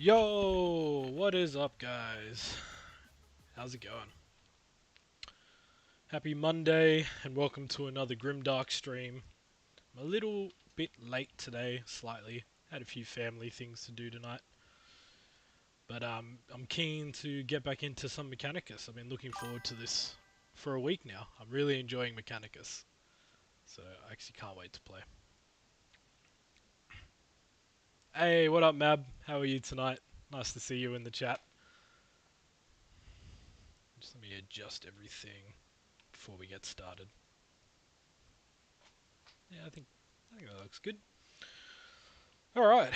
Yo, what is up, guys? How's it going? Happy Monday, and welcome to another Grimdark stream. I'm a little bit late today, slightly. Had a few family things to do tonight. But I'm keen to get back into some Mechanicus. I've been looking forward to this for a week now. I'm really enjoying Mechanicus. So I actually can't wait to play. Hey, what up, Mab? How are you tonight? Nice to see you in the chat. Just let me adjust everything before we get started. Yeah, I think that looks good. Alright,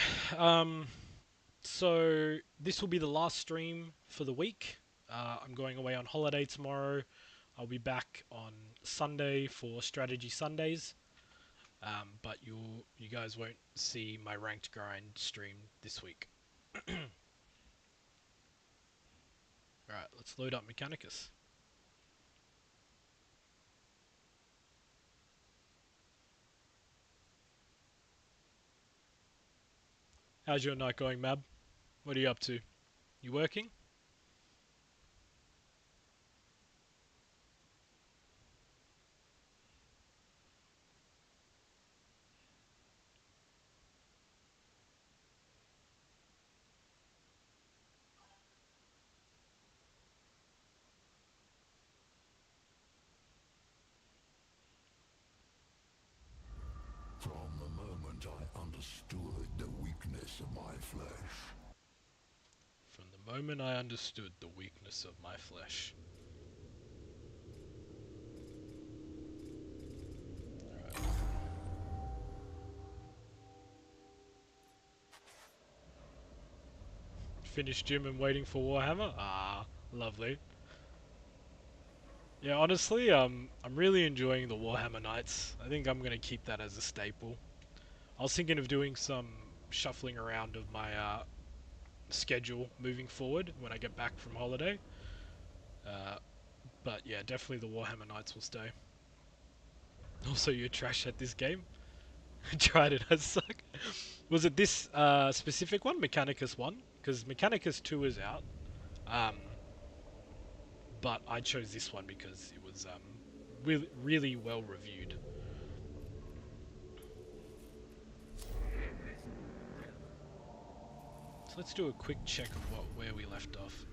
so this will be the last stream for the week. I'm going away on holiday tomorrow. I'll be back on Sunday for Strategy Sundays. But you guys won't see my ranked grind stream this week. Alright, let's load up Mechanicus. How's your night going, Mab? What are you up to? You working? From the moment I understood the weakness of my flesh. From the moment I understood the weakness of my flesh. Alright. Finished gym and waiting for Warhammer? Ah, lovely. Yeah, honestly, I'm really enjoying the Warhammer nights. I think I'm gonna keep that as a staple. I was thinking of doing some shuffling around of my schedule moving forward when I get back from holiday. Uh, but yeah, definitely the Warhammer nights will stay. Also, you're trash at this game. I tried it, I suck. Was it this specific one, Mechanicus 1? Because Mechanicus 2 is out. Um, but I chose this one because it was really well reviewed. So let's do a quick check of where we left off.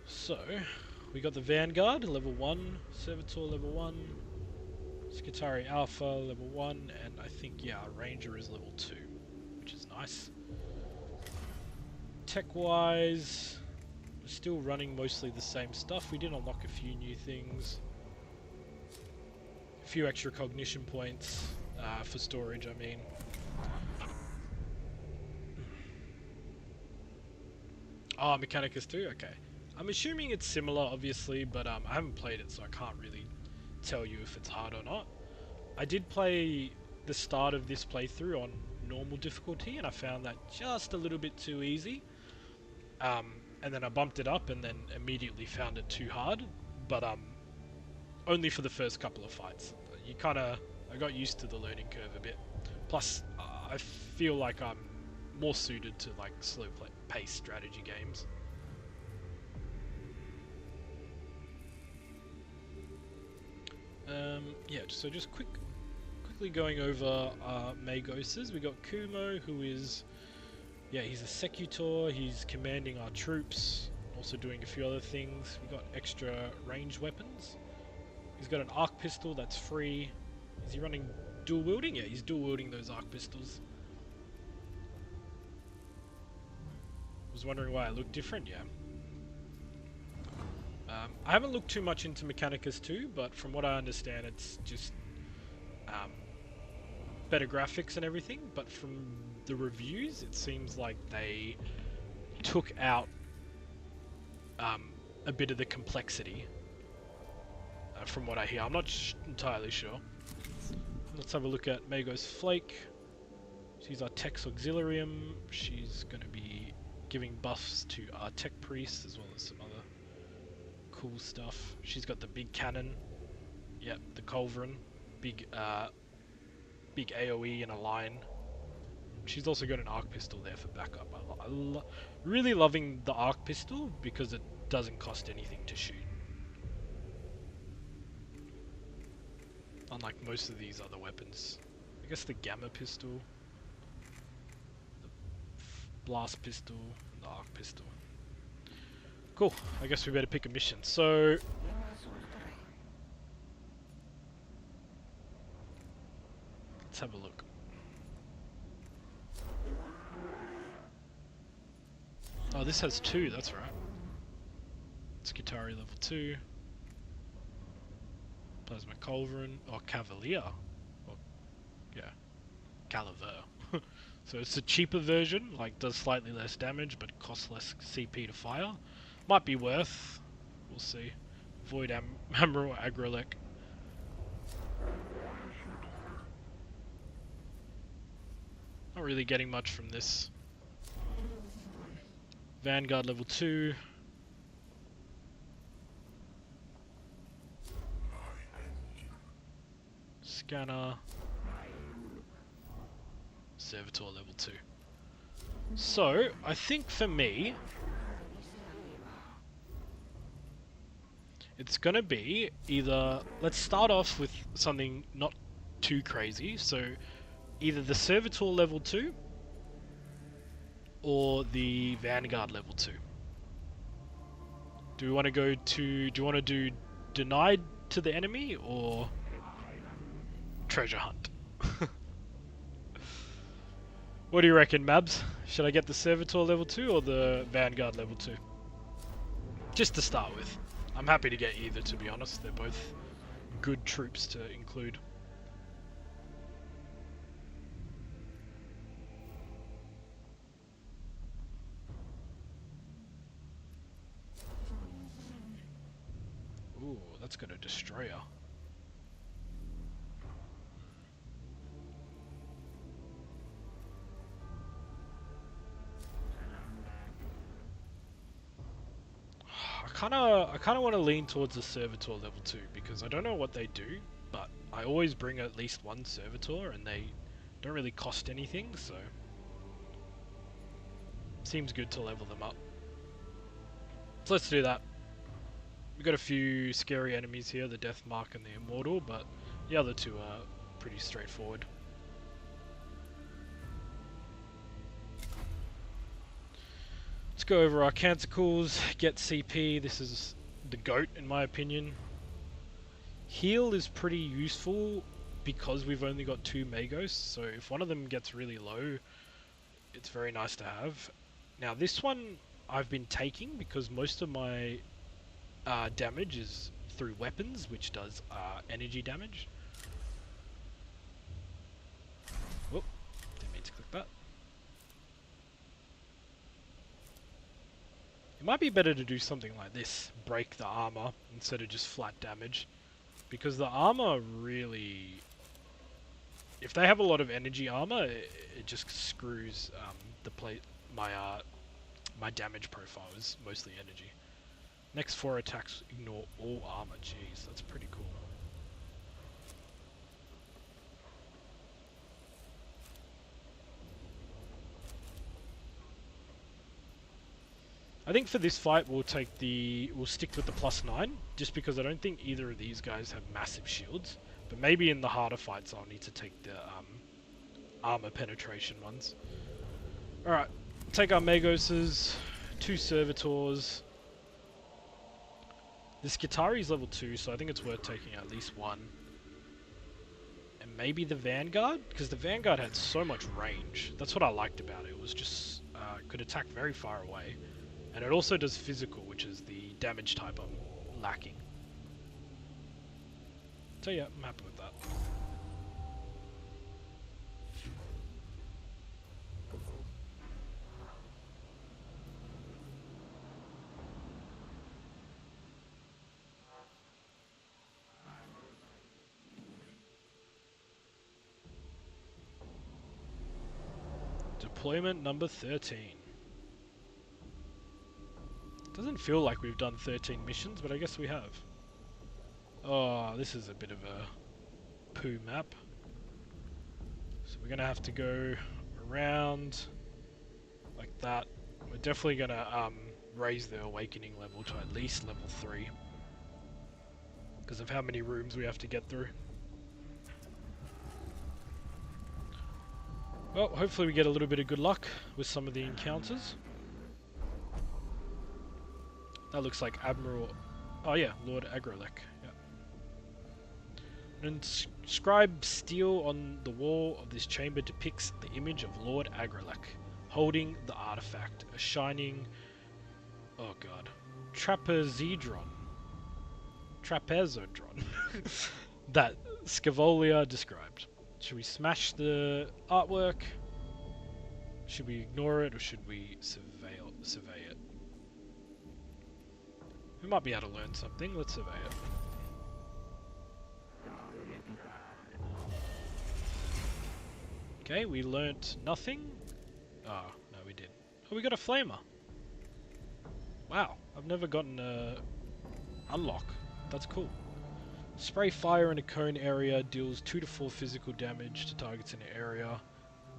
So, we got the Vanguard, level 1, Servitor, level 1, Skitari Alpha, level 1, and I think, yeah, our Ranger is level 2, which is nice. Tech-wise, we're still running mostly the same stuff. We did unlock a few new things. A few extra cognition points for storage, I mean. Oh, Mechanicus 2? Okay. I'm assuming it's similar, obviously, but I haven't played it, so I can't really tell you if it's hard or not. I did play the start of this playthrough on normal difficulty, and I found that just a little bit too easy. And then I bumped it up, and then immediately found it too hard, but only for the first couple of fights. I got used to the learning curve a bit. Plus, I feel like I'm more suited to like slow pace strategy games. Yeah, so just quickly going over Magoses. We got Kumo, who is, yeah, he's a Secutor. He's commanding our troops, also doing a few other things. We got extra ranged weapons. He's got an arc pistol that's free. Is he running dual wielding? Yeah, he's dual wielding those arc pistols. Was wondering why it looked different. Yeah. I haven't looked too much into Mechanicus 2, but from what I understand, it's just better graphics and everything. But from the reviews, it seems like they took out a bit of the complexity. From what I hear, I'm not entirely sure. Let's have a look at Magos Flake. She's our Tech's Auxilium. She's going to be giving buffs to our Tech Priest as well as some other cool stuff. She's got the big cannon. Yep, the Culverin. Big AoE in a line. she's also got an arc pistol there for backup. Really loving the arc pistol because it doesn't cost anything to shoot. Unlike most of these other weapons. I guess the gamma pistol, the blast pistol, and the arc pistol. Cool, I guess we better pick a mission. So... let's have a look. Oh, this has 2, that's right. Skitari level 2. Plasma Culverin, or Cavalier. Or, yeah, Caliver. So it's a cheaper version, like does slightly less damage, but costs less CP to fire. Might be worth, we'll see. Void Hammer or Agrolek. Not really getting much from this. Vanguard level 2. Scanner. Servitor level 2. So, I think for me, it's gonna be either, let's start off with something not too crazy, so either the Servitor level 2 or the Vanguard level 2. Do we want to go to, do you want to do denied to the enemy or treasure hunt? What do you reckon, Mabs? Should I get the Servitor level 2 or the Vanguard level 2? Just to start with. I'm happy to get either, to be honest. They're both good troops to include. Ooh, that's got a destroyer. I kind of want to lean towards the Servitor level 2 because I don't know what they do, but I always bring at least one Servitor and they don't really cost anything, so seems good to level them up. So let's do that. We've got a few scary enemies here, the Death Mark and the Immortal, but the other two are pretty straightforward. Let's go over our Canticles, get CP. This is the GOAT in my opinion. Heal is pretty useful because we've only got 2 Magos, so if one of them gets really low, it's very nice to have. Now this one I've been taking because most of my damage is through weapons, which does energy damage. Whoop, didn't mean to click that. It might be better to do something like this, break the armor instead of just flat damage, because the armor really, if they have a lot of energy armor, it just screws my damage profile is mostly energy. Next 4 attacks ignore all armor. Jeez, that's pretty cool. I think for this fight we'll stick with the +9, just because I don't think either of these guys have massive shields. But maybe in the harder fights I'll need to take the armor penetration ones. Alright, take our Magoses, 2 Servitors. This Skitari's level 2, so I think it's worth taking at least 1. And maybe the Vanguard? Because the Vanguard had so much range. That's what I liked about it. It was just, could attack very far away. And it also does physical, which is the damage type I'm lacking. So yeah, I'm happy with that. Deployment number 13. Doesn't feel like we've done 13 missions, but I guess we have. Oh, this is a bit of a poo map. So we're gonna have to go around like that. We're definitely gonna raise the awakening level to at least level 3 because of how many rooms we have to get through. Well, hopefully we get a little bit of good luck with some of the encounters. That looks like Admiral... Oh yeah, Lord Agrolek. Yeah. An inscribed stele on the wall of this chamber depicts the image of Lord Agrolek holding the artifact, a shining... Oh god. Trapezodron that Scavolia described. Should we smash the artwork? Should we ignore it, or should we survey it? We might be able to learn something. Let's survey it. Okay, we learnt nothing. Oh, no we did. Oh, we got a flamer. Wow, I've never gotten a unlock. That's cool. Spray fire in a cone area, deals 2 to 4 physical damage to targets in an area.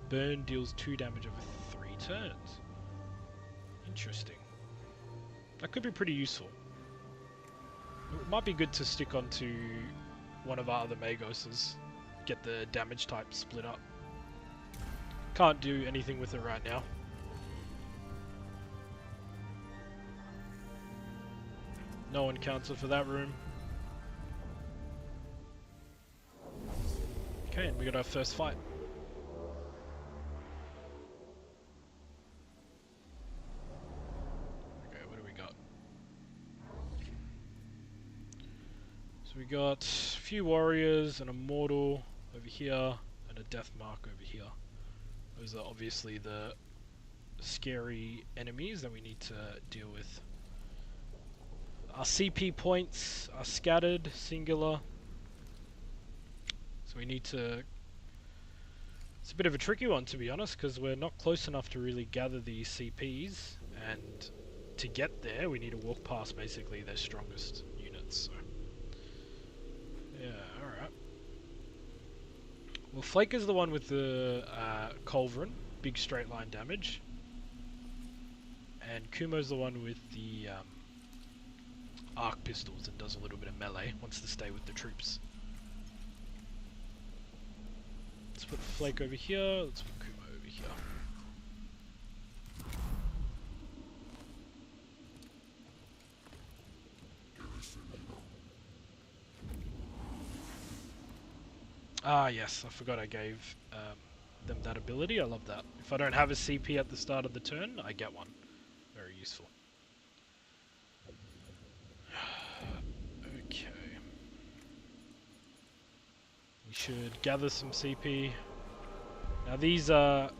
Burn deals 2 damage over 3 turns. Interesting. That could be pretty useful. It might be good to stick onto one of our other Magoses. Get the damage type split up. Can't do anything with it right now. No encounter for that room. Okay, and we got our first fight. Okay, what do we got? So we got a few warriors, an immortal over here, and a death mark over here. Those are obviously the scary enemies that we need to deal with. Our CP points are scattered, singular. So we need to... It's a bit of a tricky one, to be honest, because we're not close enough to really gather these CPs, and to get there we need to walk past basically their strongest units. So. Yeah, alright. Well, Flake is the one with the Culverin, big straight line damage. And Kumo's the one with the arc pistols and does a little bit of melee, wants to stay with the troops. Let's put Flake over here, let's put Kumo over here. Ah yes, I forgot I gave them that ability, I love that. If I don't have a CP at the start of the turn, I get one. Very useful. Okay. We should gather some CP. Now these are,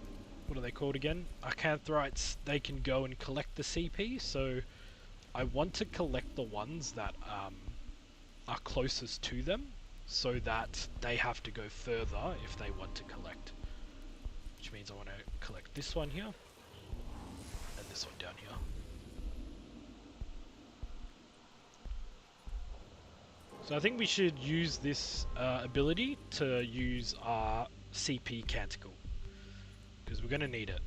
what are they called again? Arcanthrites. They can go and collect the CP, so I want to collect the ones that are closest to them, so that they have to go further if they want to collect. Which means I want to collect this one here, and this one down here. So I think we should use this ability to use our CP Canticle, because we're going to need it.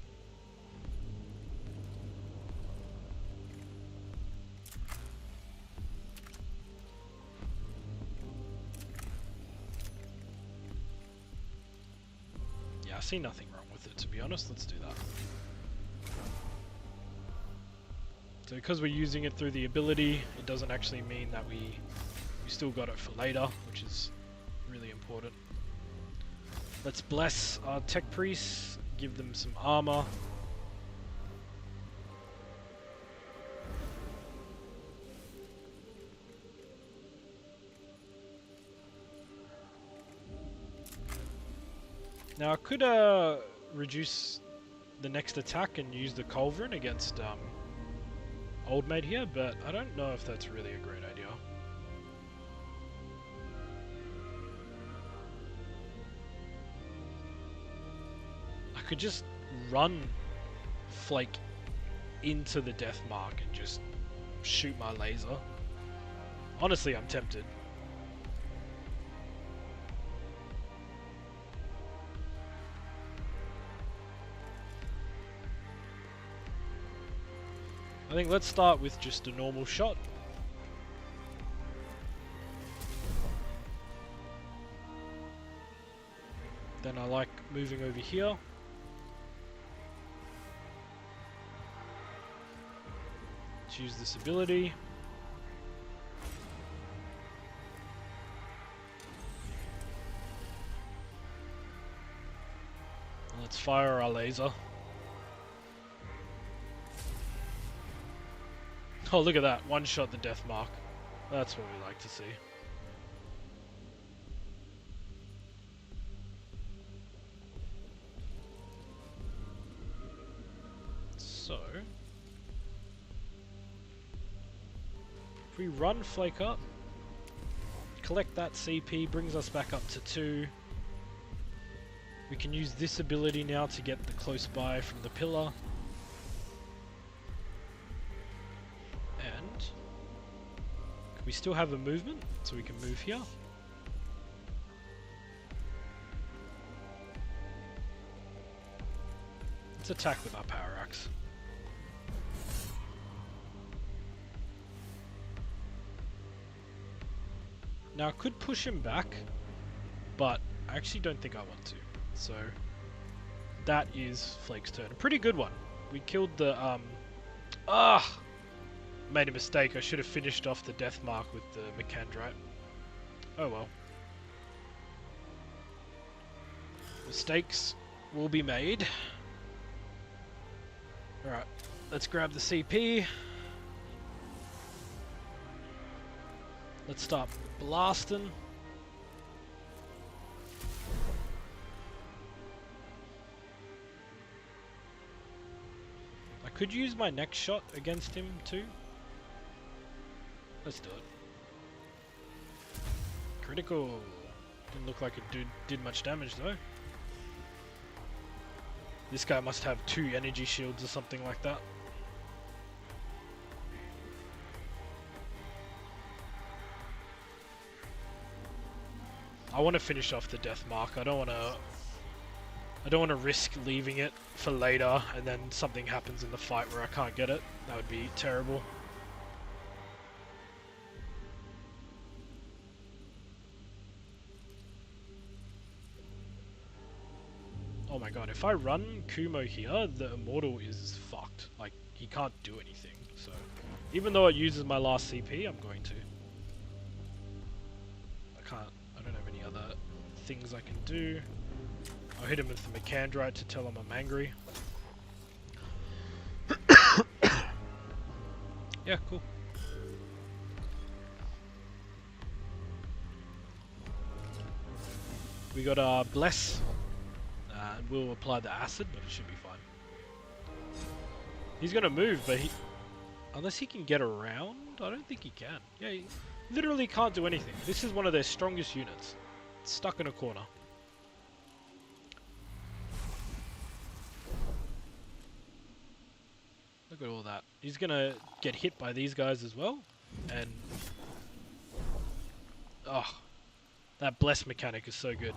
Yeah, I see nothing wrong with it, to be honest. Let's do that. So because we're using it through the ability, it doesn't actually mean that we still got it for later, which is really important. Let's bless our tech priests, give them some armor. Now I could reduce the next attack and use the Culverin against Old Maid here, but I don't know if that's really a great idea. I could just run Flake into the death mark and just shoot my laser. Honestly, I'm tempted. think let's start with just a normal shot. Then I like moving over here. Let's use this ability. And let's fire our laser. Oh, look at that. One shot the death mark. That's what we like to see. So, if we run Flake up, collect that CP, brings us back up to 2. We can use this ability now to get the close by from the pillar. And we still have a movement, so we can move here. Let's attack with our power axe. Now I could push him back, but I actually don't think I want to. So that is Flake's turn. A pretty good one. We killed the made a mistake. I should have finished off the death mark with the Mechanic. Oh well. Mistakes will be made. Alright, let's grab the CP. Let's start blasting. I could use my next shot against him too. Let's do it. Critical. Didn't look like it did much damage though. This guy must have 2 energy shields or something like that. I want to finish off the death mark. I don't want to risk leaving it for later and then something happens in the fight where I can't get it. That would be terrible. Oh my god, if I run Kumo here, the Immortal is fucked. Like, he can't do anything, so... Even though it uses my last CP, I'm going to. I don't have any other things I can do. I'll hit him with the Mechanic to tell him I'm angry. Yeah, cool. We got our Bless. We'll apply the acid, but it should be fine. He's gonna move, but unless he can get around, I don't think he can. Yeah, he literally can't do anything. This is one of their strongest units. It's stuck in a corner. Look at all that. He's gonna get hit by these guys as well, and oh, that Bless mechanic is so good.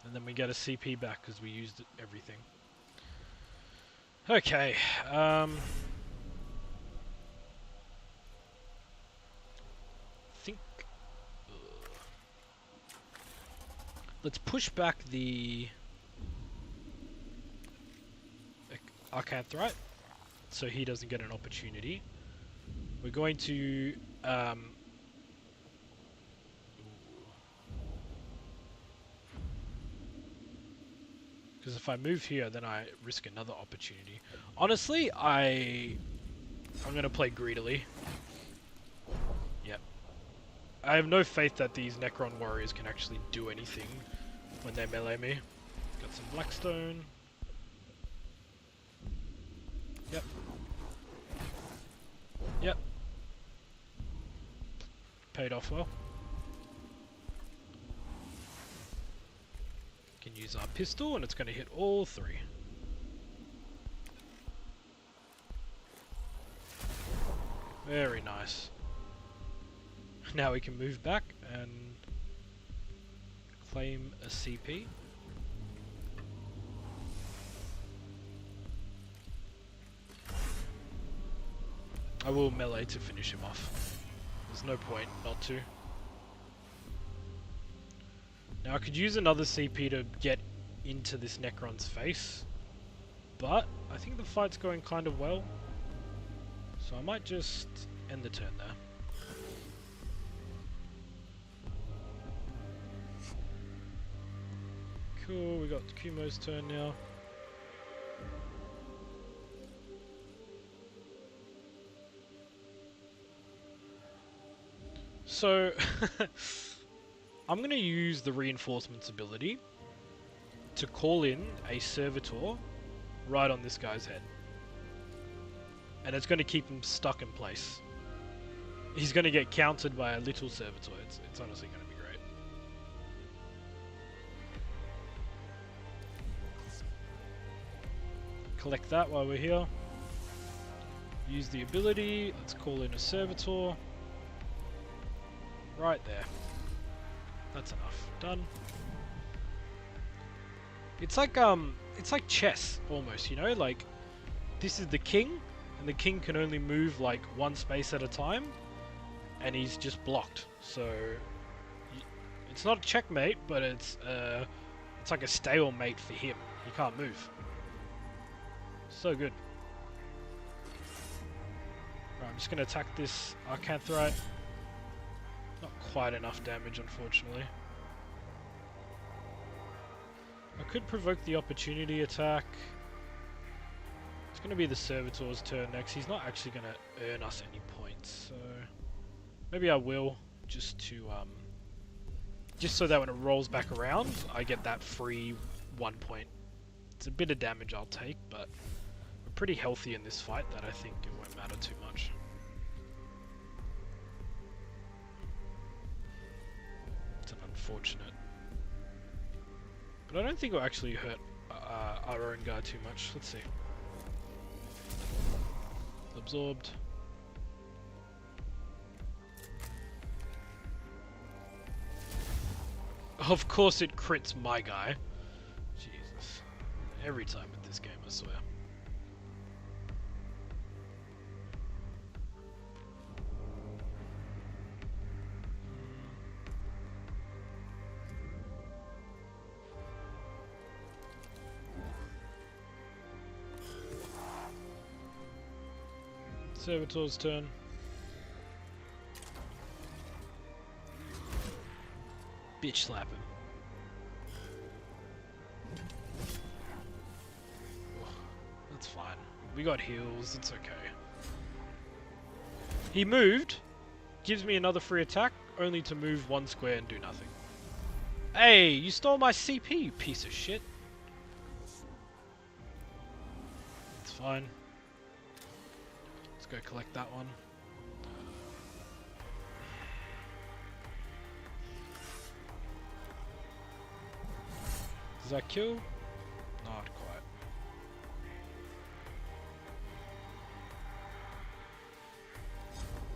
And then we get a CP back because we used everything. Okay. Think. Let's push back the Arcanthrite so he doesn't get an opportunity. We're going to because if I move here, then I risk another opportunity. Honestly, I'm gonna play greedily. Yep. I have no faith that these Necron warriors can actually do anything when they melee me. Got some Blackstone. Yep. Yep. Paid off well. Can use our pistol and it's going to hit all 3. Very nice. Now we can move back and claim a CP. I will melee to finish him off. There's no point not to. Now I could use another CP to get into this Necron's face, but I think the fight's going kind of well, so I might just end the turn there. Cool, we got Kumo's turn now. So, I'm going to use the reinforcements ability to call in a servitor right on this guy's head. And it's going to keep him stuck in place. He's going to get countered by a little servitor. It's honestly going to be great. Collect that while we're here. Use the ability. Let's call in a servitor. Right there. That's enough. Done. It's like chess almost, you know, like this is the king and the king can only move like one space at a time and he's just blocked. So it's not a checkmate, but it's like a stalemate for him. He can't move. So good. Right, I'm just going to attack this Arcanthorite. Not quite enough damage, unfortunately. I could provoke the opportunity attack. It's going to be the Servitor's turn next. He's not actually going to earn us any points, so maybe I will, just so that when it rolls back around, I get that free 1 point. It's a bit of damage I'll take, but we're pretty healthy in this fight that I think it won't matter too much. It's an unfortunate. But I don't think it'll actually hurt our own guy too much. Let's see. Absorbed. Of course it crits my guy. Jesus. Every time with this game, I swear. Servitor's turn. Bitch slap him. Oh, that's fine. We got heals, it's okay. He moved, gives me another free attack, only to move one square and do nothing. Hey, you stole my CP, you piece of shit. It's fine. Let's go collect that one. Does that kill? Not quite.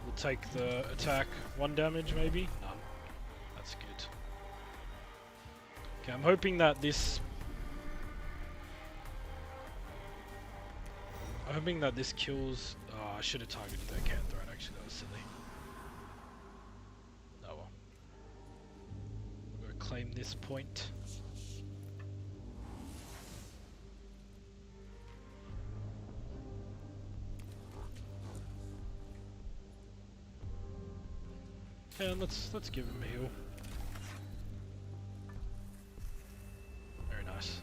We'll take the attack. 1 damage maybe? None. That's good. Okay, I'm hoping that this... I'm hoping that this kills... Oh, I should have targeted that Canthorite actually, that was silly. Oh well. We're going to claim this point. Okay, and let's give him a heal. Very nice.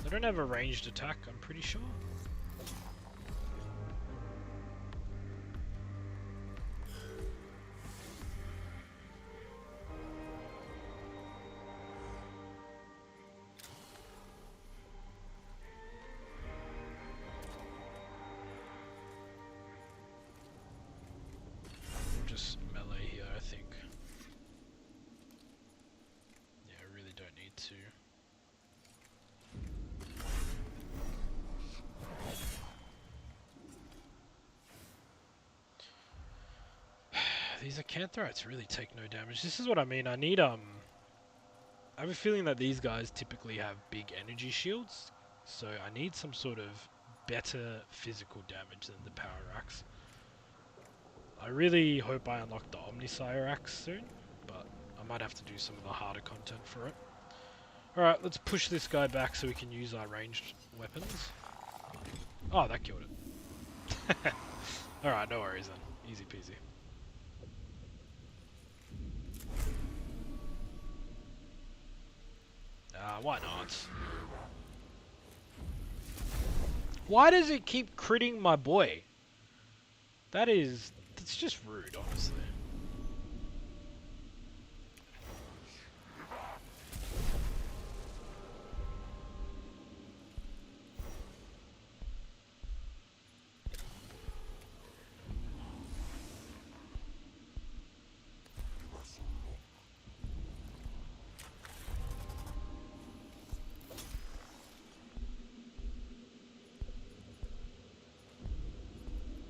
They don't have a ranged attack, I'm pretty sure. Just melee here, I think. Yeah, I really don't need to. These Acanthrites really take no damage. This is what I mean. I need I have a feeling that these guys typically have big energy shields, so I need some sort of better physical damage than the Power Axe. I really hope I unlock the Omnisire Axe soon, but I might have to do some of the harder content for it. Alright, let's push this guy back so we can use our ranged weapons. Oh, that killed it. Alright, no worries then. Easy peasy. Why not? Why does it keep critting my boy? That's just rude, honestly.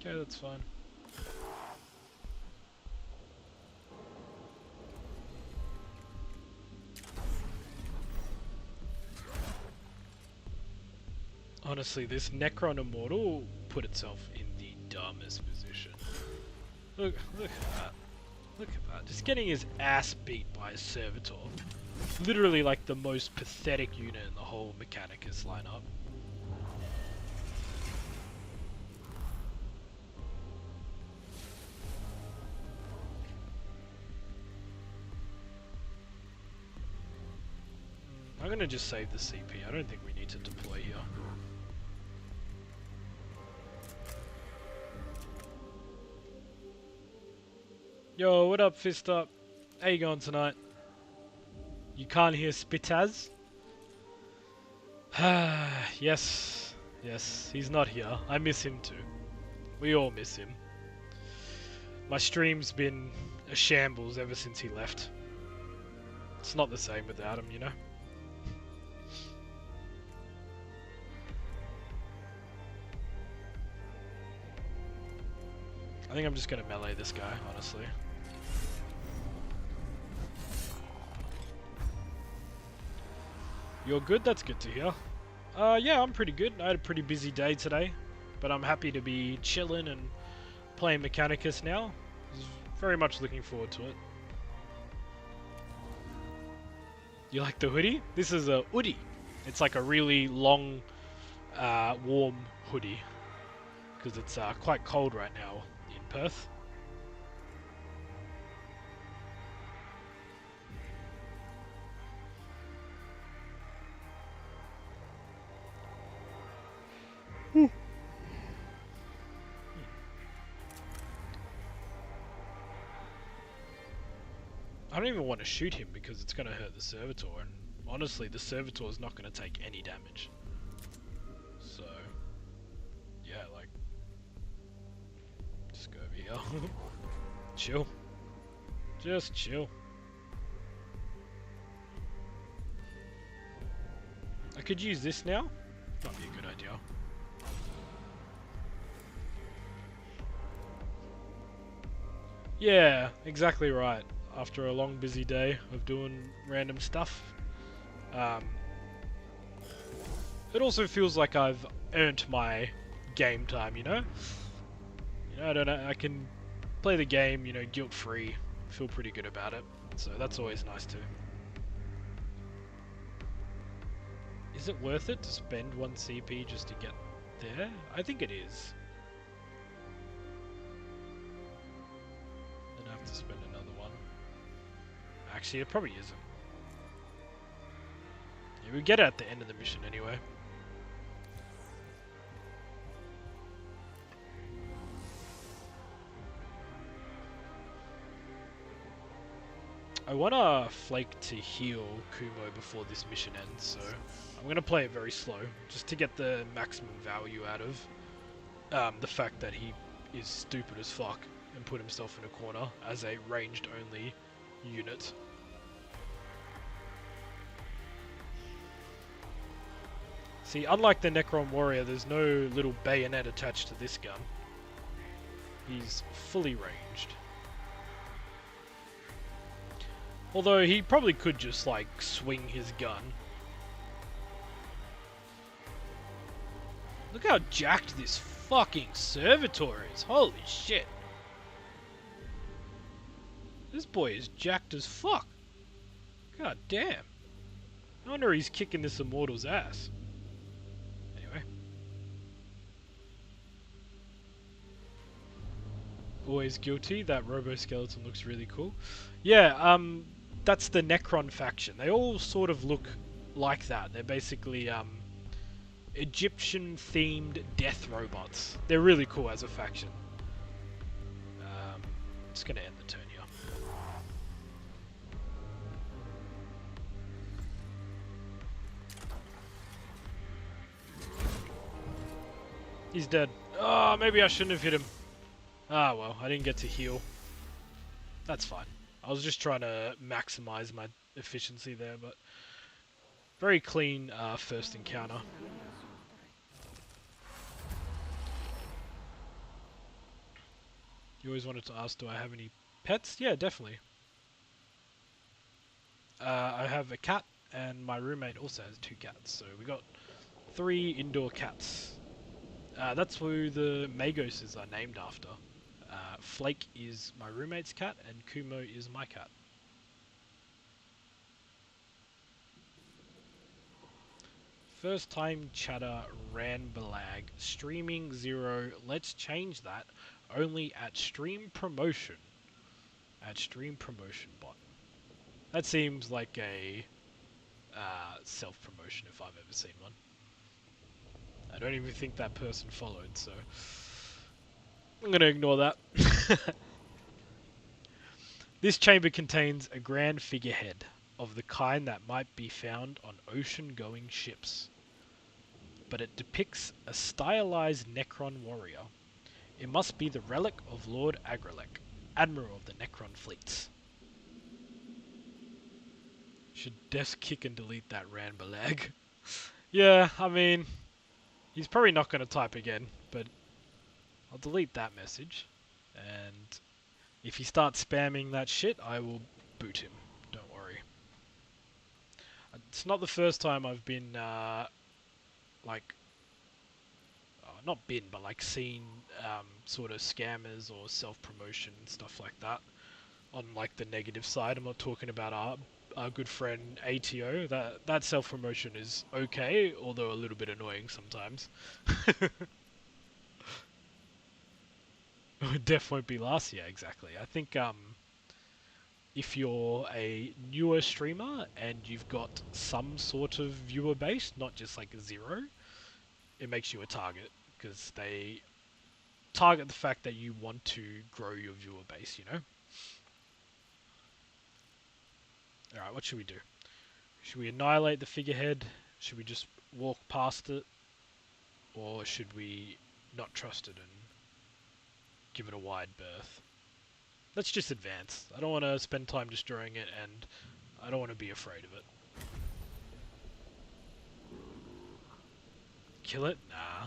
Okay, that's fine. Honestly, this Necron Immortal put itself in the dumbest position. Look at that. Look at that. Just getting his ass beat by a Servitor. Literally like the most pathetic unit in the whole Mechanicus lineup. I'm gonna just save the CP. I don't think we need to deploy here. Yo, what up, Fist Up? How you going tonight? You can't hear Spitaz? Yes, he's not here. I miss him too. We all miss him. My stream's been a shambles ever since he left. It's not the same without him, you know? I think I'm just gonna melee this guy, honestly. You're good? That's good to hear. Yeah, I'm pretty good. I had a pretty busy day today, but I'm happy to be chilling and playing Mechanicus now. Very much looking forward to it. You like the hoodie? This is a hoodie. It's like a really long, warm hoodie, because it's quite cold right now in Perth. I don't even want to shoot him because it's going to hurt the Servitor, and honestly the Servitor is not going to take any damage. So, yeah, like, just go over here. Chill. Just chill. I could use this now. Might be a good idea. Yeah, exactly right. After a long busy day of doing random stuff. It also feels like I've earned my game time, you know? I don't know, I can play the game, guilt-free, feel pretty good about it. So that's always nice too. Is it worth it to spend 1 CP just to get there? I think it is. Then I have to spend another one. Actually, it probably isn't. Yeah, we get it at the end of the mission anyway. I want to flake to heal Kumo before this mission ends, so I'm going to play it very slow, just to get the maximum value out of the fact that he is stupid as fuck and put himself in a corner as a ranged only unit. See, unlike the Necron Warrior, there's no little bayonet attached to this gun. He's fully ranged. Although he probably could just like swing his gun. Look how jacked this fucking servitor is. Holy shit. This boy is jacked as fuck. God damn. No wonder he's kicking this immortal's ass. Anyway. Always guilty. That robo-skeleton looks really cool. Yeah, that's the Necron faction. They all sort of look like that. They're basically, Egyptian-themed death robots. They're really cool as a faction. Just gonna end the turn here. He's dead. Oh, maybe I shouldn't have hit him. Ah, well, I didn't get to heal. That's fine. I was just trying to maximize my efficiency there, but very clean first encounter. You always wanted to ask, do I have any pets? Yeah, definitely. I have a cat, and my roommate also has 2 cats, so we got 3 indoor cats. That's who the Magoses are named after. Flake is my roommate's cat, and Kumo is my cat. First time chatter, Ranbalag, streaming 0, let's change that, only at stream promotion. At stream promotion bot. That seems like a self-promotion if I've ever seen one. I don't even think that person followed, so I'm gonna ignore that. This chamber contains a grand figurehead of the kind that might be found on ocean-going ships, but it depicts a stylized Necron warrior. It must be the relic of Lord Agrelek, Admiral of the Necron fleets. Should desk kick and delete that Ranbalag. Yeah, I mean, he's probably not going to type again, but I'll delete that message. And if he starts spamming that shit, I will boot him. Don't worry. It's not the first time I've been, not been, but like seen sort of scammers or self-promotion and stuff like that on like the negative side. I'm not talking about our good friend ATO. That self-promotion is okay, although a little bit annoying sometimes. Death won't be last. Yeah, exactly. I think if you're a newer streamer and you've got some sort of viewer base, not just like a 0, it makes you a target, because they target the fact that you want to grow your viewer base, you know? Alright, what should we do? Should we annihilate the figurehead? Should we just walk past it? Or should we not trust it and give it a wide berth? Let's just advance. I don't want to spend time destroying it, and I don't want to be afraid of it. Kill it? Nah.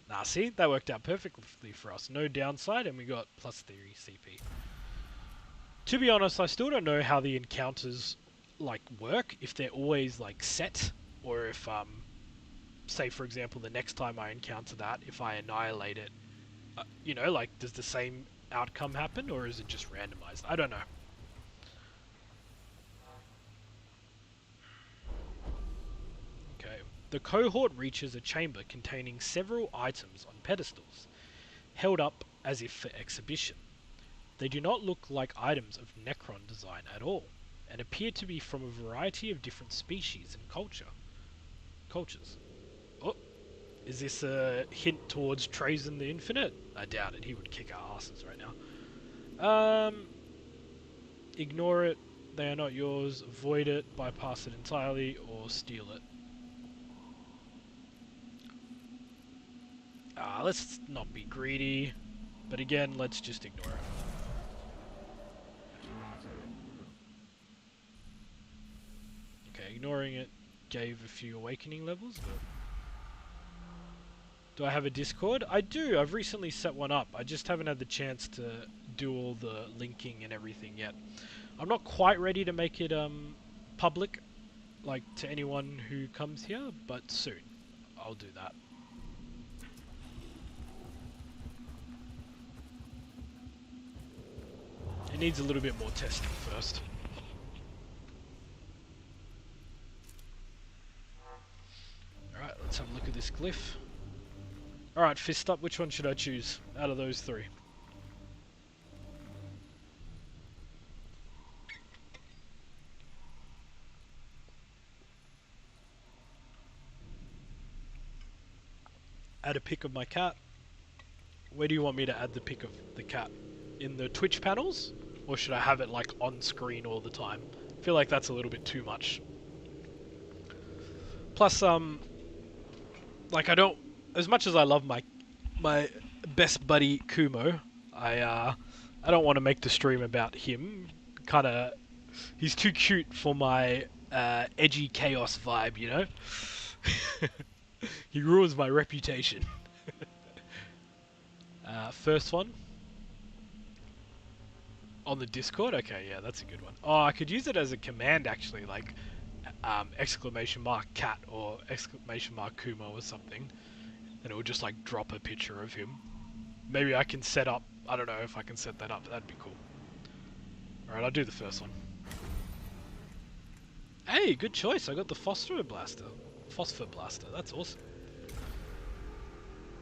Nah, see? That worked out perfectly for us. No downside, and we got +3 CP. To be honest, I still don't know how the encounters, like, work. If they're always, like, set, or if, say, for example, the next time I encounter that, if I annihilate it, you know, like, does the same outcome happen, or is it just randomized? I don't know. Okay. The cohort reaches a chamber containing several items on pedestals, held up as if for exhibition. They do not look like items of Necron design at all, and appear to be from a variety of different species and cultures. Oh, is this a hint towards Trazen the Infinite? I doubt it. He would kick our asses right now. Ignore it. They are not yours. Avoid it, bypass it entirely, or steal it. Let's not be greedy, but again, let's just ignore it. Okay, ignoring it gave a few awakening levels, but... Do I have a Discord? I do. I've recently set one up. I just haven't had the chance to do all the linking and everything yet. I'm not quite ready to make it public, like to anyone who comes here, but soon I'll do that. It needs a little bit more testing first. Alright, let's have a look at this glyph. Alright, fist up, which one should I choose out of those three? Add a pic of my cat. Where do you want me to add the pic of the cat? In the Twitch panels? Or should I have it like on screen all the time? I feel like that's a little bit too much. Plus, like I don't, as much as I love my best buddy Kumo, I don't want to make the stream about him. Kinda, he's too cute for my edgy chaos vibe, you know? He ruins my reputation. First one. On the Discord? Okay, yeah, that's a good one. Oh, I could use it as a command actually, like exclamation mark cat or exclamation mark Kumo or something. And it would just like drop a picture of him. Maybe I can set up, I don't know if I can set that up, that'd be cool. Alright, I'll do the first one. Hey, good choice, I got the Phosphor Blaster. Phosphor Blaster, that's awesome.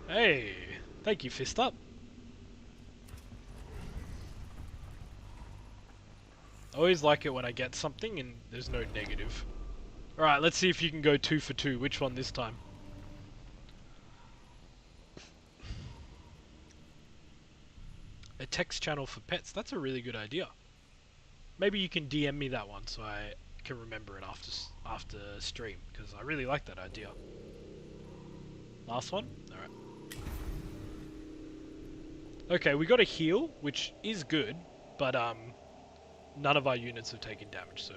Hey, thank you, Fist Up. I always like it when I get something and there's no negative. Alright, let's see if you can go 2 for 2. Which one this time? A text channel for pets. That's a really good idea. Maybe you can DM me that one so I can remember it after stream, because I really like that idea. Last one? Alright. Okay, we got a heal, which is good, but none of our units have taken damage, so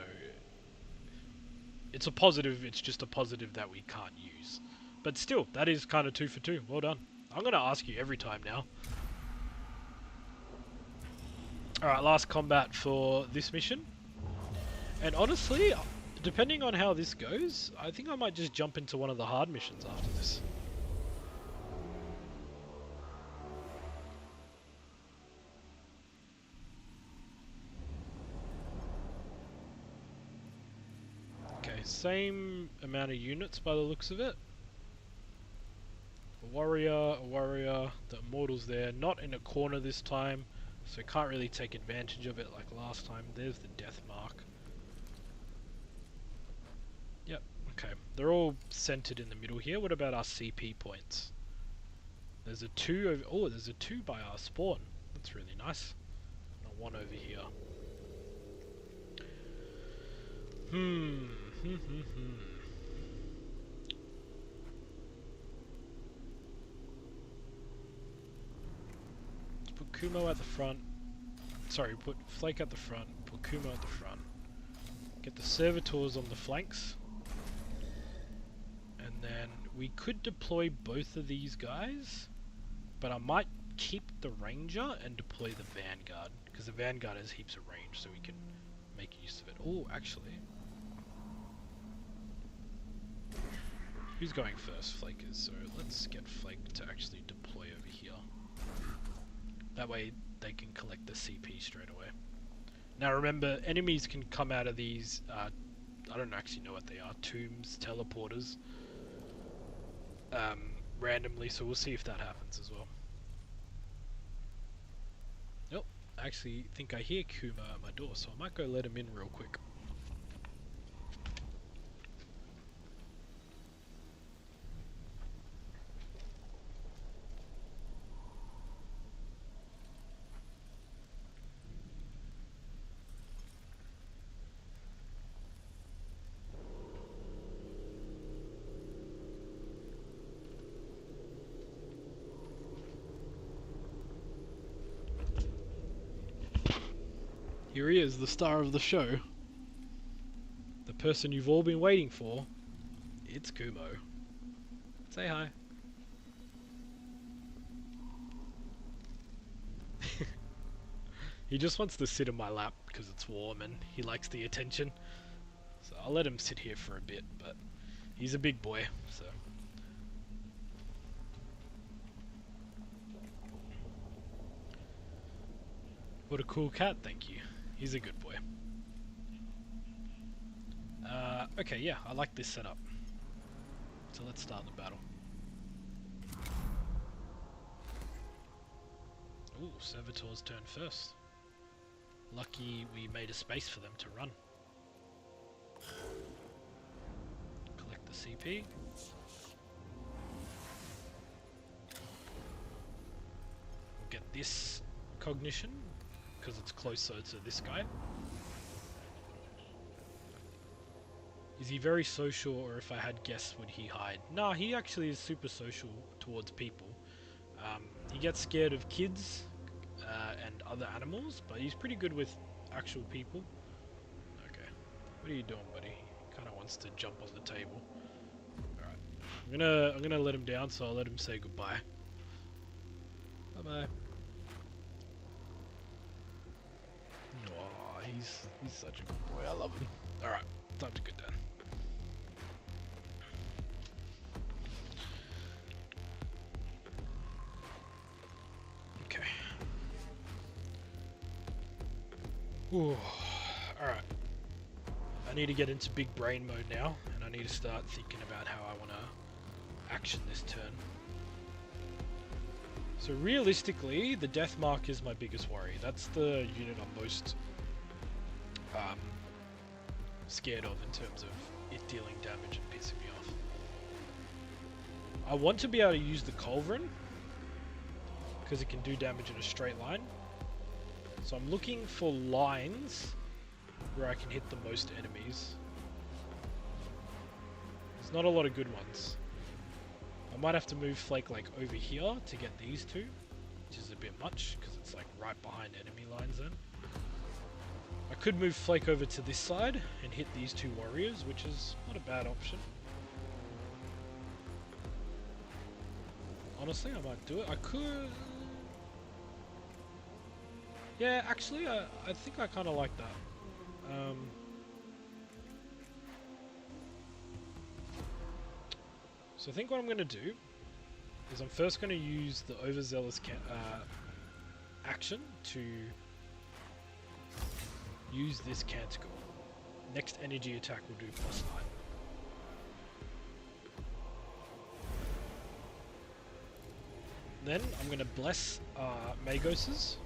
it's a positive. It's just a positive that we can't use. But still, that is kind of 2 for 2. Well done. I'm going to ask you every time now. Alright, last combat for this mission. And honestly, depending on how this goes, I think I might just jump into one of the hard missions after this. Okay, same amount of units by the looks of it. A warrior, the immortal's there, not in a corner this time, so can't really take advantage of it like last time. There's the death mark. Yep, okay. They're all centered in the middle here. What about our CP points? There's a 2 over, oh, there's a 2 by our spawn. That's really nice. Not 1 over here. Let's put Kumo at the front. Sorry, put Flake at the front. Put Kumo at the front. Get the servitors on the flanks. And then we could deploy both of these guys, but I might keep the ranger and deploy the vanguard, because the vanguard has heaps of range, so we can make use of it. Oh, actually, who's going first? Flake is, so let's get Flake to actually deploy over here. That way they can collect the CP straight away. Now remember, enemies can come out of these, I don't actually know what they are, tombs, teleporters, randomly, so we'll see if that happens as well. Nope, I actually think I hear Kuma at my door, so I might go let him in real quick. Here he is, the star of the show. The person you've all been waiting for. It's Kumo. Say hi. He just wants to sit in my lap because it's warm and he likes the attention. So I'll let him sit here for a bit, but he's a big boy, so. What a cool cat, thank you. He's a good boy. Okay, yeah, I like this setup. So let's start the battle. Ooh, Servitor's turn first. Lucky we made a space for them to run. Collect the CP. We'll get this cognition, because it's closer to this guy. Is he very social, or if I had guests, would he hide? Nah, he actually is super social towards people. He gets scared of kids and other animals, but he's pretty good with actual people. Okay, what are you doing, buddy? He kind of wants to jump on the table. All right, I'm gonna let him down, so I'll let him say goodbye. Bye bye. Oh, he's such a good boy. I love him. All right, time to go down. Ooh, alright. I need to get into big brain mode now, and I need to start thinking about how I want to action this turn. So realistically, the Death Mark is my biggest worry. That's the unit I'm most scared of in terms of it dealing damage and pissing me off. I want to be able to use the Culverin, because it can do damage in a straight line. So I'm looking for lines where I can hit the most enemies. There's not a lot of good ones. I might have to move Flake like over here to get these two, which is a bit much because it's like right behind enemy lines then. I could move Flake over to this side and hit these two warriors, which is not a bad option. Honestly, I might do it. I could... Yeah, actually, I think I kind of like that. So I think what I'm going to do is I'm first going to use the Overzealous action to use this Canticle. Next energy attack will do +9. Then I'm going to bless Magos's.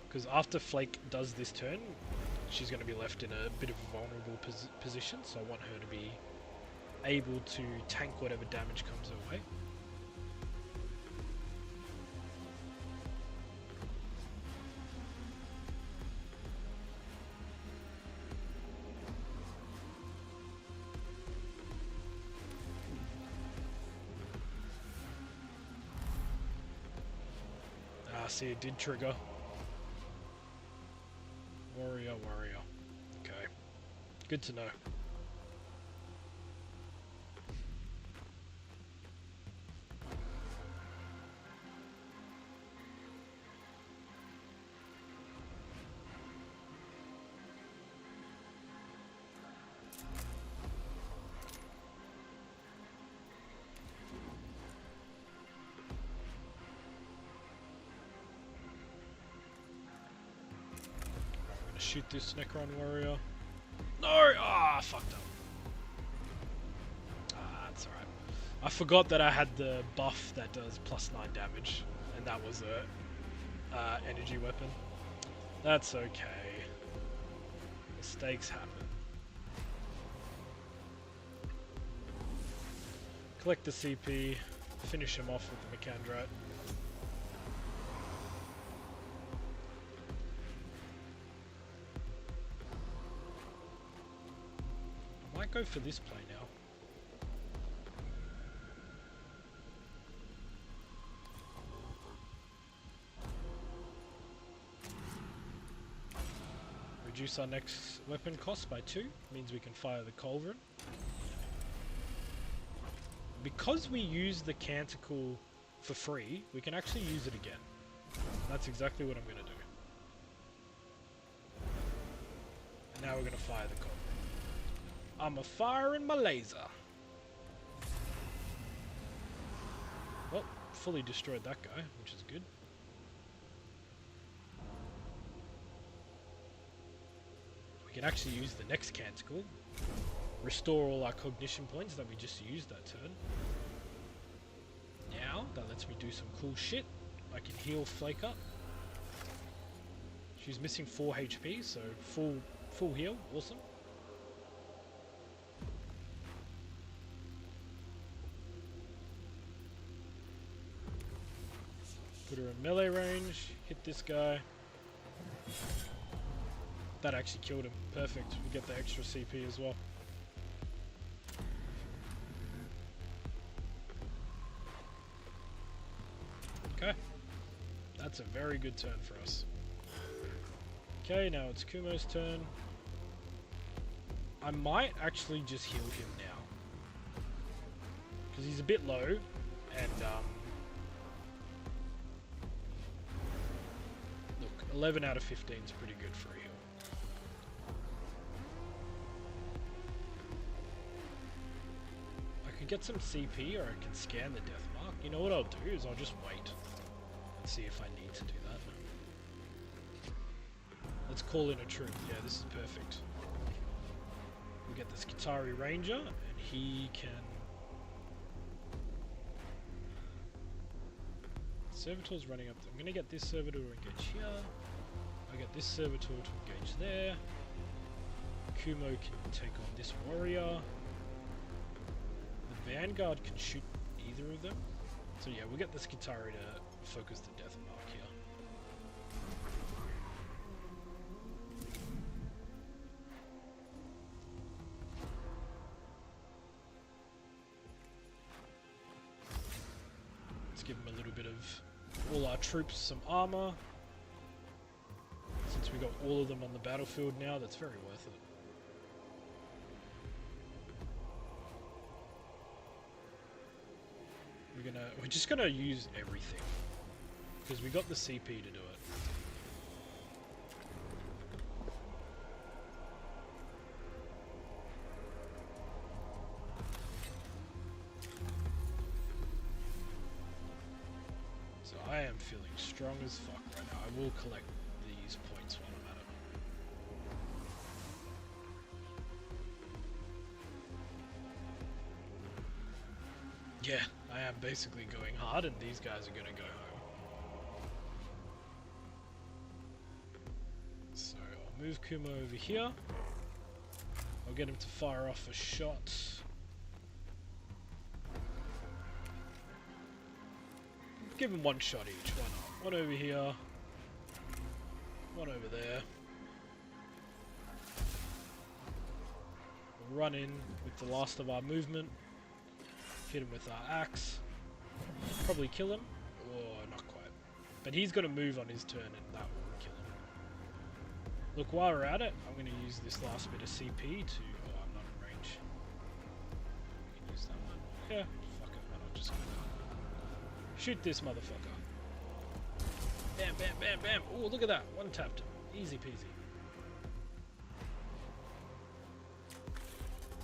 Because after Flake does this turn, she's going to be left in a bit of a vulnerable position, so I want her to be able to tank whatever damage comes her way. See, it did trigger. Warrior. Okay. Good to know. Shoot this Necron warrior. No! Ah, fucked up. Ah, that's alright. I forgot that I had the buff that does +9 damage, and that was a energy weapon. That's okay. Mistakes happen. Collect the CP, finish him off with the Mechandrite. Go for this play now. Reduce our next weapon cost by 2, means we can fire the Culverin. Because we use the Canticle for free, we can actually use it again. That's exactly what I'm going to do. And now we're going to fire the cob. I'm a firing my laser. Well, fully destroyed that guy, which is good. We can actually use the next canticle. Restore all our cognition points that we just used that turn. Now, that lets me do some cool shit. I can heal Flake up. She's missing 4 HP, so full heal. Awesome. Put her in melee range. Hit this guy. That actually killed him. Perfect. We get the extra CP as well. Okay. That's a very good turn for us. Okay, now it's Kumo's turn. I might actually just heal him now. Because he's a bit low, and look, 11 out of 15 is pretty good for a heal. I could get some CP, or I can scan the death mark. You know what I'll do is I'll just wait and see if I need to do that. Let's call in a troop. Yeah, this is perfect. We get this Qatari Ranger, and he can... Servitor's running up. I'm going to get this Servitor to engage here. I get this Servitor to engage there. Kumo can take on this warrior. The Vanguard can shoot either of them. So yeah, we'll get this Qatari to focus the death mark here. Let's give him a little bit of all our troops some armor. Since we got all of them on the battlefield now, that's very worth it. We're just gonna use everything because we got the CP to do it. So I am feeling strong as fuck right now. I will collect these points while I'm at it. Yeah, I am basically going hard and these guys are going to go home. So I'll move Kumo over here. I'll get him to fire off a shot. Give him one shot each, why not? One over here. One over there. We'll run in with the last of our movement. Hit him with our axe. Probably kill him. Oh, not quite. But he's going to move on his turn and that will kill him. Look, while we're at it, I'm going to use this last bit of CP to... Oh, I'm not in range. We can use that one. Yeah, fuck it, man. I'll just go down. Shoot this motherfucker. Bam, bam, bam, bam. Oh, look at that. One tapped him. Easy peasy.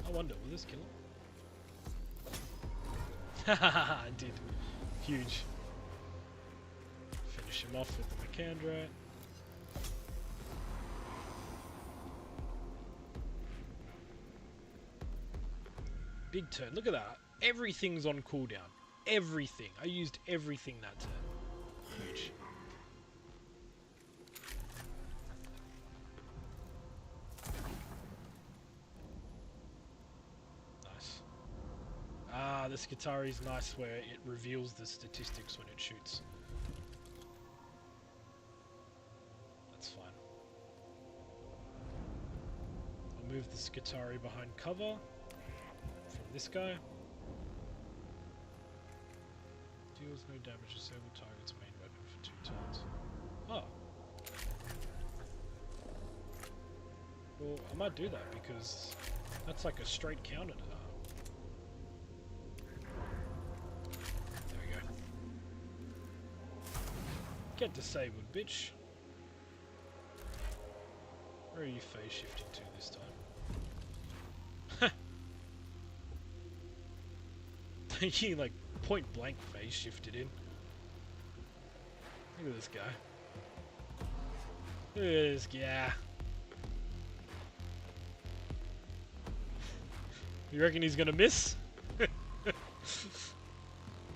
I wonder, will this kill him? Hahaha, I did. Huge. Finish him off with the Macandrite. Big turn. Look at that. Everything's on cooldown. Everything. I used everything that turn. Huge. Nice. Ah, this Qatari's nice where it reveals the statistics when it shoots. That's fine. I'll move this Qatari behind cover from this guy. Deals no damage to several targets' main weapon for 2 turns. Oh. Well, I might do that because that's like a straight counter to that. There we go. Get disabled, bitch. Where are you phase shifting to this time? He like point blank phase shifted in. Look at this guy. Look at this guy. You reckon he's gonna miss?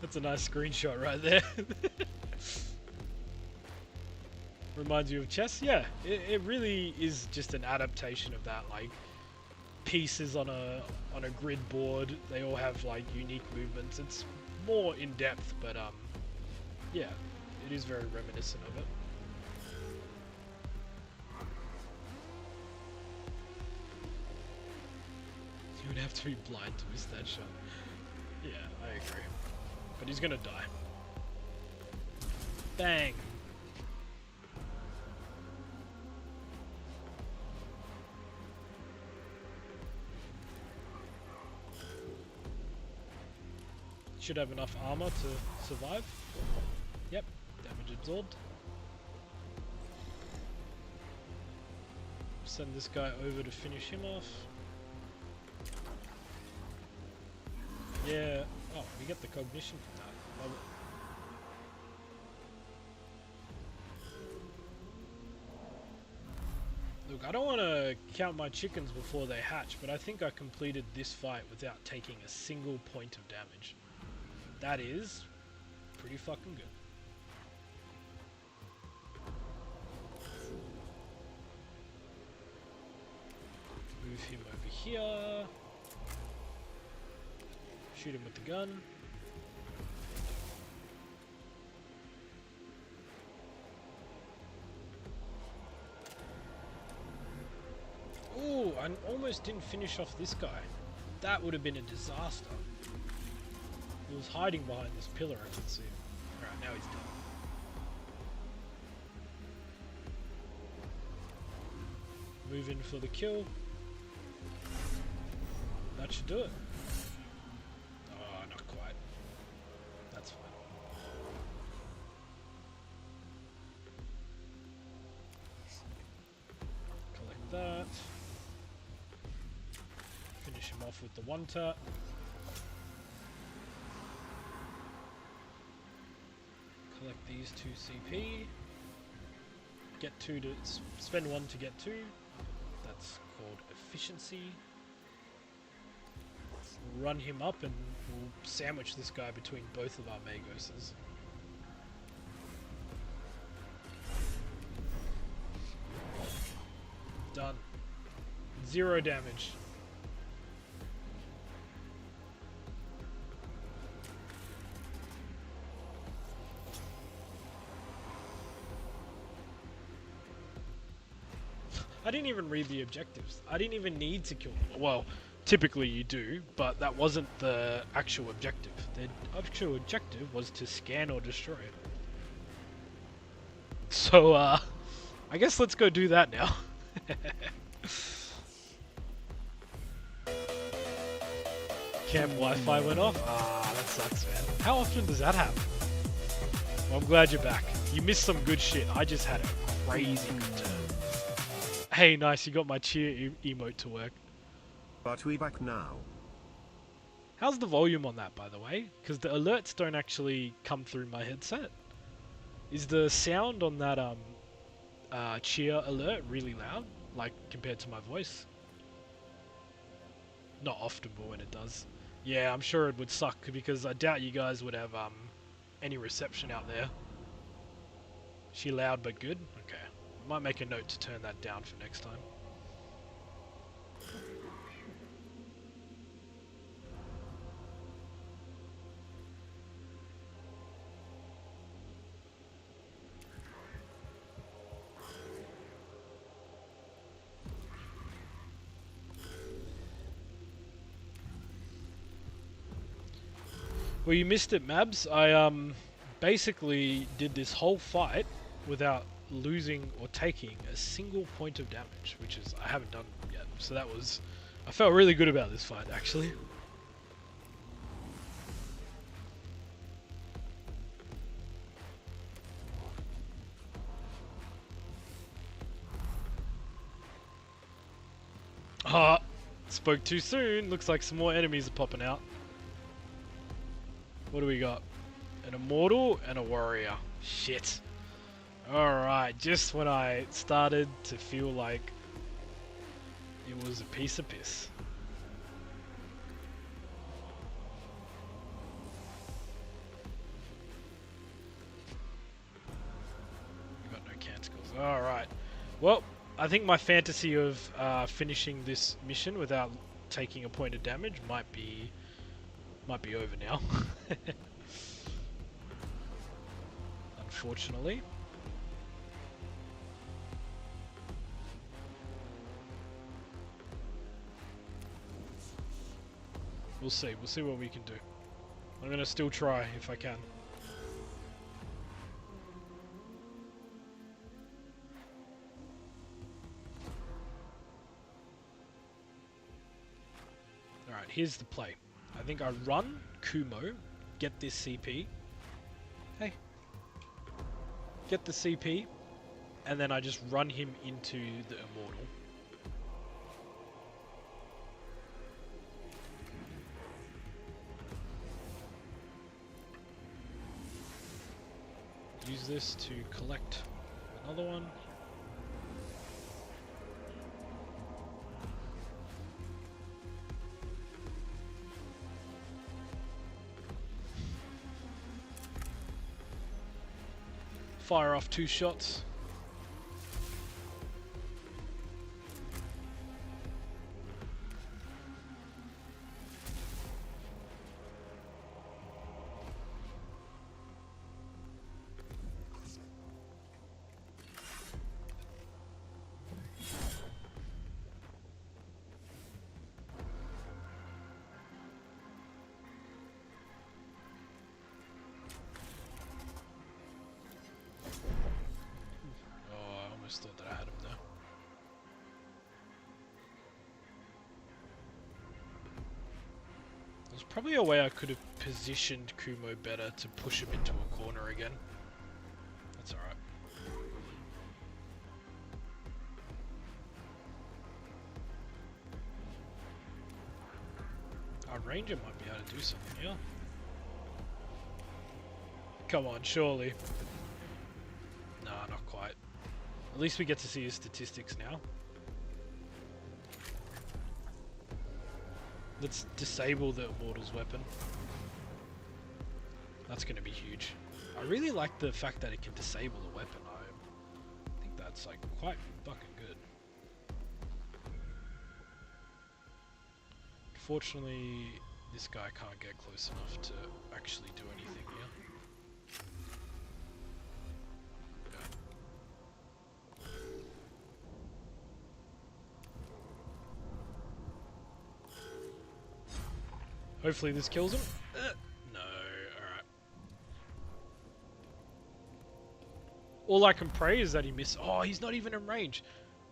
That's a nice screenshot right there. Reminds you of chess? Yeah, it really is just an adaptation of that, like pieces on a grid board. They all have like unique movements. It's more in depth, but yeah, it is very reminiscent of it. You would have to be blind to miss that shot. Yeah, I agree. But he's gonna die. Bang! Should have enough armor to survive. Yep, damage absorbed. Send this guy over to finish him off. Yeah. Oh, we get the cognition from that. Love it. Look, I don't want to count my chickens before they hatch, but I think I completed this fight without taking a single point of damage. That is pretty fucking good. Move him over here. Shoot him with the gun. Ooh, I almost didn't finish off this guy. That would have been a disaster. He was hiding behind this pillar, I can see. Alright, now he's done. Move in for the kill. That should do it. Oh, not quite. That's fine. Collect that. Finish him off with the one tap. Collect these 2 CP. Get 2 to spend 1 to get 2. That's called efficiency. Run him up and we'll sandwich this guy between both of our Magoses. Done. 0 damage. I didn't even read the objectives. I didn't even need to kill them. Well, typically you do, but that wasn't the actual objective. The actual objective was to scan or destroy it. So, I guess let's go do that now. Camp Wi-Fi went off? Ah, that sucks, man. How often does that happen? Well, I'm glad you're back. You missed some good shit. I just had a crazy good turn. Hey, nice, you got my cheer emote to work. But we back now. How's the volume on that, by the way? Because the alerts don't actually come through my headset. Is the sound on that cheer alert really loud? Like, compared to my voice? Not often, but when it does. Yeah, I'm sure it would suck, because I doubt you guys would have any reception out there. She loud but good? Okay. Might make a note to turn that down for next time. Well, you missed it, Mabs. I basically did this whole fight without losing or taking a single point of damage, which is I haven't done yet. So that was, I felt really good about this fight actually. Ha! Spoke too soon. Looks like some more enemies are popping out. What do we got? An immortal and a warrior. Shit. Alright, just when I started to feel like it was a piece of piss. We got no canticles. Alright. Well, I think my fantasy of finishing this mission without taking a point of damage might be over now. Unfortunately. We'll see what we can do. I'm gonna still try if I can. Alright, here's the play. I think I run Kumo, get this CP. Hey. Get the CP, and then I just run him into the immortal. Use this to collect another one. Fire off 2 shots. Thought that I had him there. There's probably a way I could have positioned Kumo better to push him into a corner again. That's alright. Our ranger might be able to do something here. Come on, surely. Nah, not quite. At least we get to see his statistics now. Let's disable the Immortal's weapon. That's going to be huge. I really like the fact that it can disable the weapon. I think that's like quite fucking good. Unfortunately, this guy can't get close enough to actually do anything here. Hopefully this kills him. No, alright. All I can pray is that he misses. Oh, he's not even in range.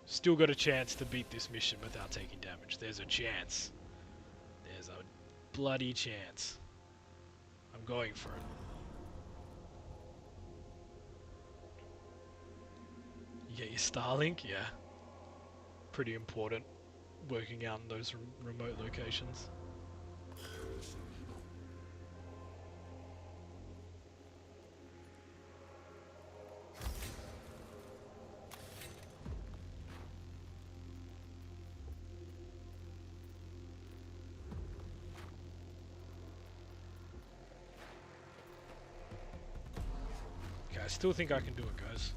Still got a chance to beat this mission without taking damage. There's a chance. There's a bloody chance. I'm going for it. You get your Starlink? Yeah. Pretty important. Working out in those remote locations. I still think I can do it, guys.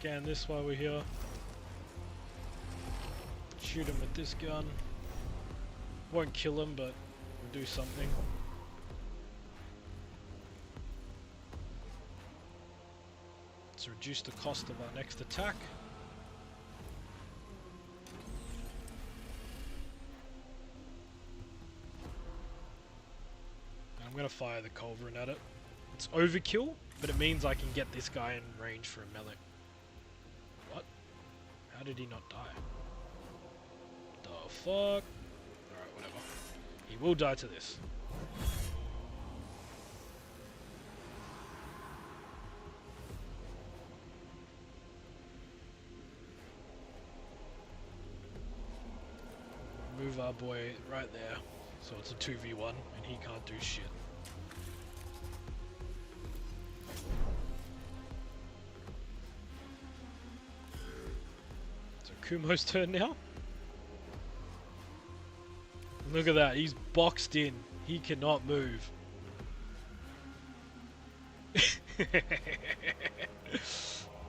Scan this while we're here. Shoot him with this gun. Won't kill him, but we'll do something. Let's reduce the cost of our next attack. I'm gonna fire the culverin at it. It's overkill, but it means I can get this guy in range for a melee. What? How did he not die? The fuck? Alright, whatever. He will die to this. Move our boy right there. So it's a 2v1 and he can't do shit. So Kumo's turn now. Look at that, he's boxed in. He cannot move.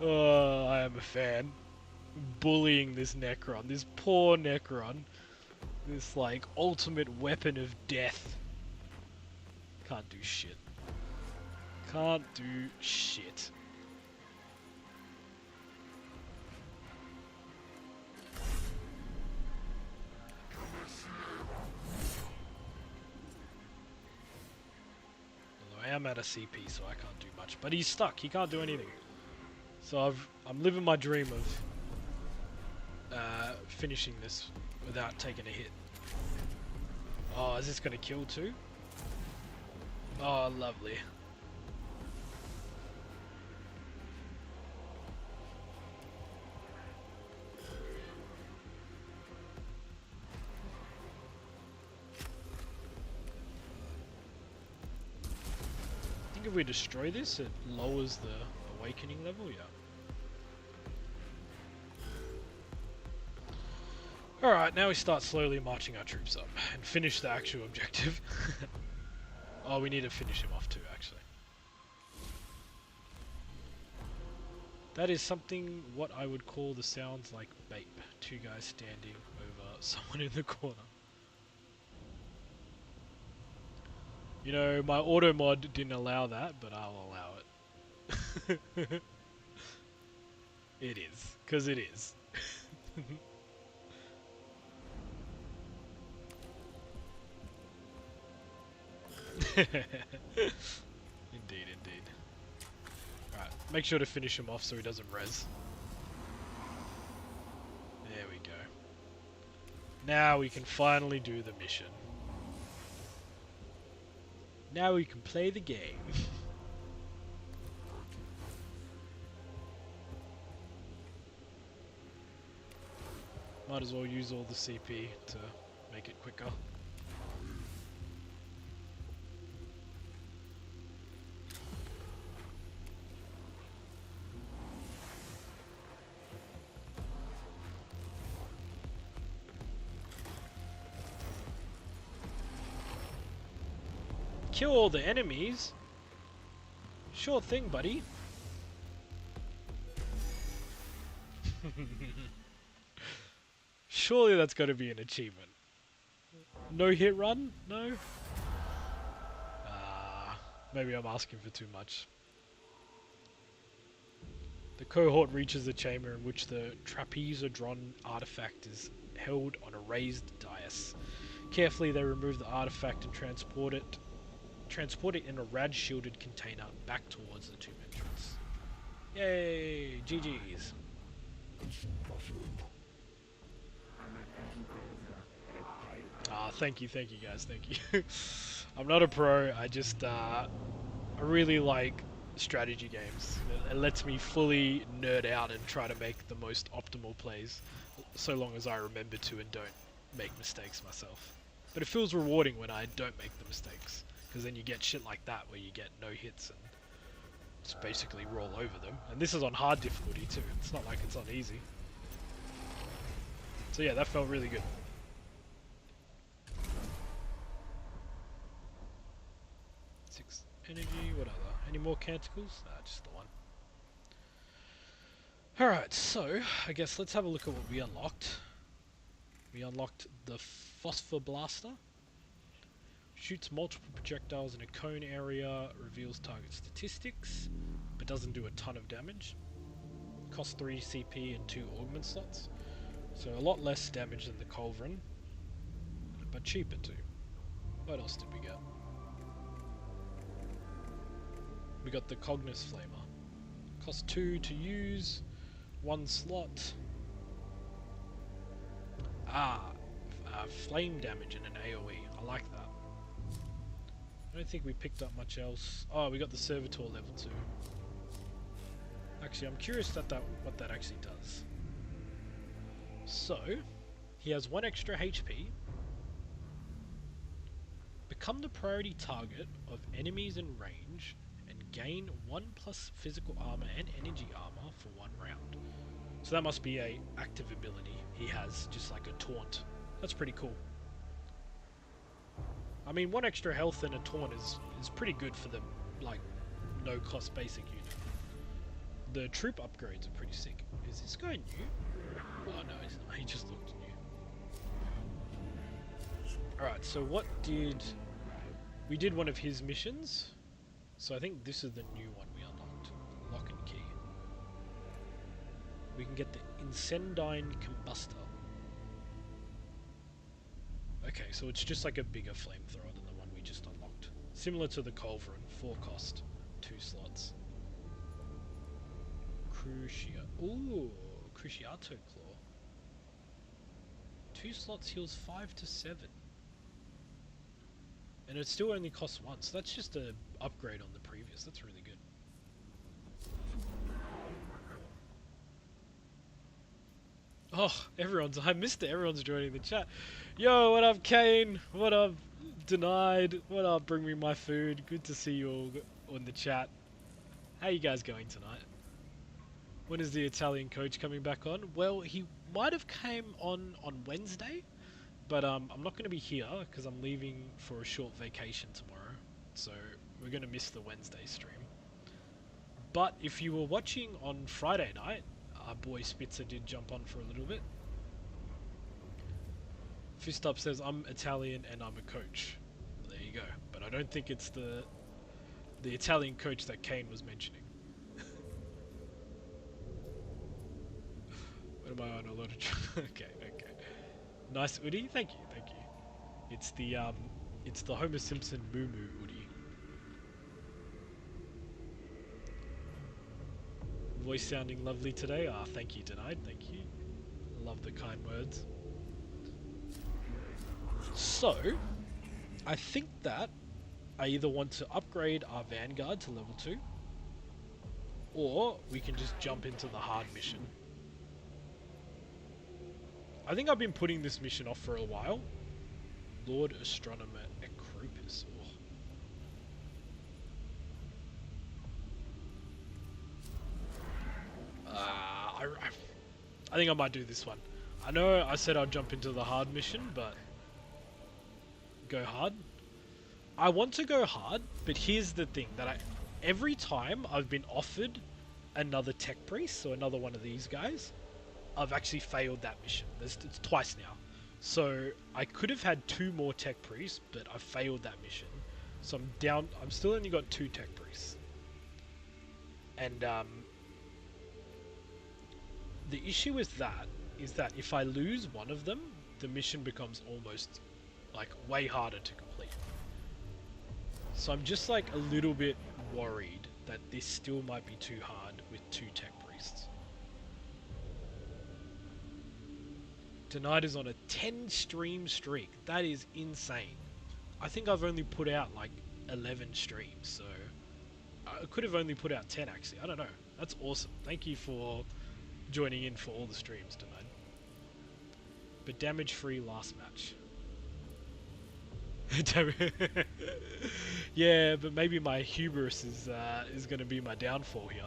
Oh, I am a fan. Bullying this Necron, this poor Necron. This, like, ultimate weapon of death. Can't do shit. Can't do shit. Although I am at a CP, so I can't do much. But he's stuck, he can't do anything. So I'm living my dream of finishing this without taking a hit. Oh, is this gonna kill too? Oh, lovely. I think if we destroy this, it lowers the awakening level, yeah. Alright, now we start slowly marching our troops up and finish the actual objective. Oh, we need to finish him off too, actually. That is something what I would call the sounds like Bape. Two guys standing over someone in the corner. You know, my auto mod didn't allow that, but I'll allow it. It is, because it is. Indeed, indeed. Right, make sure to finish him off so he doesn't res. There we go. Now we can finally do the mission. Now we can play the game. Might as well use all the CP to make it quicker. Kill all the enemies? Sure thing, buddy. Surely that's got to be an achievement. No hit run? No? Maybe I'm asking for too much. The cohort reaches the chamber in which the trapezodron artifact is held on a raised dais. Carefully they remove the artifact and transport it in a rad-shielded container back towards the tomb entrance. Yay! GG's. Thank you guys, thank you. I'm not a pro, I just, I really like strategy games. It lets me fully nerd out and try to make the most optimal plays, so long as I remember to and don't make mistakes myself. But it feels rewarding when I don't make the mistakes, because then you get shit like that where you get no hits and just basically roll over them. And this is on hard difficulty too, it's not like it's on easy. So yeah, that felt really good. Energy, what other? Any more canticles? Nah, just the one. Alright, so I guess let's have a look at what we unlocked. We unlocked the Phosphor Blaster. Shoots multiple projectiles in a cone area, reveals target statistics, but doesn't do a ton of damage. Costs 3 CP and 2 augment slots, so a lot less damage than the Culverin, but cheaper too. What else did we get? We got the Cognis Flamer. Costs 2 to use, 1 slot. Flame damage and an AoE. I like that. I don't think we picked up much else. Oh, we got the Servitor level 2. Actually, I'm curious what that actually does. So, he has 1 extra HP. Become the priority target of enemies in range and gain 1 plus physical armor and energy armor for 1 round. So that must be a active ability he has, just like a taunt. That's pretty cool. I mean, 1 extra health and a taunt is pretty good for the, like, no-cost basic unit. The troop upgrades are pretty sick. Is this guy new? Oh no, he's not. He just looked new. Alright, so what did... We did one of his missions. So I think this is the new one we unlocked. Lock and key. We can get the Incendine Combustor. Okay, so it's just like a bigger flamethrower than the one we just unlocked. Similar to the Culverin, 4 cost, 2 slots. Cruciato Claw. 2 slots heals 5 to 7. And it still only costs 1, so that's just an upgrade on the previous. That's really good. Oh, I missed it. Everyone's joining the chat. Yo, what up, Kane? What up, Denied? What up, Bring Me My Food? Good to see you all on the chat. How you guys going tonight? When is the Italian coach coming back on? Well, he might have came on Wednesday, but I'm not going to be here because I'm leaving for a short vacation tomorrow. So we're going to miss the Wednesday stream. But if you were watching on Friday night, our boy Spitzer did jump on for a little bit. Fist Up says, I'm Italian and I'm a coach. There you go. But I don't think it's the Italian coach that Kane was mentioning. What am I on a lot of... okay. Nice Udi, thank you. It's the Homer Simpson Moo Moo Udi. Voice sounding lovely today. Thank you, Denied. Thank you. Love the kind words. So, I think that I either want to upgrade our Vanguard to level 2, or we can just jump into the hard mission. I think I've been putting this mission off for a while. Lord Astronomer Ecropus. I think I might do this one. I know I said I'd jump into the hard mission, but go hard. I want to go hard, but here's the thing, that every time I've been offered another tech priest, so another one of these guys, I've actually failed that mission. It's twice now. So I could have had 2 more tech priests, but I failed that mission. So I'm down. I'm still only got 2 tech priests. And the issue with that is that if I lose one of them, the mission becomes almost like way harder to complete. So I'm just like a little bit worried that this still might be too hard with 2 tech priests. Denied is on a 10 stream streak. That is insane. I think I've only put out like 11 streams, so I could have only put out 10 actually. I don't know. That's awesome. Thank you for joining in for all the streams tonight. But damage free last match. Yeah, but maybe my hubris is going to be my downfall here.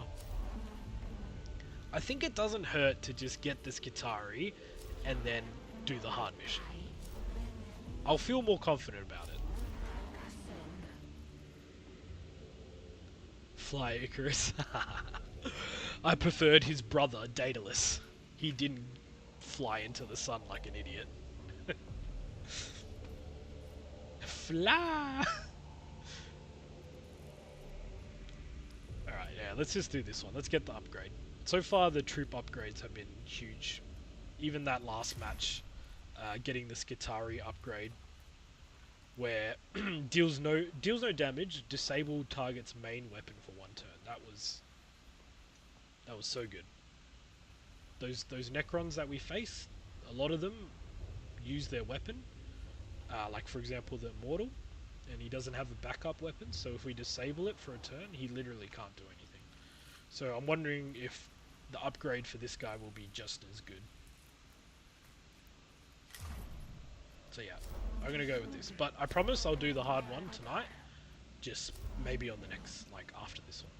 I think it doesn't hurt to just get this Skitarii and then do the hard mission. I'll feel more confident about it. Fly Icarus. I preferred his brother, Daedalus. He didn't fly into the sun like an idiot. Fly! Alright, yeah, let's just do this one. Let's get the upgrade. So far, the troop upgrades have been huge. Even that last match, getting the Skitari upgrade, where deals no damage, disabled target's main weapon for 1 turn. That was so good. Those Necrons that we face, a lot of them use their weapon, like for example the Immortal, and he doesn't have a backup weapon, so if we disable it for a turn, he literally can't do anything. So I'm wondering if the upgrade for this guy will be just as good. So yeah, I'm gonna go with this, but I promise I'll do the hard one tonight, just maybe on the next, like after this one.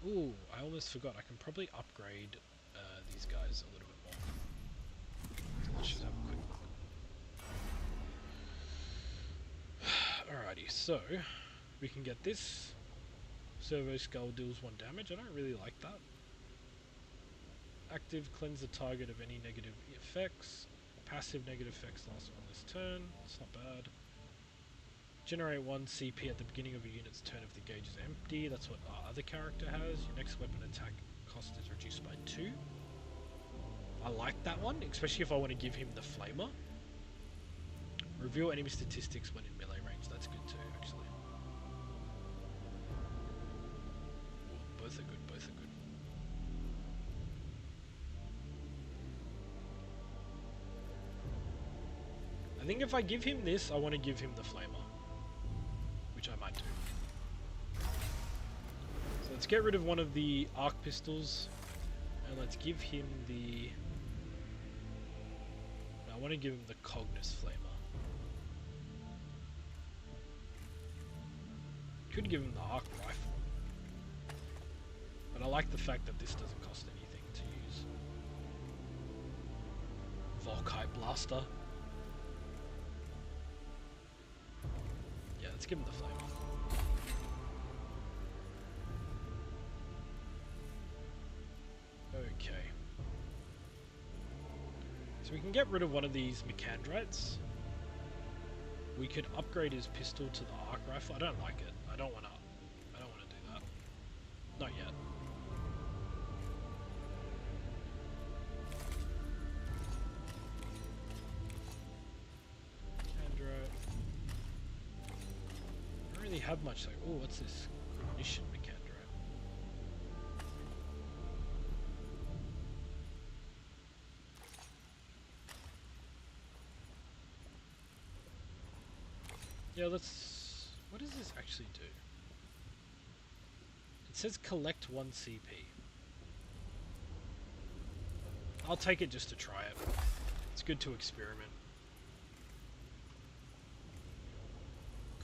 Ooh, I almost forgot. I can probably upgrade these guys a little bit more. So let's just have a quick look. Alrighty, so we can get this. Servo Skull deals 1 damage. I don't really like that. Active, cleanse the target of any negative effects. Passive negative effects last 1 this turn. It's not bad. Generate 1 CP at the beginning of a unit's turn if the gauge is empty. That's what our other character has. Your next weapon attack cost is reduced by 2. I like that one, especially if I want to give him the Flamer. Reveal enemy statistics when in melee range. That's good too, actually. Ooh, both are good, both are good. I think if I give him this, I want to give him the Flamer, which I might do. So let's get rid of one of the arc pistols, and let's give him the... I want to give him the Cognis Flamer. Could give him the arc rifle, but I like the fact that this doesn't cost anything to use. Volkite Blaster. Yeah, let's give him the Flamer. Okay. So we can get rid of one of these Mechanics. We could upgrade his pistol to the arc rifle. I don't like it. I don't wanna do that. Not yet. Android. I don't really have much like, oh, what's this? Cognition Mechanic. Yeah, let's... What does this actually do? It says collect 1 CP. I'll take it just to try it. It's good to experiment.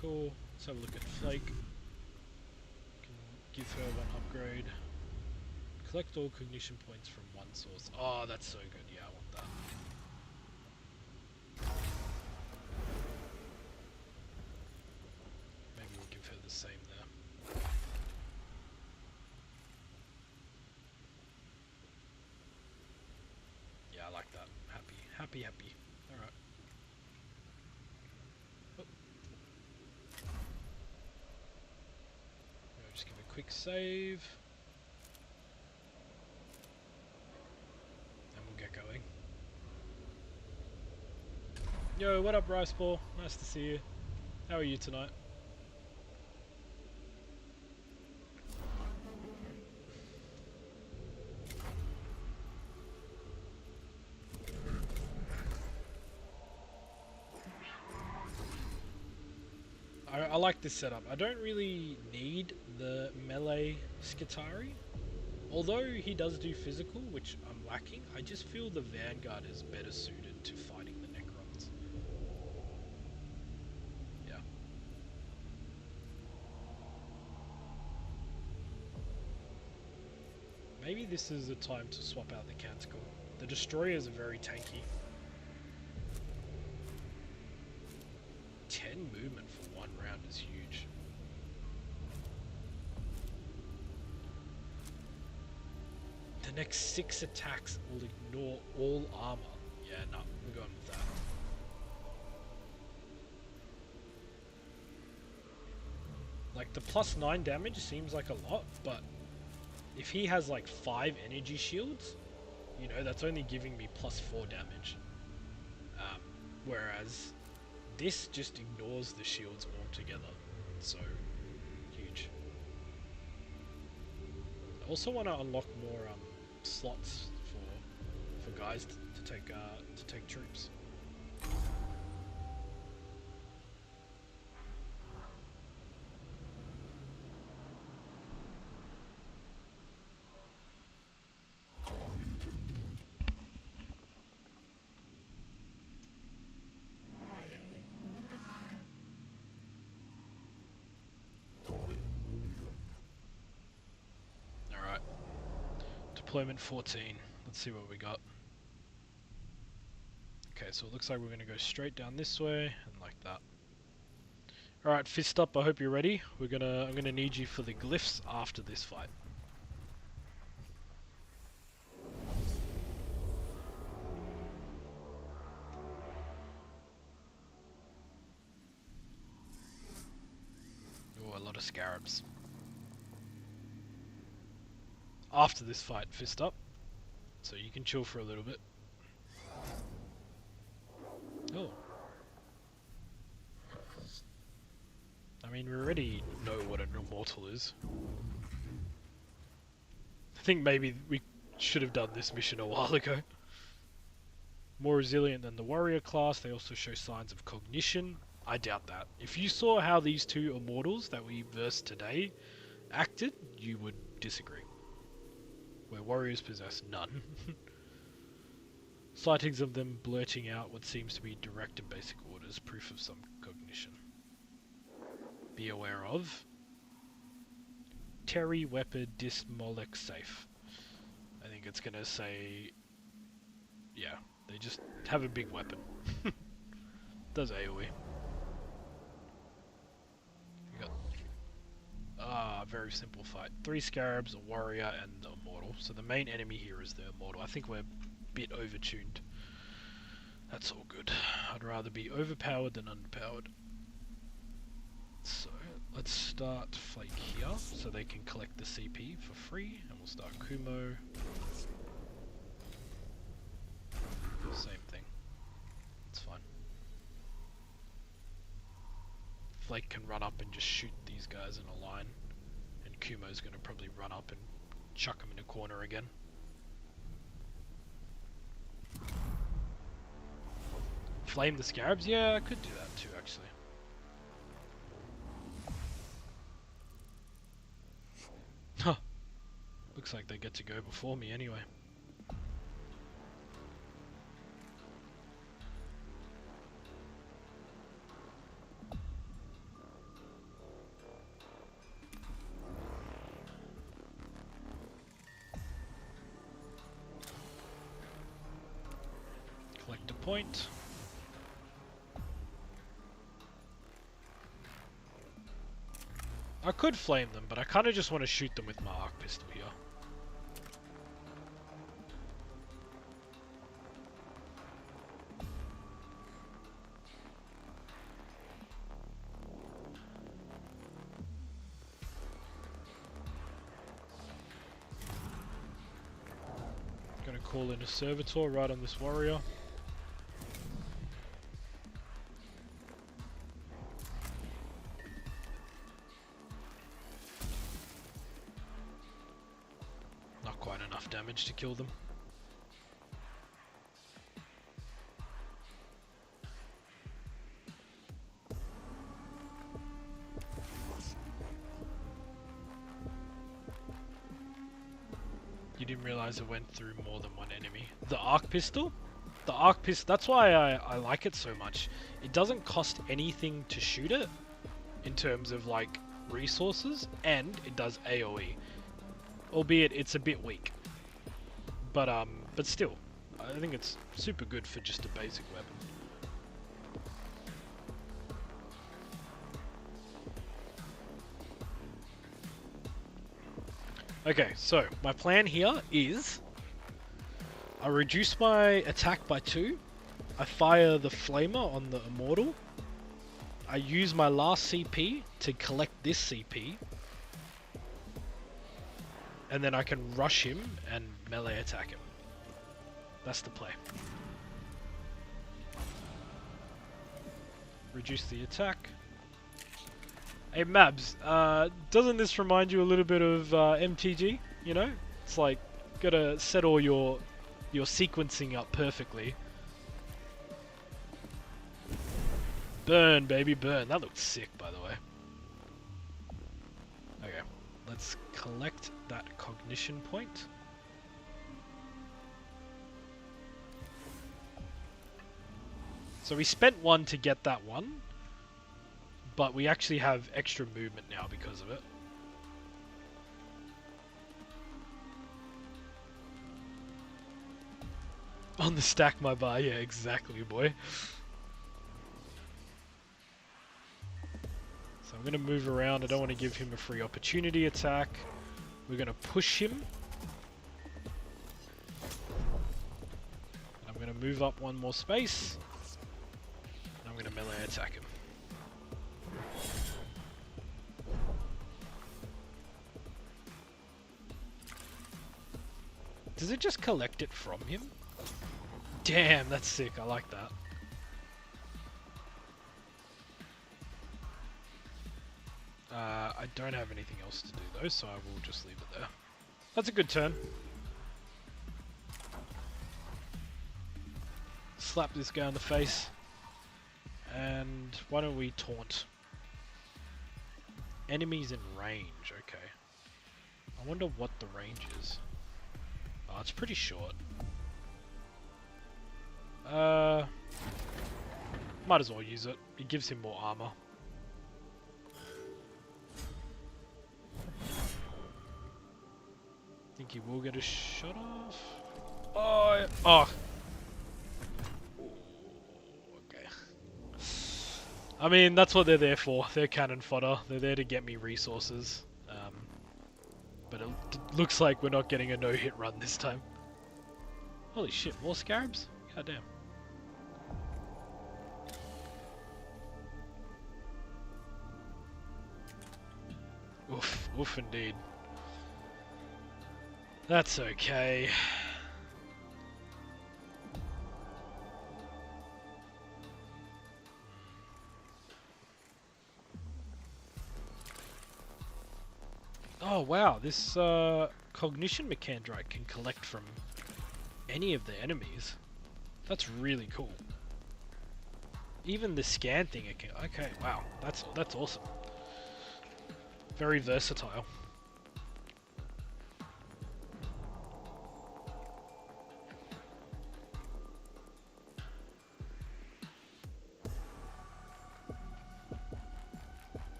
Cool. Let's have a look at Flake. Can give her 1 upgrade. Collect all cognition points from 1 source. Oh, that's so good. Yeah, I want that. The same there. Yeah, I like that. Happy. Alright. Oh. Just give a quick save. And we'll get going. Yo, what up, Rice Ball? Nice to see you. How are you tonight? I like this setup. I don't really need the melee Skitari. Although he does do physical, which I'm lacking, I just feel the Vanguard is better suited to fighting the Necrons. Yeah. Maybe this is the time to swap out the Canticle. The Destroyers are very tanky. 10 movement for 1 round is huge. Next 6 attacks will ignore all armor. Yeah, no, we're going with that. Like, the +9 damage seems like a lot, but if he has like 5 energy shields, you know, that's only giving me +4 damage. Whereas this just ignores the shields altogether. So, huge. I also want to unlock more slots for guys to take troops. Alright. Deployment 14. Let's see what we got. Okay, so it looks like we're going to go straight down this way and like that. Alright, fist up, I hope you're ready. I'm gonna need you for the glyphs after this fight. Oh, a lot of scarabs. After this fight, fist up. So you can chill for a little bit. Oh. I mean, we already know what an immortal is. I think maybe we should have done this mission a while ago. More resilient than the warrior class, they also show signs of cognition. I doubt that. If you saw how these 2 immortals that we versed today acted, you would disagree. Where warriors possess none. Sightings of them blurting out what seems to be direct and basic orders, proof of some cognition. Be aware of Terry Weapon Dismolek Safe. I think it's gonna say, yeah, they just have a big weapon. Does AoE. You got very simple fight. 3 scarabs, a warrior, and the immortal. So the main enemy here is the immortal. I think we're a bit overtuned. That's all good. I'd rather be overpowered than underpowered. So let's start Flake here, so they can collect the CP for free, and we'll start Kumo. Same thing. It's fine. Flake can run up and just shoot these guys in a line, and Kumo's gonna probably run up and chuck them in a corner again. Flame the scarabs? Yeah, I could do that too, actually. Huh. Looks like they get to go before me anyway. Collect a point. I could flame them, but I kind of just want to shoot them with my arc pistol here. Gonna call in a servitor right on this warrior. Not quite enough damage to kill them. You didn't realize it went through more than one enemy. The arc pistol? The arc pistol, that's why I like it so much. It doesn't cost anything to shoot it, in terms of like resources, and it does AoE. Albeit it's a bit weak. But still, I think it's super good for just a basic weapon. Okay, so my plan here is I reduce my attack by 2. I fire the flamer on the immortal. I use my last CP to collect this CP. And then I can rush him and melee attack him. That's the play. Reduce the attack. Hey Mabs, doesn't this remind you a little bit of MTG? You know? It's like, gotta set all your sequencing up perfectly. Burn, baby, burn. That looked sick, by the way. Okay, let's collect that cognition point. So we spent 1 to get that one, but we actually have extra movement now because of it. On the stack my bar, yeah, exactly, boy. So I'm going to move around. I don't want to give him a free opportunity attack. We're going to push him. I'm going to move up 1 more space. I'm going to melee attack him. Does it just collect it from him? Damn, that's sick. I like that. I don't have anything else to do though, so I will just leave it there. That's a good turn. Slap this guy in the face. And why don't we taunt? Enemies in range, okay. I wonder what the range is. Oh, it's pretty short. Might as well use it. It gives him more armor. Think he will get a shot off. Oh, oh. Okay. I mean, that's what they're there for. They're cannon fodder. They're there to get me resources. But it looks like we're not getting a no-hit run this time. Holy shit, more scarabs? God damn. Oof, oof indeed. That's okay. Oh wow, this cognition Mechanic can collect from any of the enemies. That's really cool. Even the scan thing it can. Okay, wow, that's awesome. Very versatile.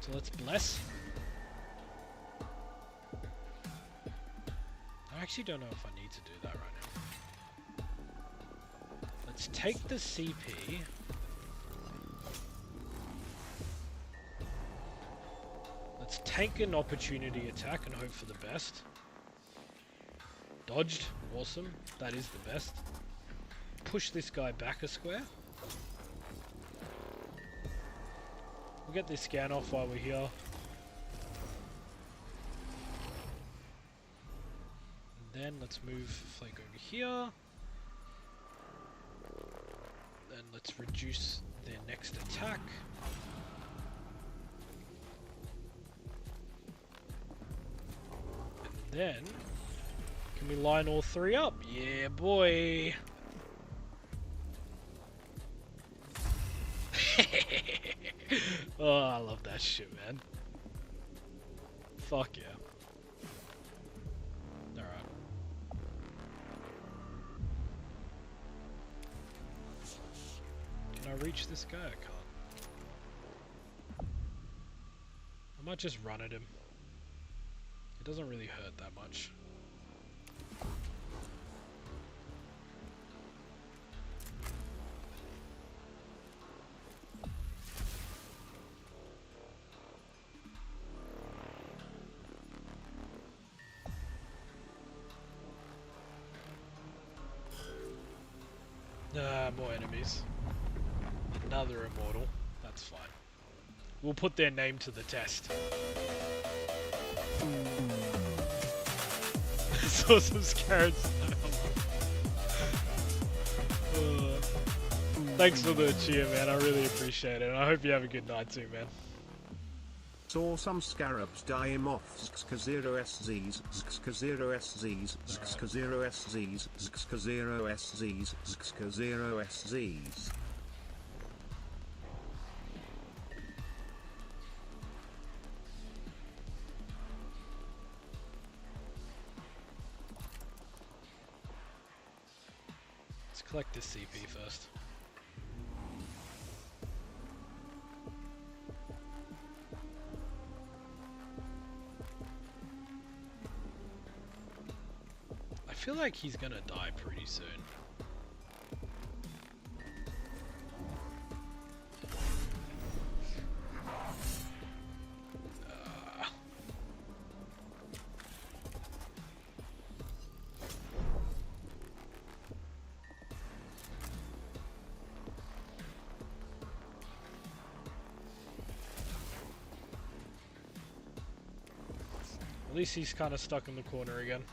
So let's bless. I actually don't know if I need to do that right now. Let's take the CP. Let's take an opportunity attack and hope for the best. Dodged. Awesome. That is the best. Push this guy back a square. We'll get this scan off while we're here. And then let's move Flake over here. Then let's reduce their next attack. And then, can we line all 3 up? Yeah, boy! Oh, I love that shit, man. Fuck yeah. Alright. Can I reach this guy? I can't. I might just run at him. It doesn't really hurt that much. More enemies. Another immortal. That's fine. We'll put their name to the test. Saw some scarabs. Thanks for the cheer, man. I really appreciate it. And I hope you have a good night too, man. Saw some scarabs die moths xka0sz's xka0sz's xka0sz's xka0sz's xka0sz's. Let's collect this CP first. I feel like he's gonna die pretty soon. At least he's kind of stuck in the corner again.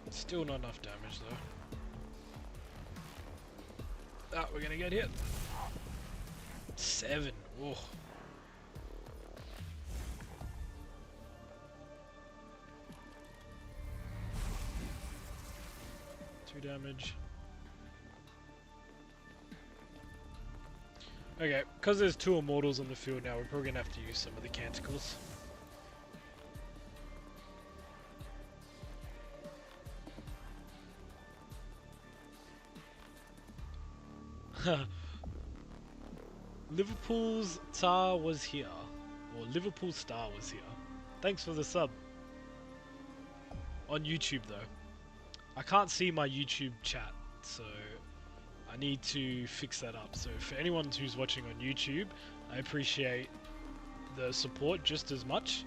Still not enough damage though. Ah, we're gonna get hit. 7. Oh. Two damage. Okay, because there's 2 immortals on the field now, we're probably gonna have to use some of the canticles. Liverpool's Star was here. Or Liverpool Star was here. Thanks for the sub. On YouTube though. I can't see my YouTube chat, so I need to fix that up. So for anyone who's watching on YouTube, I appreciate the support just as much.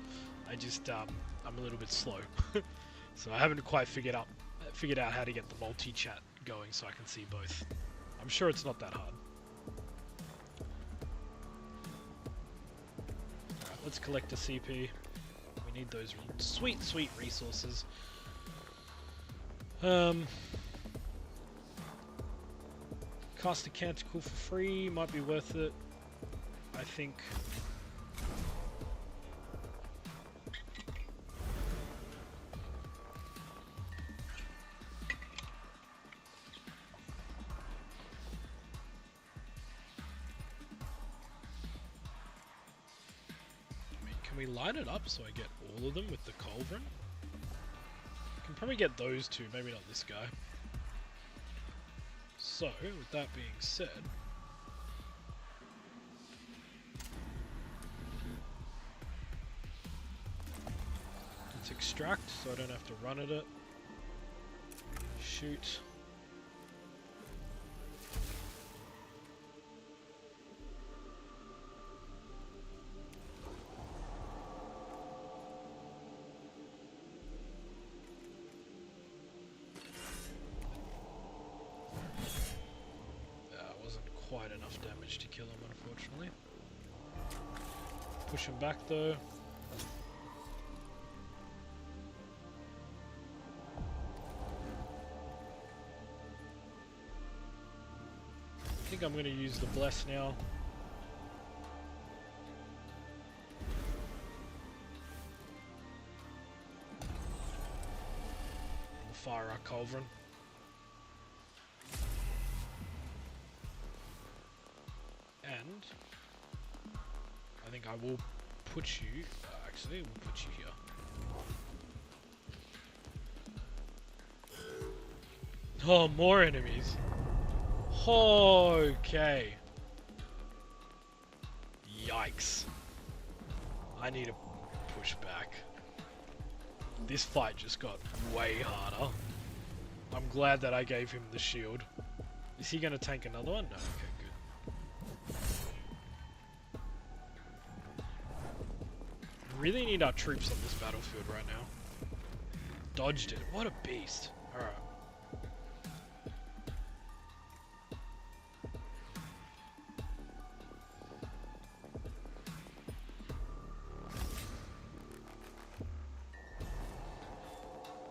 I just I'm a little bit slow. So I haven't quite figured out how to get the multi-chat going so I can see both. I'm sure it's not that hard. Alright, let's collect a CP. We need those sweet, sweet resources. Cast a canticle for free, might be worth it, I think. Can we line it up so I get all of them with the culverin? I can probably get those two, maybe not this guy. So, with that being said, let's extract so I don't have to run at it. Shoot. Quite enough damage to kill him, unfortunately. Push him back though. I think I'm going to use the bless now. We'll fire our culverin. And I think I will put you, actually we'll put you here. Oh, more enemies. Okay. Yikes. I need to push back. This fight just got way harder. I'm glad that I gave him the shield. Is he going to tank another one? No, okay. Really need our troops on this battlefield right now. Dodged it. What a beast. Alright.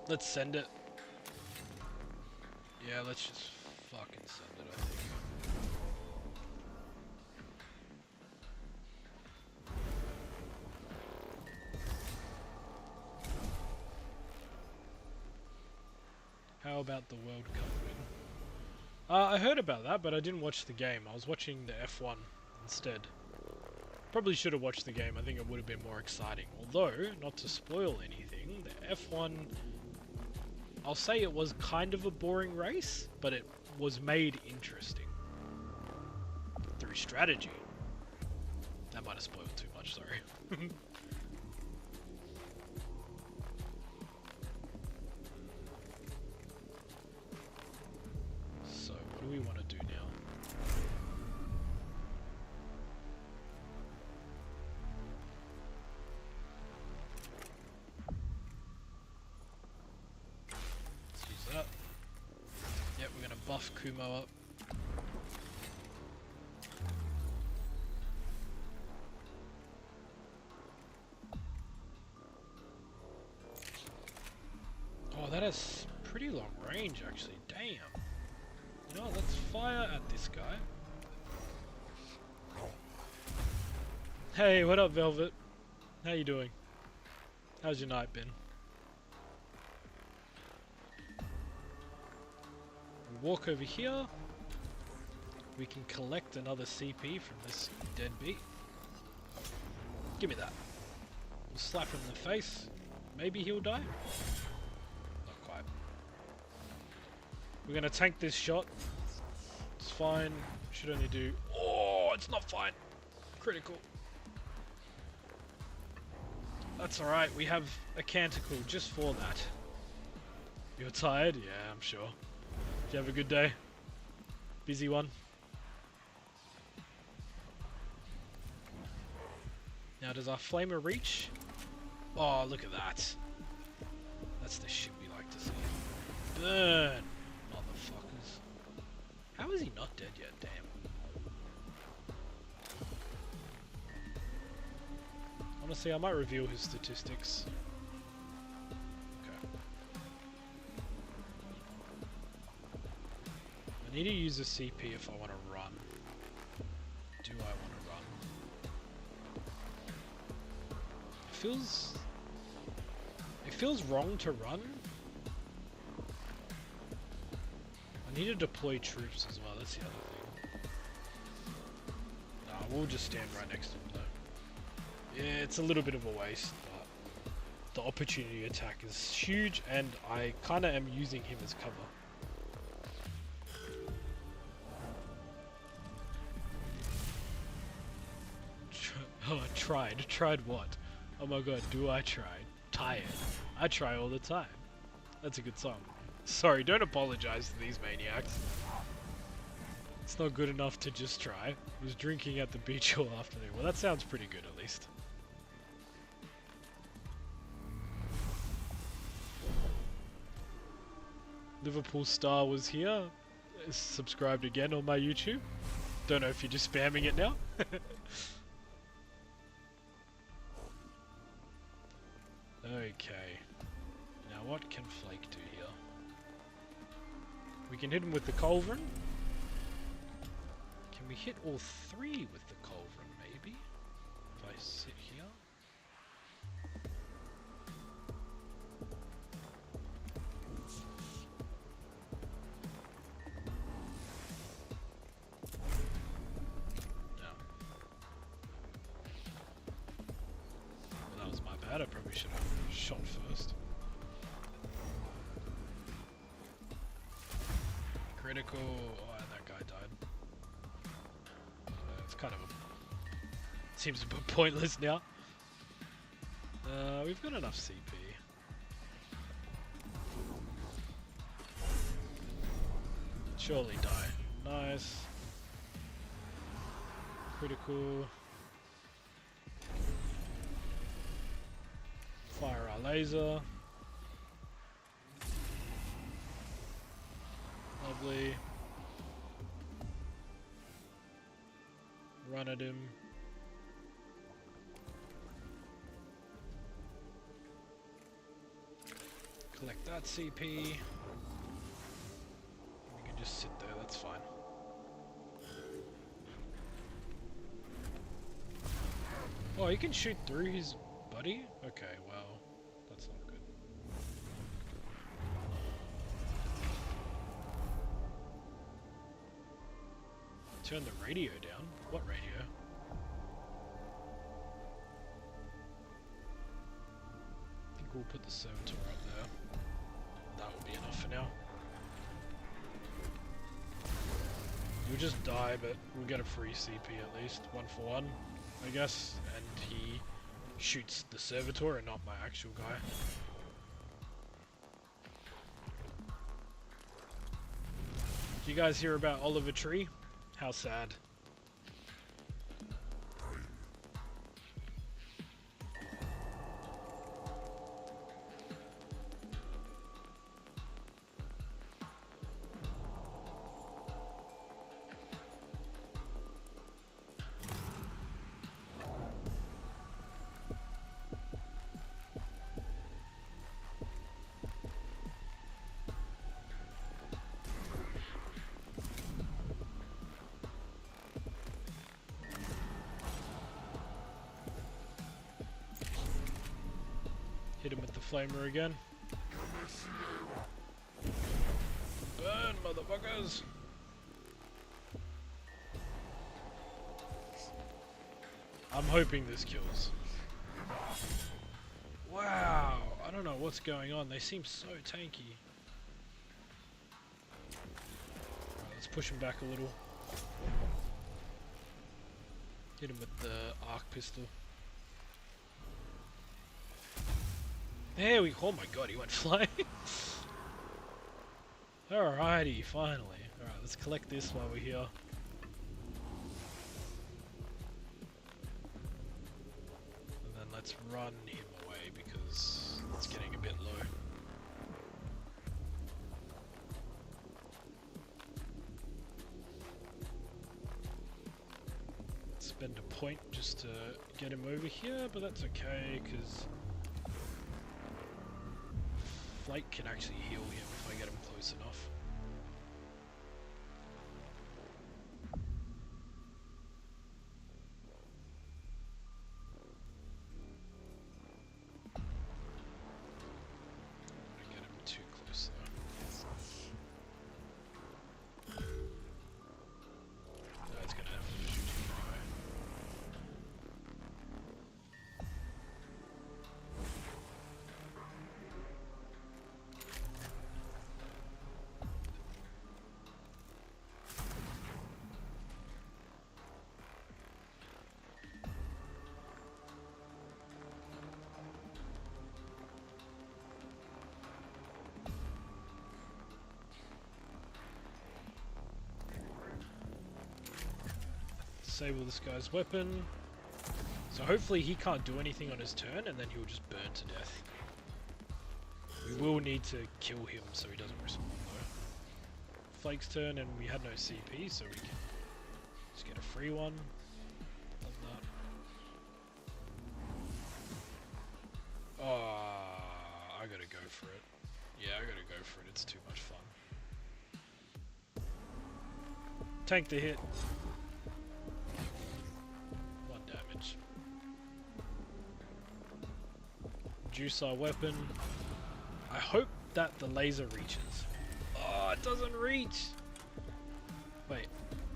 Let's send it. Yeah, let's just fucking send it, I think. How about the World Cup win? I heard about that, but I didn't watch the game. I was watching the F1 instead. Probably should have watched the game. I think it would have been more exciting. Although, not to spoil anything, the F1... I'll say it was kind of a boring race, but it was made interesting. Through strategy. That might have spoiled too much, sorry. So, what do we want to do now? Let's use that. Yep, we're going to buff Kumo up. Oh, that has pretty long range actually, damn. You know what, let's fire at this guy. Hey, what up Velvet? How you doing? How's your night been? We walk over here. We can collect another CP from this deadbeat. Give me that. We'll slap him in the face. Maybe he'll die. Not quite. We're gonna tank this shot. It's fine. Should only do... Oh, it's not fine. Critical. That's alright. We have a canticle just for that. You're tired? Yeah, I'm sure. Did you have a good day? Busy one? Now, does our flamer reach? Oh, look at that. That's the shit we like to see. Burn! Motherfuckers. How is he not dead yet? Damn. Honestly, I might reveal his statistics. Okay. I need to use a CP if I want to run. Do I want to run? It feels wrong to run. I need to deploy troops as well, that's the other thing. Nah, we'll just stand right next to him though. Yeah, it's a little bit of a waste, but the opportunity attack is huge and I kinda am using him as cover. Tried what? Oh my god, do I try? Tired. I try all the time. That's a good song. Sorry, don't apologize to these maniacs. It's not good enough to just try. I was drinking at the beach all afternoon. Well, that sounds pretty good at least. Liverpool Star was here. Subscribed again on my YouTube. Don't know if you're just spamming it now. Okay. Now what can Flake do here? We can hit him with the Culverin. Can we hit all three with the Culverin, maybe? If I sit here? No. Well, that was my bad. I probably should have shot first. Critical. Oh, and that guy died. It's kind of a... Seems a bit pointless now. We've got enough CP. Surely die. Nice. Critical. Fire our laser. Lovely. Run at him. Collect that CP. You can just sit there, that's fine. Oh, you can shoot through his buddy? Okay, well, that's not good. Turn the radio down? What radio? I think we'll put the servitor up there. That will be enough for now. You'll just die, but we'll get a free CP at least. 1 for 1, I guess. And he shoots the servitor and not my actual guy. Did you guys hear about Oliver Tree? How sad. Hit him with the flamer again. Burn, motherfuckers! I'm hoping this kills. Wow! I don't know what's going on. They seem so tanky. Right, let's push him back a little. Hit him with the arc pistol. There we go. Oh my god, he went flying. Alrighty, finally. Alright, let's collect this while we're here. And then let's run him away because it's getting a bit low. Spend a point just to get him over here, but that's okay because Flake can actually heal him if I get him close enough. I don't get him too close though. No, it's gonna have to shoot him anyway. Disable this guy's weapon. So hopefully he can't do anything on his turn and then he'll just burn to death. We will need to kill him so he doesn't respond though. Flake's turn and we had no CP so we can just get a free one. Love that. Oh, I gotta go for it. Yeah, I gotta go for it. It's too much fun. Tank the hit. Reduce our weapon. I hope that the laser reaches. Oh, it doesn't reach! Wait,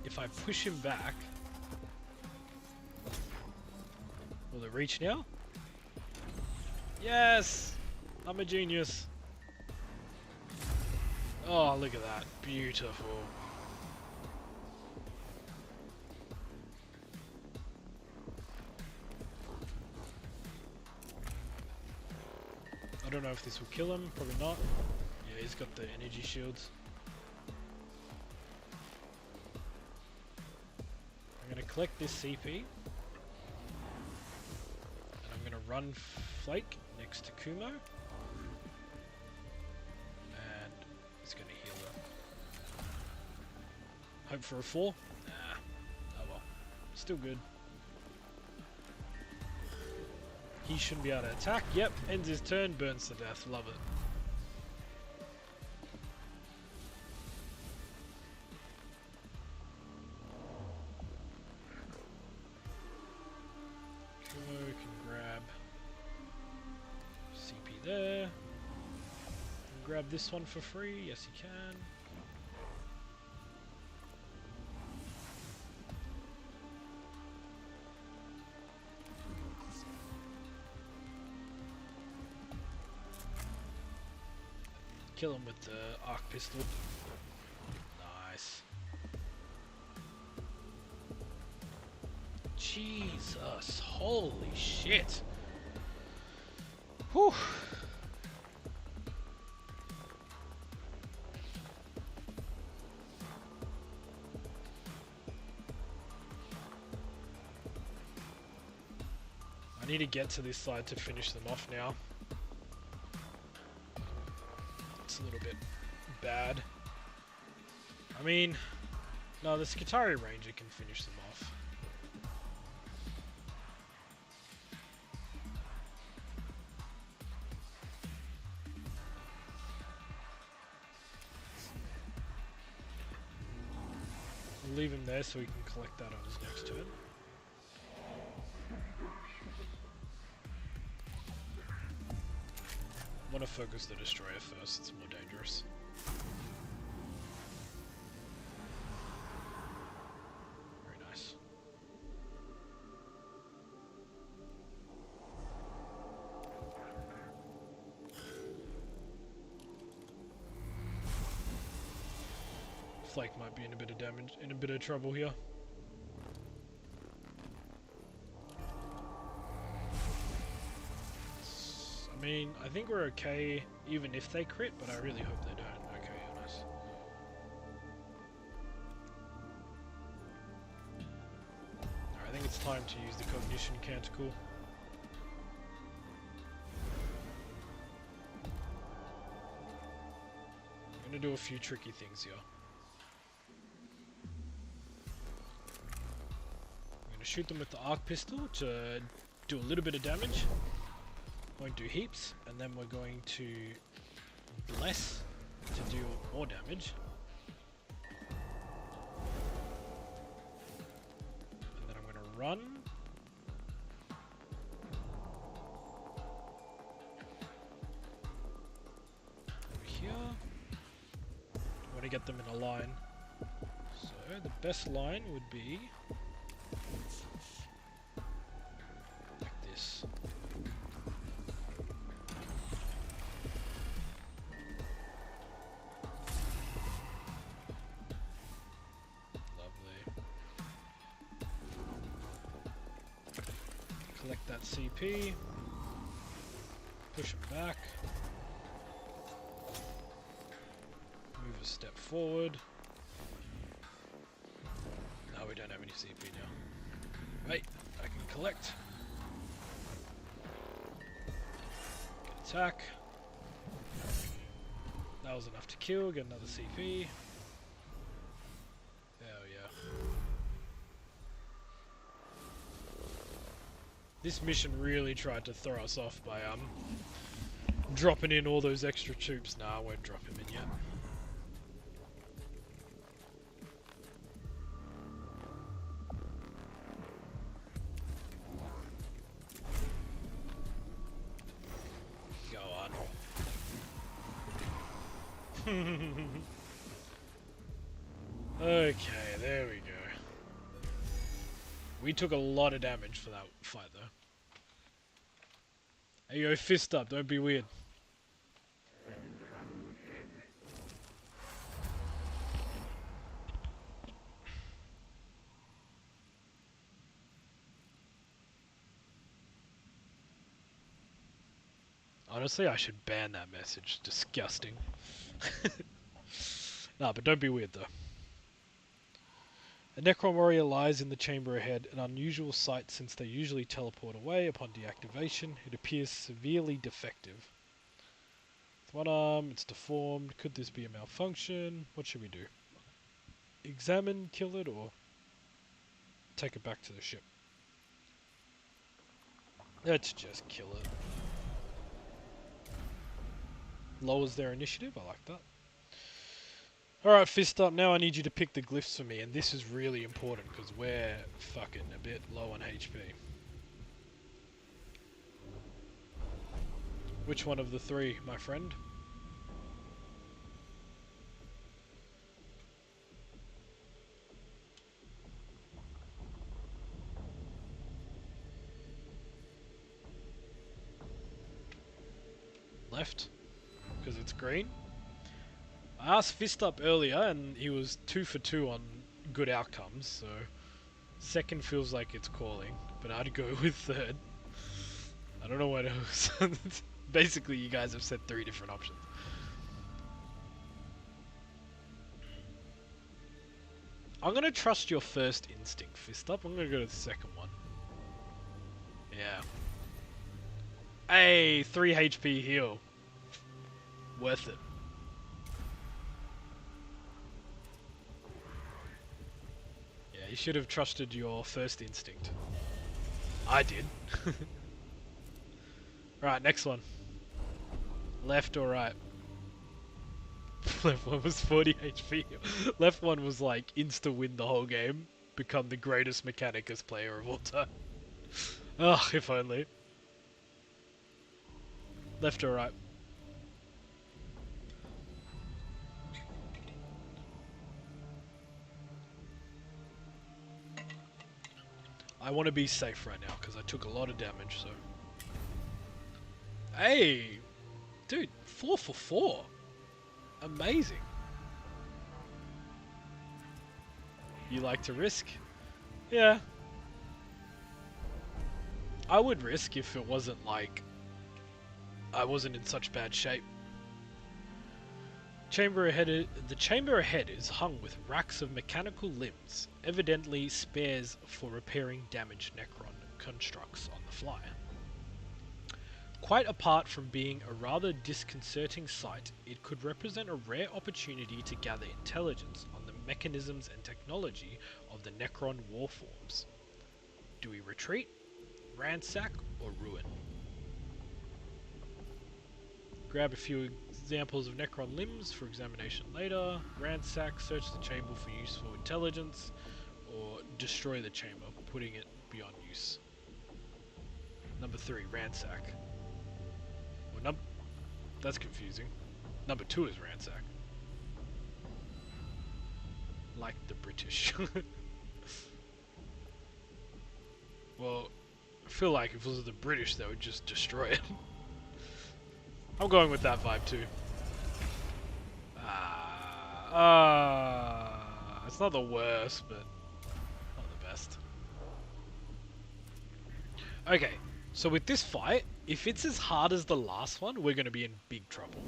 if I push him back... Will it reach now? Yes! I'm a genius. Oh, look at that. Beautiful. I don't know if this will kill him, probably not. Yeah, he's got the energy shields. I'm gonna collect this CP. And I'm gonna run Flake next to Kumo. And he's gonna heal him. Hope for a 4. Nah. Oh well. Still good. He shouldn't be able to attack. Yep, ends his turn, burns to death. Love it. Kumo can grab CP there. Can grab this one for free. Yes, he can. Kill him with the arc pistol. Nice. Jesus, holy shit. Whew. I need to get to this side to finish them off now. It's a little bit bad. I mean, no, the Skitari Ranger can finish them off. We'll leave him there so he can collect that on his next turn. I want to focus the Destroyer first, it's more dangerous. Very nice. Flake might be in a bit of damage, in a bit of trouble here. I mean, I think we're okay even if they crit, but I really hope they don't. Okay, nice. Alright, I think it's time to use the Cognition Canticle. I'm gonna do a few tricky things here. I'm gonna shoot them with the arc pistol to do a little bit of damage. Won't do heaps, and then we're going to bless to do more damage. And then I'm going to run. Over here. I want to get them in a line. So the best line would be like this. Collect that CP, push him back, move a step forward. No, we don't have any CP now. Right, I can collect. Get attack. That was enough to kill, get another CP. This mission really tried to throw us off by dropping in all those extra troops. Nah, I won't drop him in yet. Go on. Okay, there we go. We took a lot of damage for that fight, though. Hey, yo, fist up, don't be weird. Honestly, I should ban that message. Disgusting. Nah, but don't be weird, though. A Necron warrior lies in the chamber ahead, an unusual sight since they usually teleport away upon deactivation. It appears severely defective. With one arm, it's deformed. Could this be a malfunction? What should we do? examine, kill it, or take it back to the ship? Let's just kill it. Lowers their initiative, I like that. Alright, fist up, now I need you to pick the glyphs for me, and this is really important because we're fucking a bit low on HP. Which one of the three, my friend? Left, because it's green. I asked Fist up earlier and he was 2 for 2 on good outcomes, so second feels like it's calling, but I'd go with third. I don't know what else. Basically, you guys have said 3 different options. I'm gonna trust your first instinct, Fist up. I'm gonna go to the second one. Yeah. Hey, 3 HP heal. Worth it. Yeah, you should have trusted your first instinct. I did. Right, next one. Left or right? Left one was 40 HP. Left one was like insta-win the whole game. Become the greatest Mechanicus player of all time. Ugh, if only. Left or right? I want to be safe right now because I took a lot of damage, so... Hey! Dude, 4 for 4. Amazing. You like to risk? Yeah. I would risk if it wasn't like... I wasn't in such bad shape. The chamber ahead is hung with racks of mechanical limbs, evidently spares for repairing damaged Necron constructs on the fly. Quite apart from being a rather disconcerting sight, it could represent a rare opportunity to gather intelligence on the mechanisms and technology of the Necron warforms. Do we retreat, ransack, or ruin? Grab a few examples of Necron limbs for examination later. Ransack, search the chamber for useful intelligence, or destroy the chamber, putting it beyond use. Number 3, ransack. Well, that's confusing. Number 2 is ransack. Like the British. Well, I feel like if it was the British, they would just destroy it. I'm going with that vibe too. It's not the worst, but not the best. Okay, so with this fight, if it's as hard as the last one, we're going to be in big trouble.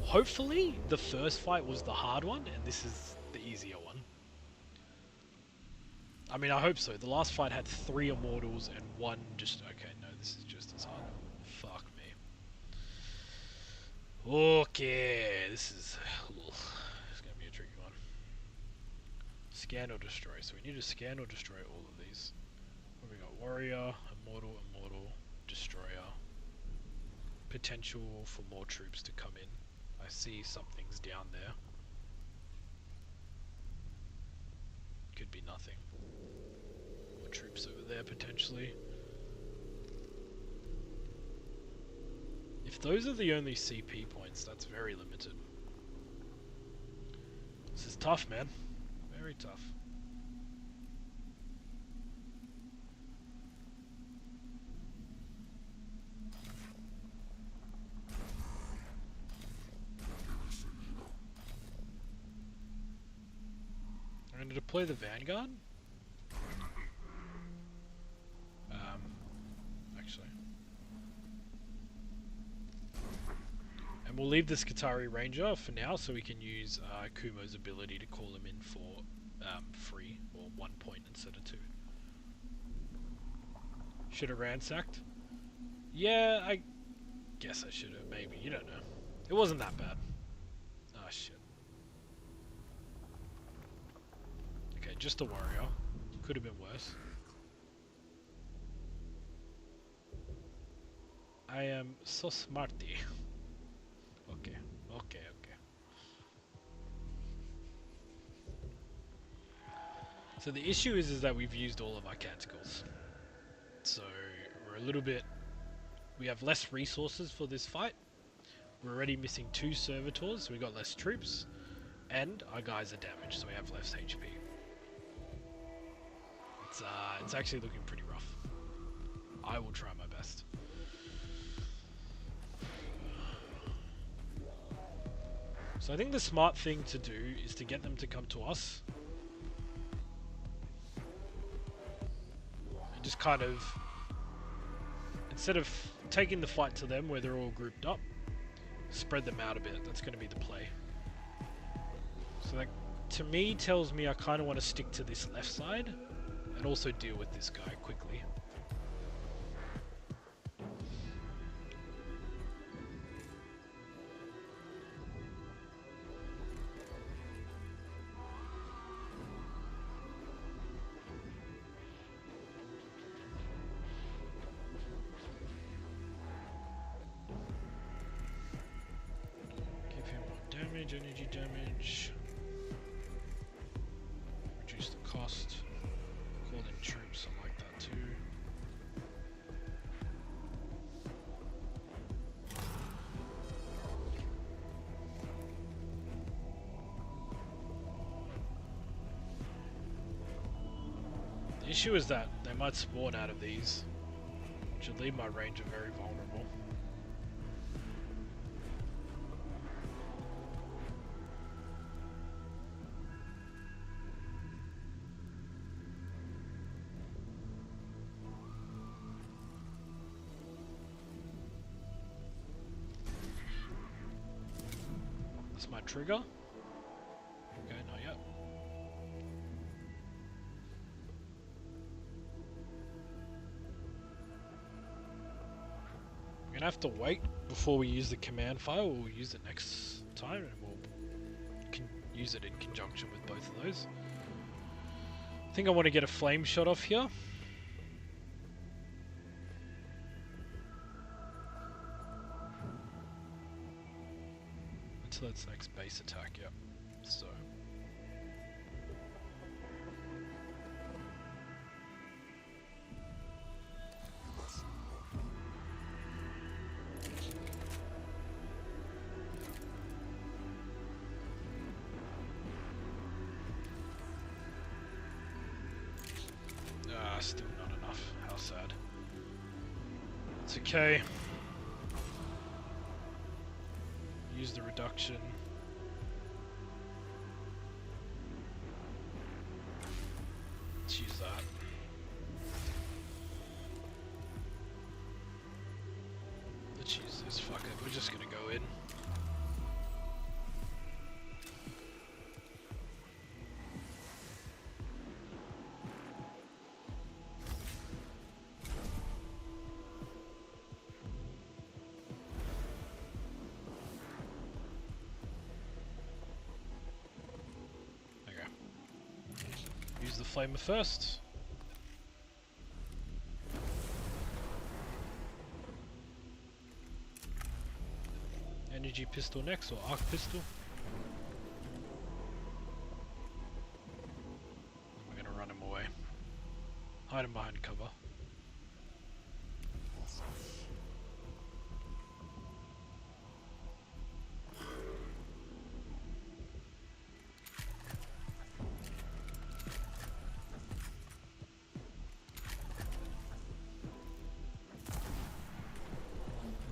Hopefully, the first fight was the hard one, and this is the easier one. I mean, I hope so. The last fight had 3 immortals and 1 just... Okay, no, this is just as hard. Fuck me. Okay, this is going to be a tricky one. Scan or destroy. So we need to scan or destroy all of these. We got warrior, immortal, destroyer. Potential for more troops to come in. I see something's down there. Could be nothing. More troops over there potentially. If those are the only CP points, that's very limited. This is tough, man. Very tough. I'm going to deploy the Vanguard. Actually. And we'll leave the Skitarii Ranger for now, so we can use Kumo's ability to call him in for free, or 1 point instead of 2. Should have ransacked? Yeah, I guess I should have, maybe, you don't know. It wasn't that bad. Oh shit. just a warrior. Could have been worse. I am so smarty. Okay, okay, okay. So the issue is that we've used all of our canticles. So we're a little bit... We have less resources for this fight. We're already missing 2 servitors, so we got less troops. And our guys are damaged, so we have less HP. It's actually looking pretty rough. I will try my best. So I think the smart thing to do is to get them to come to us. And just kind of... Instead of taking the fight to them where they're all grouped up, spread them out a bit. That's going to be the play. So that, to me, tells me I kind of want to stick to this left side and also deal with this guy quickly. Give him more damage, energy damage. Reduce the cost. Call in troops, I like that too. The issue is that they might spawn out of these, which would leave my ranger very vulnerable. This might trigger. Okay, not yet. We're gonna have to wait before we use the command file. We'll use it next time, and we'll use it in conjunction with both of those. I think I want to get a flame shot off here. Until its next base attack, yep. So. Still not enough. How sad. It's okay. Use the reduction. Let's use that. Let's use this. Fuck it. We're just gonna go in. Use the flamer first. Energy pistol next, or arc pistol. We're gonna run him away. Hide him behind cover.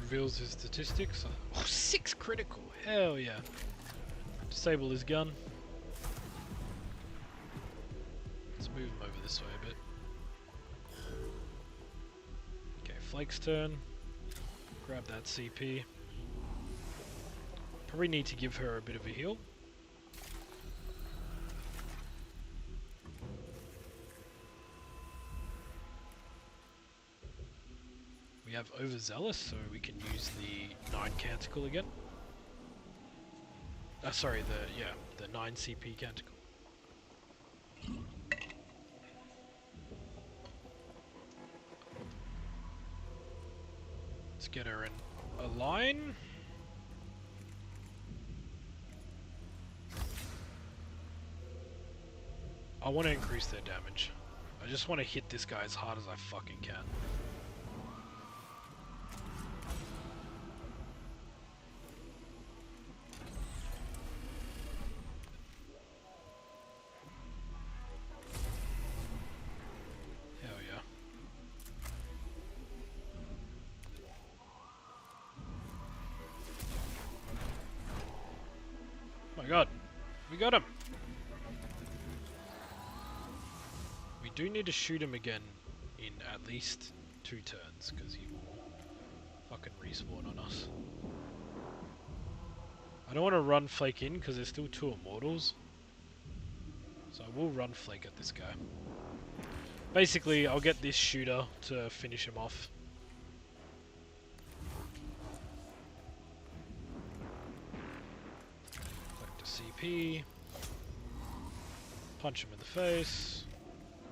Reveals his statistics. Oh, 6 critical! Hell yeah! Disable his gun. Let's move him over this way a bit. Okay, Flake's turn. Grab that CP. Probably need to give her a bit of a heal. We have Overzealous, so we can use the 9 Canticle again. Sorry, the 9 CP Canticle. Let's get her in a line. I want to increase their damage. I just want to hit this guy as hard as I fucking can. Hell yeah. Oh my god. We got him. We do need to shoot him again in at least 2 turns, because he will fucking respawn on us. I don't want to run flake in, because there's still 2 immortals. So I will run flake at this guy. Basically, I'll get this shooter to finish him off. Collect a CP. Punch him in the face.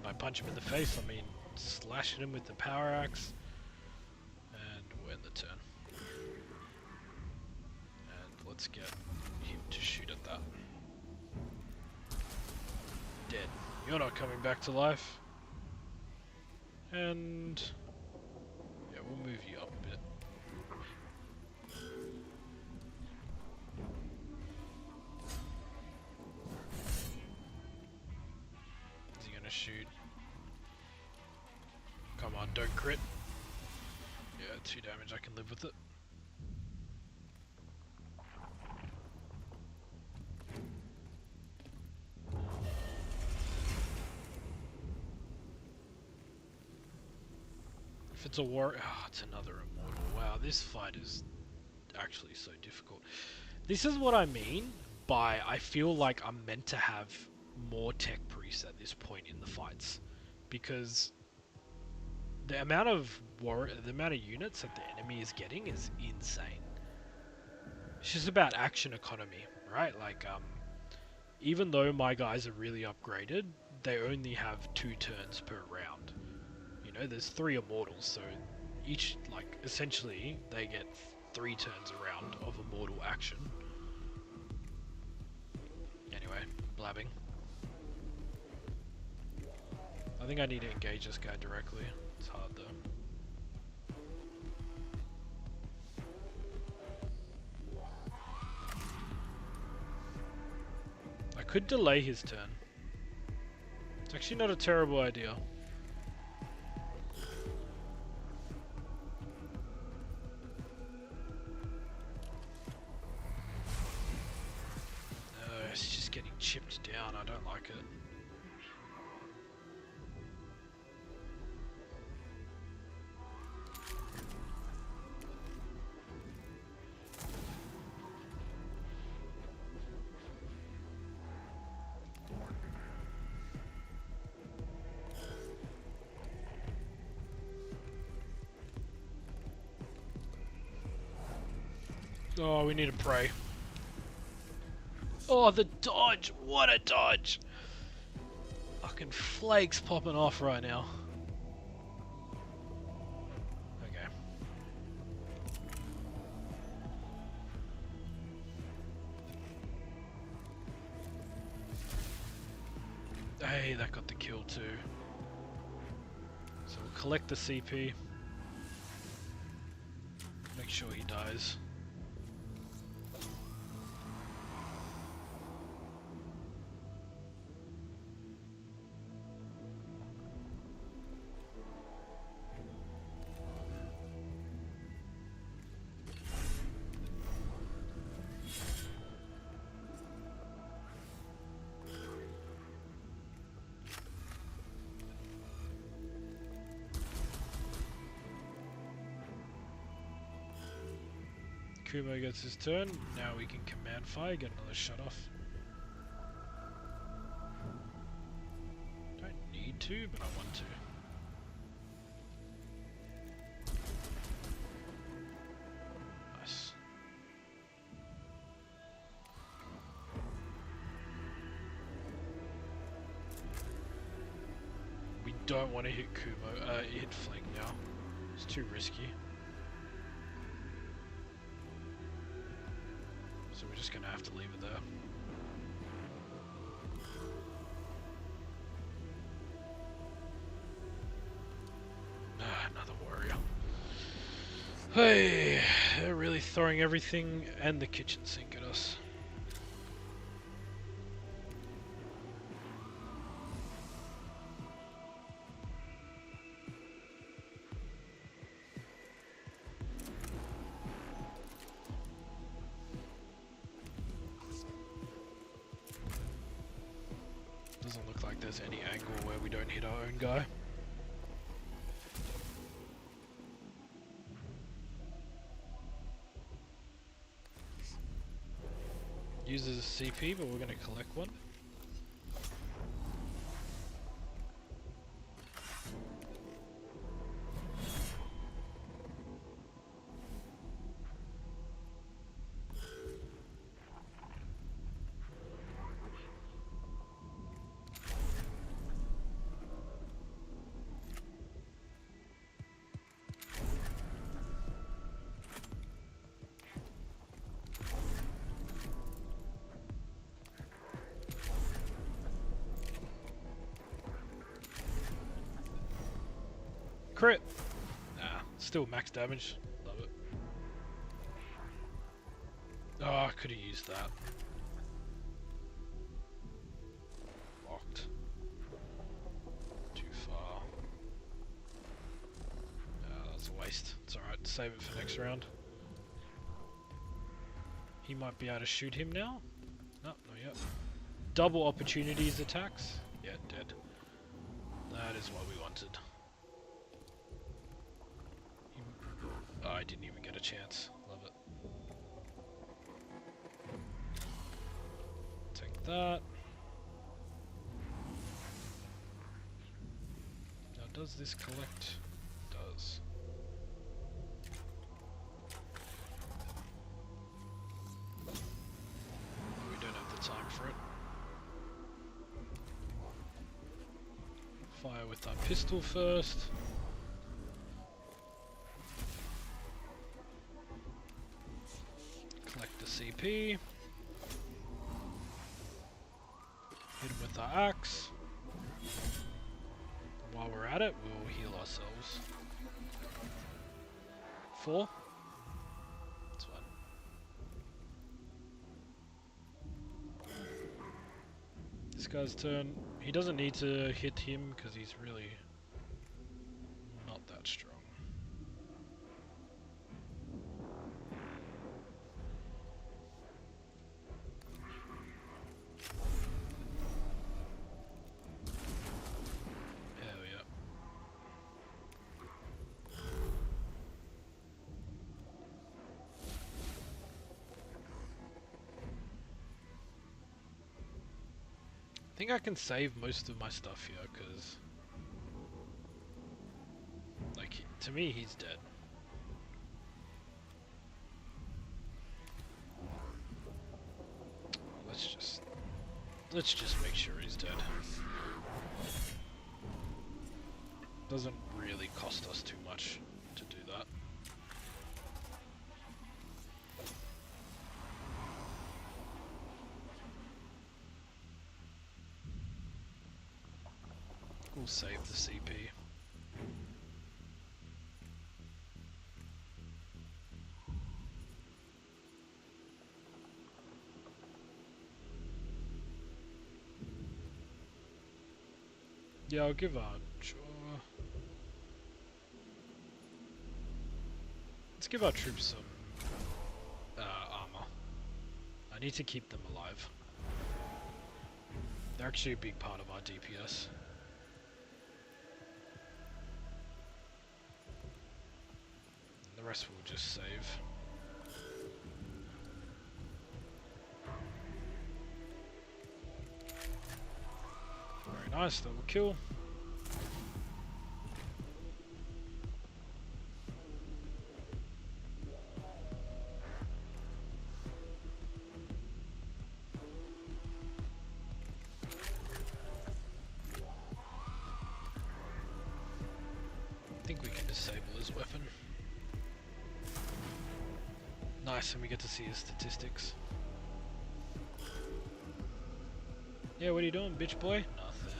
By punch him in the face, I mean slash at him with the power axe. And we'll end the turn. And let's get him to shoot at that. Dead. You're not coming back to life. And yeah, we'll move you up a bit. Is he gonna shoot? Come on, don't crit. Yeah, 2 damage, I can live with it. If it's a war, oh, it's another immortal. Wow, this fight is actually so difficult. This is what I mean by I feel like I'm meant to have more tech priests at this point in the fights, because the amount of units that the enemy is getting is insane. It's just about action economy, right? Like, even though my guys are really upgraded, they only have 2 turns per round. You know, there's 3 immortals, so each, like, essentially, they get 3 turns around of immortal action. Anyway, blabbing. I think I need to engage this guy directly. It's hard though. I could delay his turn. It's actually not a terrible idea. No, it's just getting chipped down. I don't like it. Oh, we need to pray. Oh, the dodge! What a dodge! Fucking flakes popping off right now. Okay. Hey, that got the kill too. So we'll collect the CP. Make sure he dies. Kumo gets his turn. Now we can command fire, get another shut off. Don't need to, but I want to. Nice. We don't want to hit Kumo, hit flank now. It's too risky. just gonna have to leave it there. Another warrior. Hey, they're really throwing everything and the kitchen sink at us. Doesn't look like there's any angle where we don't hit our own guy. Uses a CP, but we're going to collect one. Crit! Nah, still max damage. Love it. Oh, I could have used that. Locked. Too far. That's a waste. It's alright, save it for next round. He might be able to shoot him now? No, not yet. Double opportunities attacks? Yeah, dead. That is what we wanted. Oh, I didn't even get a chance. Love it. Take that. Now, does this collect? It does. We don't have the time for it. Fire with our pistol first. CP. Hit him with our axe. While we're at it, we'll heal ourselves. 4. That's fine. This guy's turn. He doesn't need to hit him because he's really not that strong. I think I can save most of my stuff here, because, like, to me, he's dead. Let's just make sure he's dead. Doesn't really cost us too much to do that. We'll save the CP. Yeah, I'll give our... Let's give our troops some armor. I need to keep them alive. They're actually a big part of our DPS. The rest we'll just save. Very nice, double kill. I think we can disable his weapon. Nice, and we get to see his statistics. Yeah, what are you doing, bitch boy? Nothing.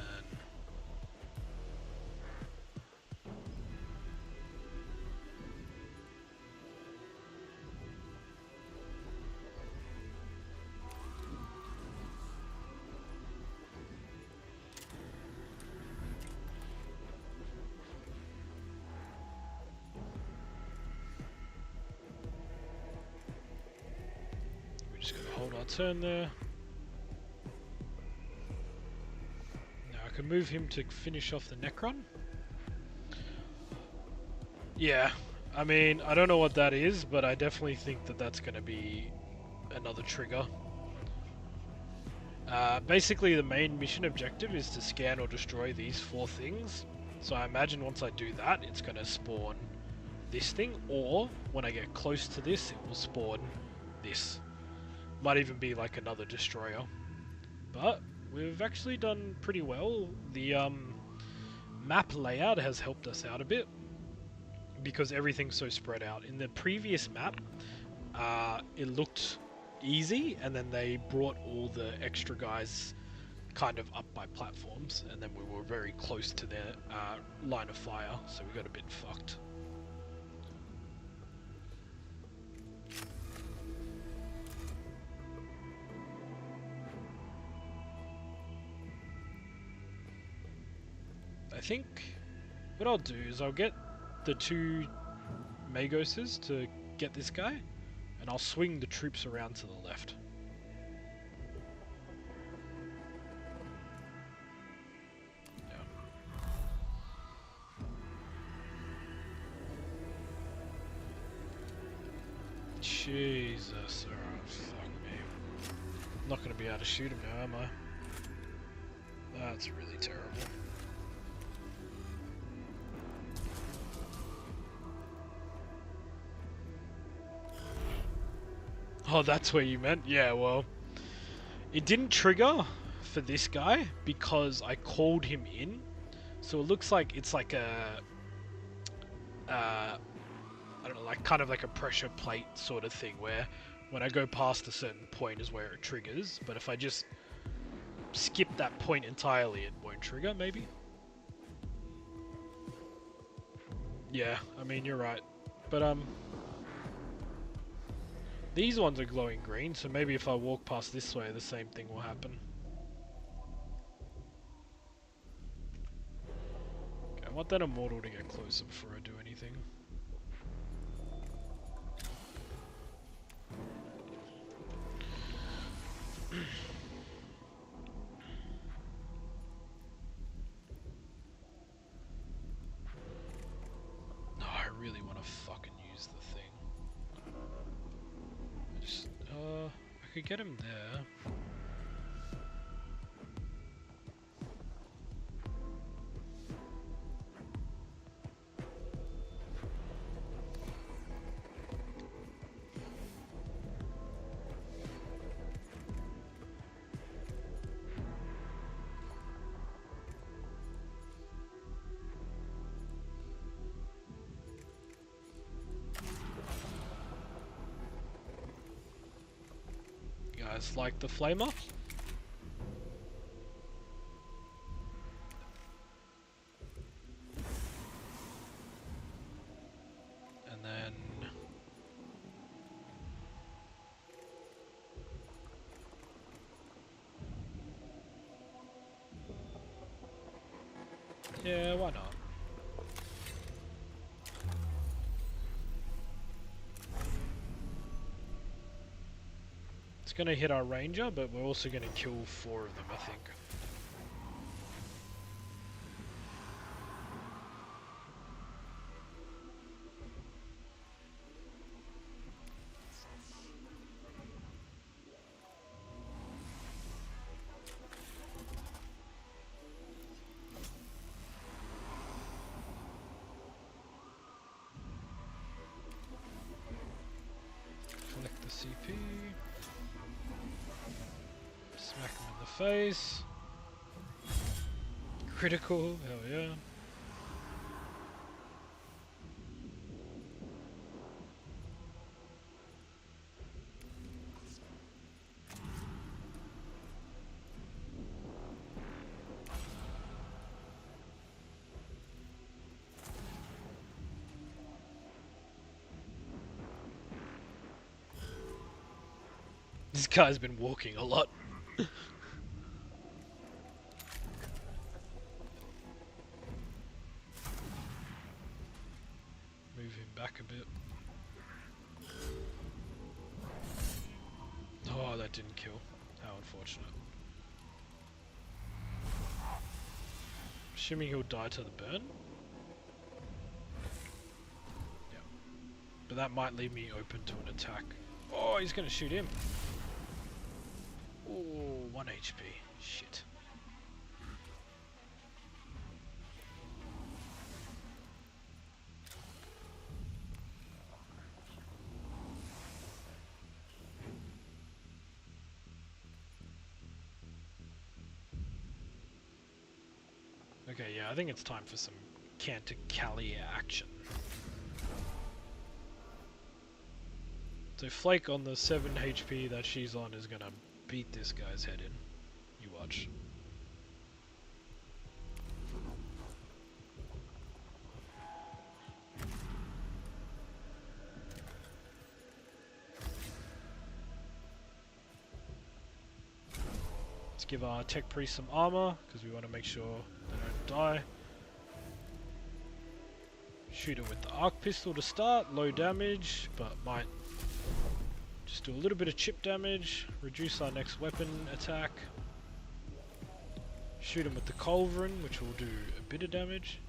We're just gonna hold our turn there. Now I can move him to finish off the Necron. Yeah, I mean, I don't know what that is, but I definitely think that that's going to be another trigger. Basically, the main mission objective is to scan or destroy these 4 things. So I imagine once I do that, it's going to spawn this thing, or when I get close to this, it will spawn this. Might even be like another destroyer. But we've actually done pretty well. The map layout has helped us out a bit, because everything's so spread out. In the previous map, it looked easy, and then they brought all the extra guys kind of up by platforms, and then we were very close to their line of fire, so we got a bit fucked. I think what I'll do is I'll get the 2 Magoses to get this guy, and I'll swing the troops around to the left. Jesus, oh, fuck me. I'm not going to be able to shoot him now, am I? That's really terrible. Oh, that's where you meant? Yeah, well, it didn't trigger for this guy because I called him in. So it looks like it's like a... I don't know, like kind of like a pressure plate sort of thing, where when I go past a certain point is where it triggers, but if I just skip that point entirely, it won't trigger, maybe? Yeah, I mean, you're right. But, these ones are glowing green, so maybe if I walk past this way, the same thing will happen. Okay, I want that immortal to get closer before I do anything. No, I really want to fucking use the thing. I could get him there. Guys like the flamer? And then... yeah, why not? It's gonna hit our ranger, but we're also gonna kill 4 of them, I think. Collect the CP. Smack him in the face. Critical, hell yeah. This guy's been walking a lot. Move him back a bit. Oh, that didn't kill. How unfortunate. Assuming he'll die to the burn. Yeah. But that might leave me open to an attack. Oh, he's gonna shoot him. Oh, 1 HP. Shit. Okay, yeah, I think it's time for some Canticallia action. So Flake on the 7 HP that she's on is gonna beat this guy's head in. You watch. Let's give our tech priest some armor, because we want to make sure they don't die. Shoot it with the arc pistol to start, low damage, but might just do a little bit of chip damage, reduce our next weapon attack. Shoot him with the culverin, which will do a bit of damage.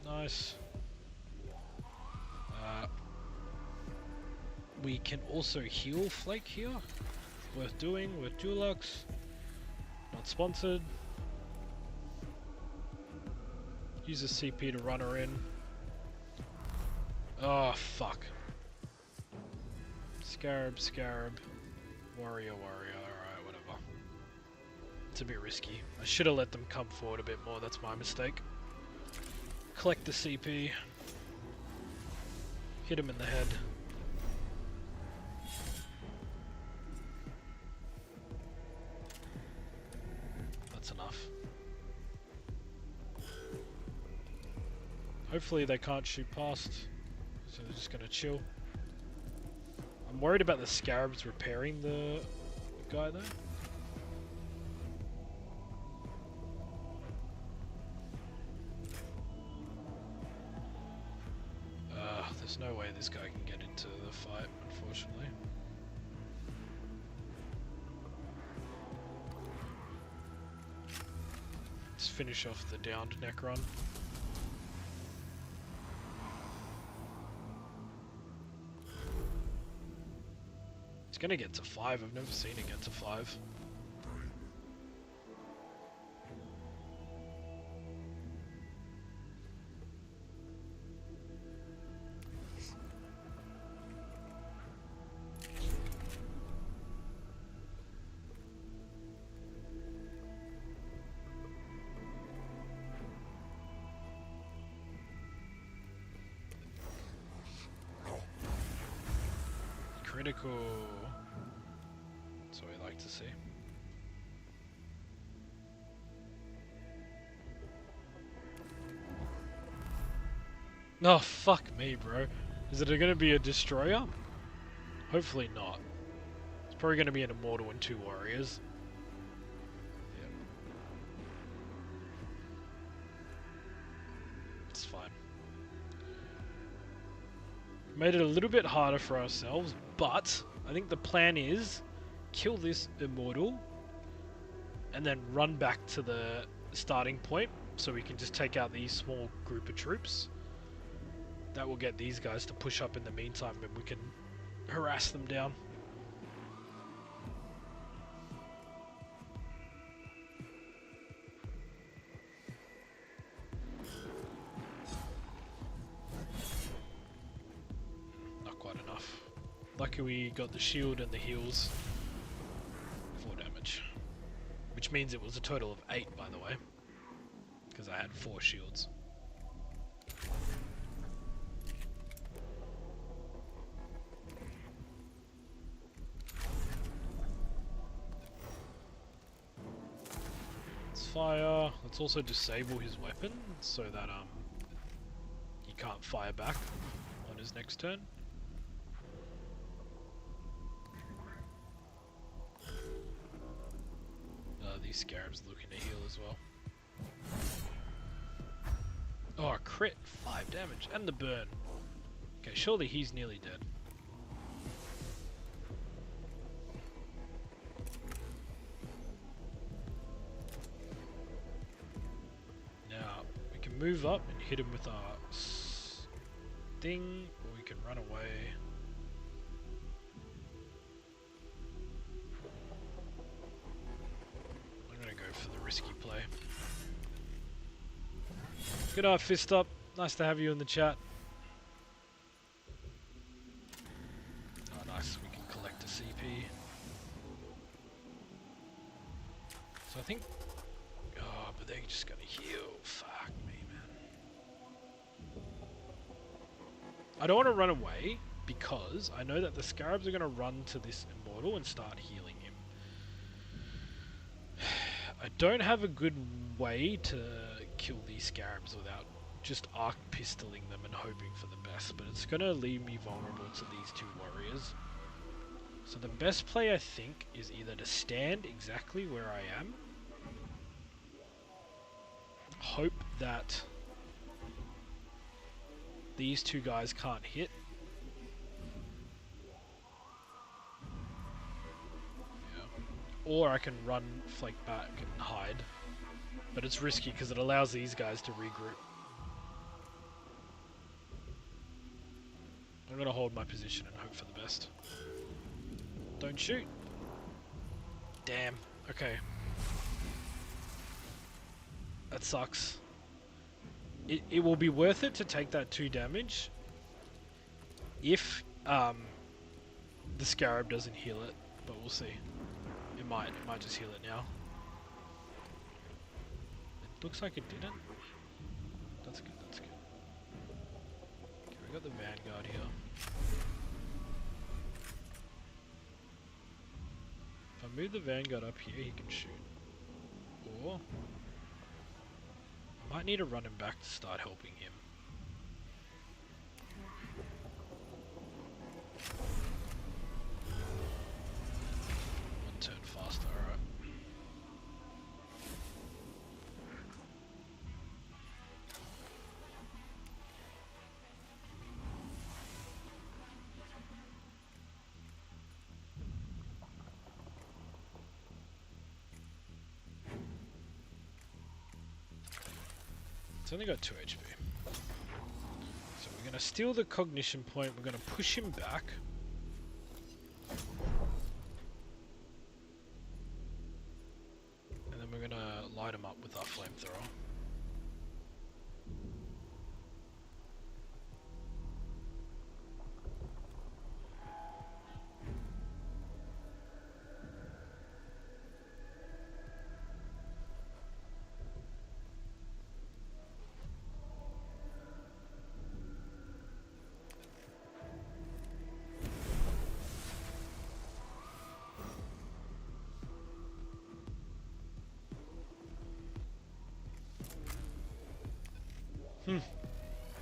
Nice. We can also heal Flake here. Worth doing with Dulux. Not sponsored. Use a CP to run her in. Oh, fuck. Scarab, Scarab. Warrior, Warrior. Alright, whatever. It's a bit risky. I should have let them come forward a bit more. That's my mistake. Collect the CP. Hit him in the head. That's enough. Hopefully they can't shoot past, so they're just gonna chill. I'm worried about the scarabs repairing the guy though. There's no way this guy can get into the fight, unfortunately. Let's finish off the downed Necron. It's gonna get to 5, I've never seen it get to 5. Critical. That's what we like to see. Oh, fuck me, bro. Is it gonna be a destroyer? Hopefully not. It's probably gonna be an immortal and 2 warriors. Yep. It's fine. Made it a little bit harder for ourselves, but I think the plan is kill this immortal and then run back to the starting point so we can just take out these small group of troops. That will get these guys to push up in the meantime and we can harass them down. Lucky we got the shield and the heals. 4 damage. Which means it was a total of 8, by the way. Because I had 4 shields. Let's fire. Let's also disable his weapon so that he can't fire back on his next turn. these scarabs looking to heal as well. Oh, a crit! 5 damage, and the burn. Okay, surely he's nearly dead. Now, we can move up and hit him with our sting, or we can run away. I'm gonna go for the risky play. Good night, Fist Up. Nice to have you in the chat. Oh, nice. We can collect a CP. So I think... Oh, but they're just gonna heal. Fuck me, man. I don't want to run away because I know that the Scarabs are gonna run to this Immortal and start healing him. I don't have a good way to kill these Scarabs without just arc pistoling them and hoping for the best, but it's gonna leave me vulnerable to these two warriors. So the best play, I think, is either to stand exactly where I am, hope that these two guys can't hit, or I can run, flake back and hide, but it's risky because it allows these guys to regroup. I'm gonna hold my position and hope for the best. Don't shoot. Damn. Okay. That sucks. It will be worth it to take that 2 damage if the Scarab doesn't heal it, but we'll see. It might just heal it now. It looks like it didn't. That's good, that's good. Okay, we got the Vanguard here. If I move the Vanguard up here, he can shoot. Or I might need to run him back to start helping him. One turn faster, alright. It's only got 2 HP. So we're going to steal the cognition point, we're going to push him back. And then we're going to light him up with our flamethrower.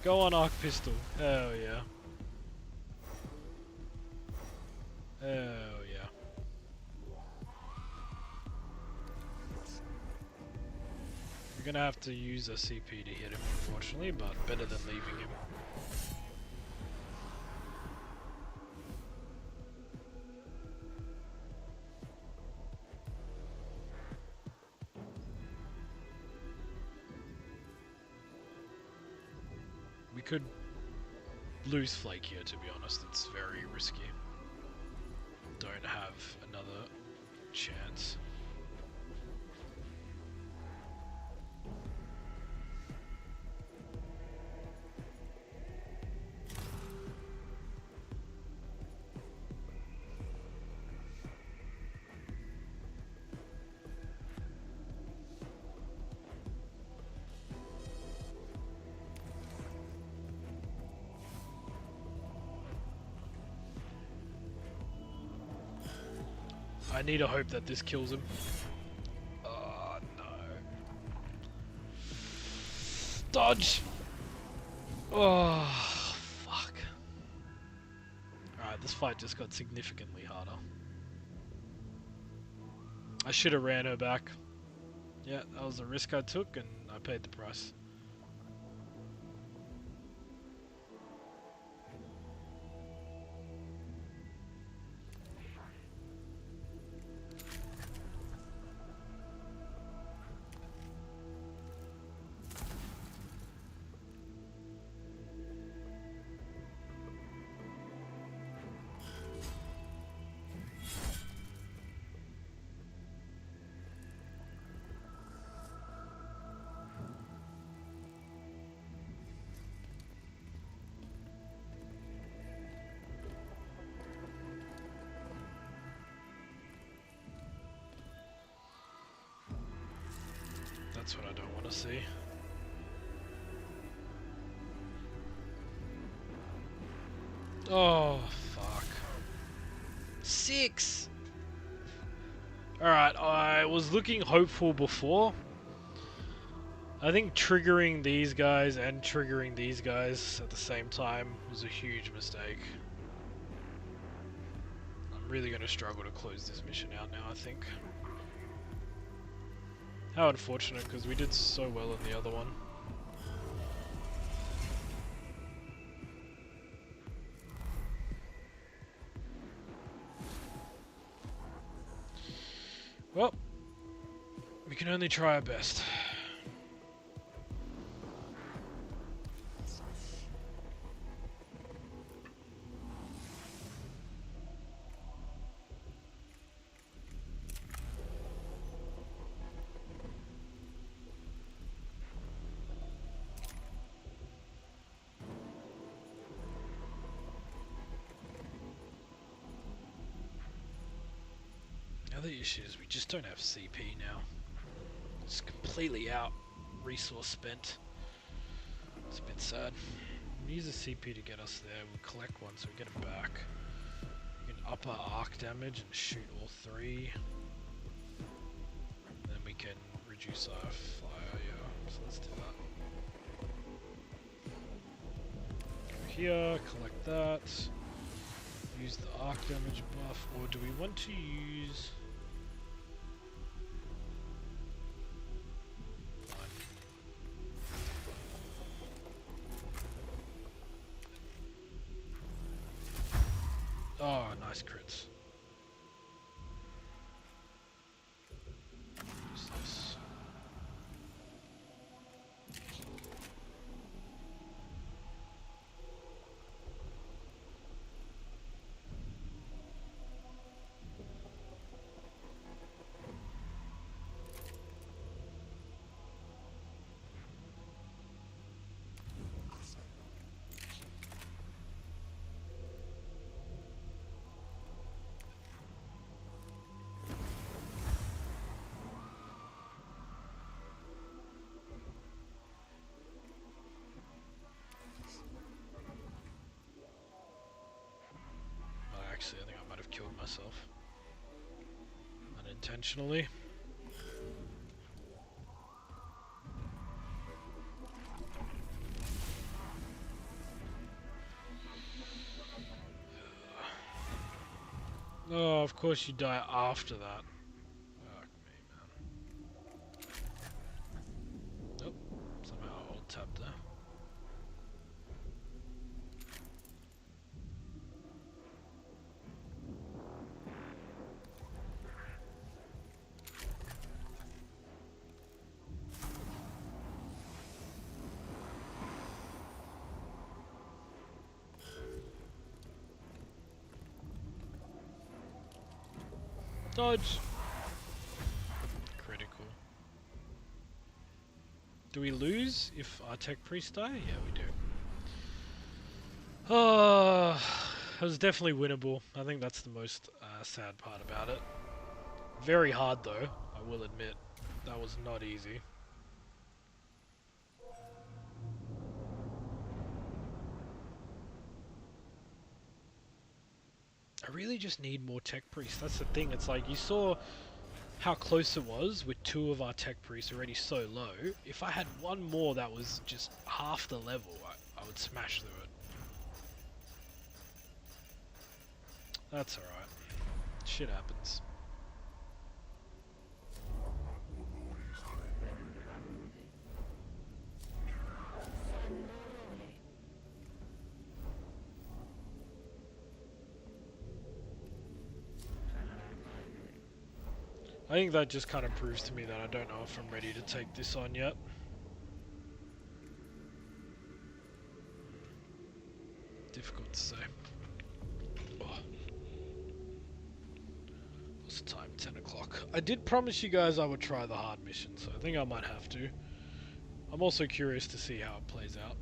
Go on, Arc Pistol. Oh yeah. Oh yeah. We're gonna have to use a CP to hit him, unfortunately, but better than leaving him. We could lose Flake here, to be honest. It's very risky. Don't have another chance. I need to hope that this kills him. Oh no. Dodge! Oh, fuck. Alright, this fight just got significantly harder. I should have ran her back. Yeah, that was a risk I took, and I paid the price. That's what I don't want to see. Oh, fuck. 6! Alright, I was looking hopeful before. I think triggering these guys and triggering these guys at the same time was a huge mistake. I'm really going to struggle to close this mission out now, I think. How unfortunate, because we did so well in the other one. Well, we can only try our best. The other issue is we just don't have CP now. It's completely out, resource spent. It's a bit sad. We use a CP to get us there, we collect one so we get it back. We can up our arc damage and shoot all 3. Then we can reduce our fire, yeah, so let's do that. Go here, collect that. Use the arc damage buff, or do we want to use... Oh, nice crits. Use this. Actually, I think I might have killed myself. Unintentionally. Oh, of course you die after that. Fuck me, man. Nope. Somehow I ult tapped there. Dodge! Critical. Do we lose if our tech priest die? Yeah, we do. Oh, it was definitely winnable. I think that's the most sad part about it. Very hard though, I will admit. That was not easy. I really just need more tech priests. That's the thing. It's like you saw how close it was with 2 of our tech priests already so low. If I had one more that was just half the level, I would smash through it. That's alright. Shit happens. I think that just kind of proves to me that I don't know if I'm ready to take this on yet. Difficult to say. Oh. What's the time? 10 o'clock. I did promise you guys I would try the hard mission, so I think I might have to. I'm also curious to see how it plays out.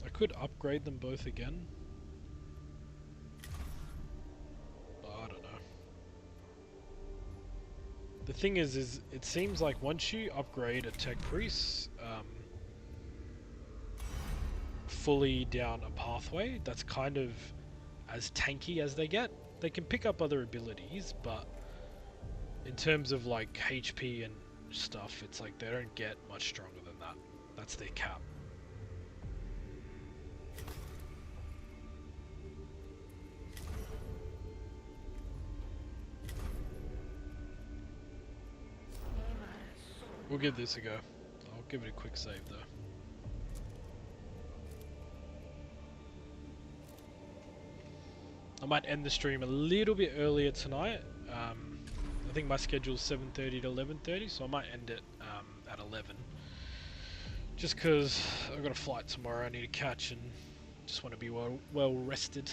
I could upgrade them both again. But I don't know. The thing is it seems like once you upgrade a tech priest fully down a pathway, that's kind of as tanky as they get. They can pick up other abilities, but in terms of like HP and stuff, it's like they don't get much stronger than that. That's their cap. We'll give this a go. I'll give it a quick save though. I might end the stream a little bit earlier tonight. I think my schedule's 7:30 to 11:30, so I might end it at 11. Just because I've got a flight tomorrow I need to catch and just want to be well rested.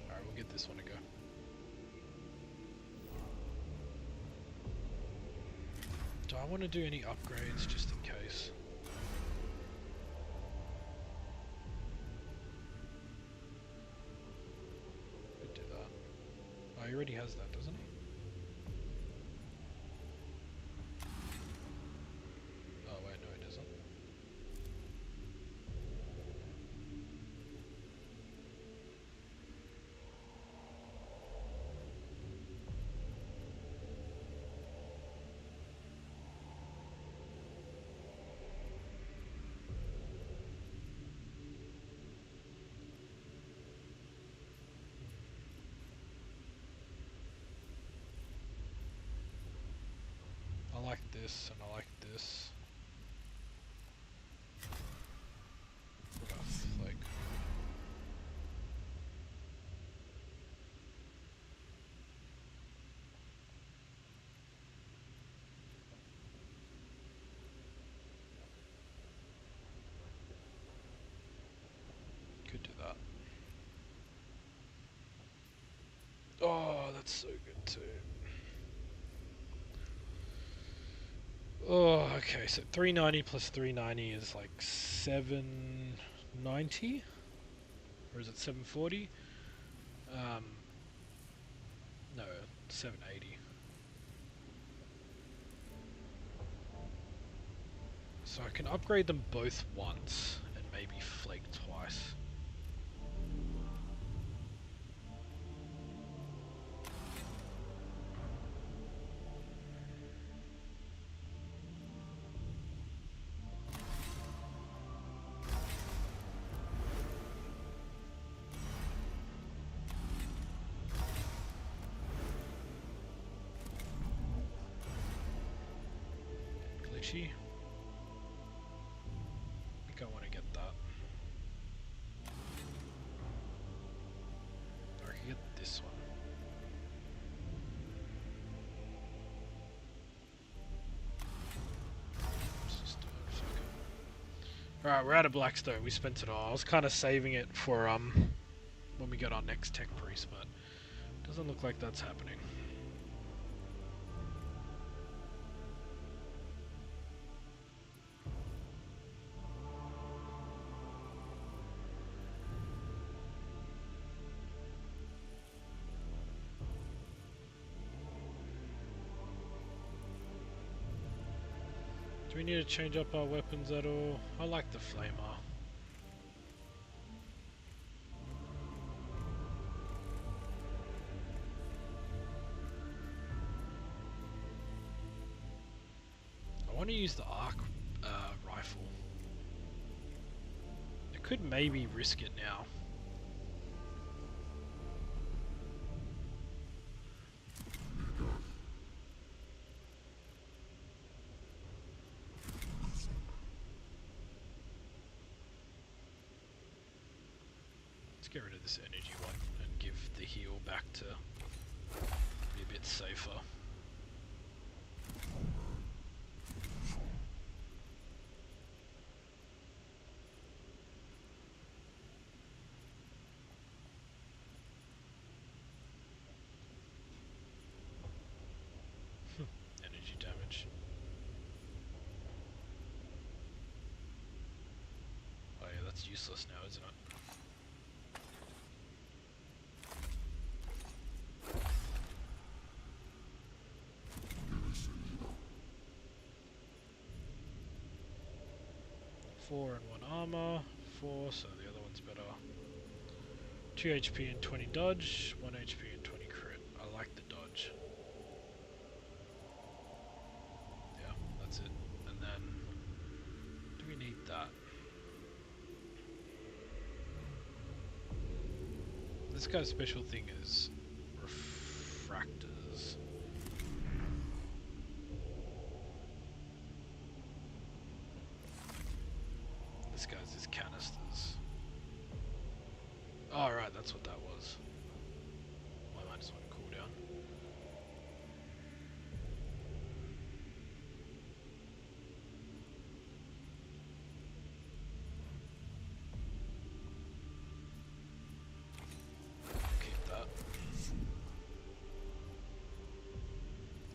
Alright, we'll give this one a go. Do I want to do any upgrades just in case? Could do that. Oh, he already has that, doesn't he? Oh wait, no he doesn't. I like this and I like this. Like could do that. Oh, that's so good too. Oh, okay, so 390 plus 390 is like 790? Or is it 740? No, 780. So I can upgrade them both once and maybe flake twice. Glitchy. I think I want to get that. Or I can get this one. Let's just do it, fuck it. Alright, we're out of Blackstone. We spent it all. I was kind of saving it for when we get our next tech priest, but doesn't look like that's happening. Do we need to change up our weapons at all? I like the flamer. I want to use the arc rifle. I could maybe risk it now. Let's get rid of this energy one and give the heal back to be a bit safer. Energy damage. Oh yeah, that's useless now, isn't it? 4 and 1 armor, 4, so the other one's better. 2 HP and 20 dodge, 1 HP and 20 crit. I like the dodge. Yeah, that's it. And then, do we need that? This guy's special thing is refractors. This guy's is canisters. Oh, right, that's what that was. My mind just went cooldown. Keep that.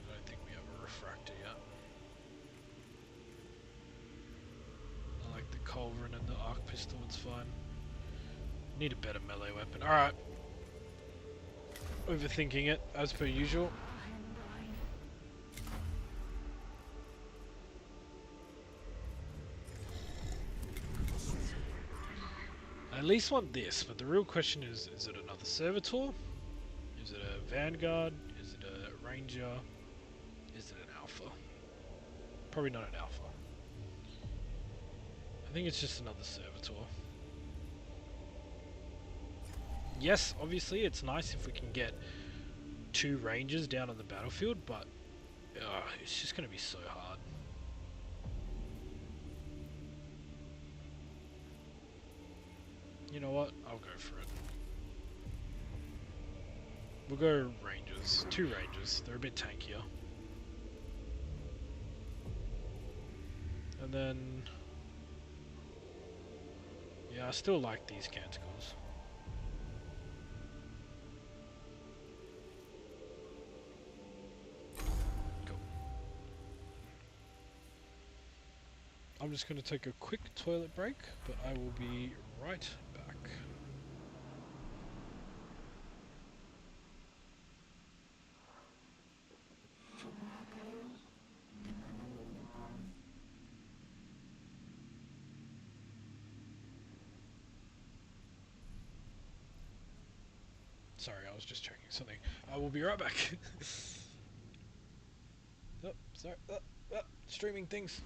I don't think we have a refractor yet. I like the culverin and the arc pistol, it's fine. Need a better melee weapon. Alright. Overthinking it, as per usual. I at least want this, but the real question is it another servitor? Is it a vanguard? Is it a ranger? Is it an alpha? Probably not an alpha. I think it's just another servitor. Yes, obviously it's nice if we can get 2 rangers down on the battlefield, but it's just going to be so hard. You know what? I'll go for it. We'll go rangers. 2 rangers. They're a bit tankier. And then... yeah, I still like these canticles. I'm just going to take a quick toilet break, but I will be right back. Sorry, I was just checking something. I will be right back. Oh, sorry. Streaming things.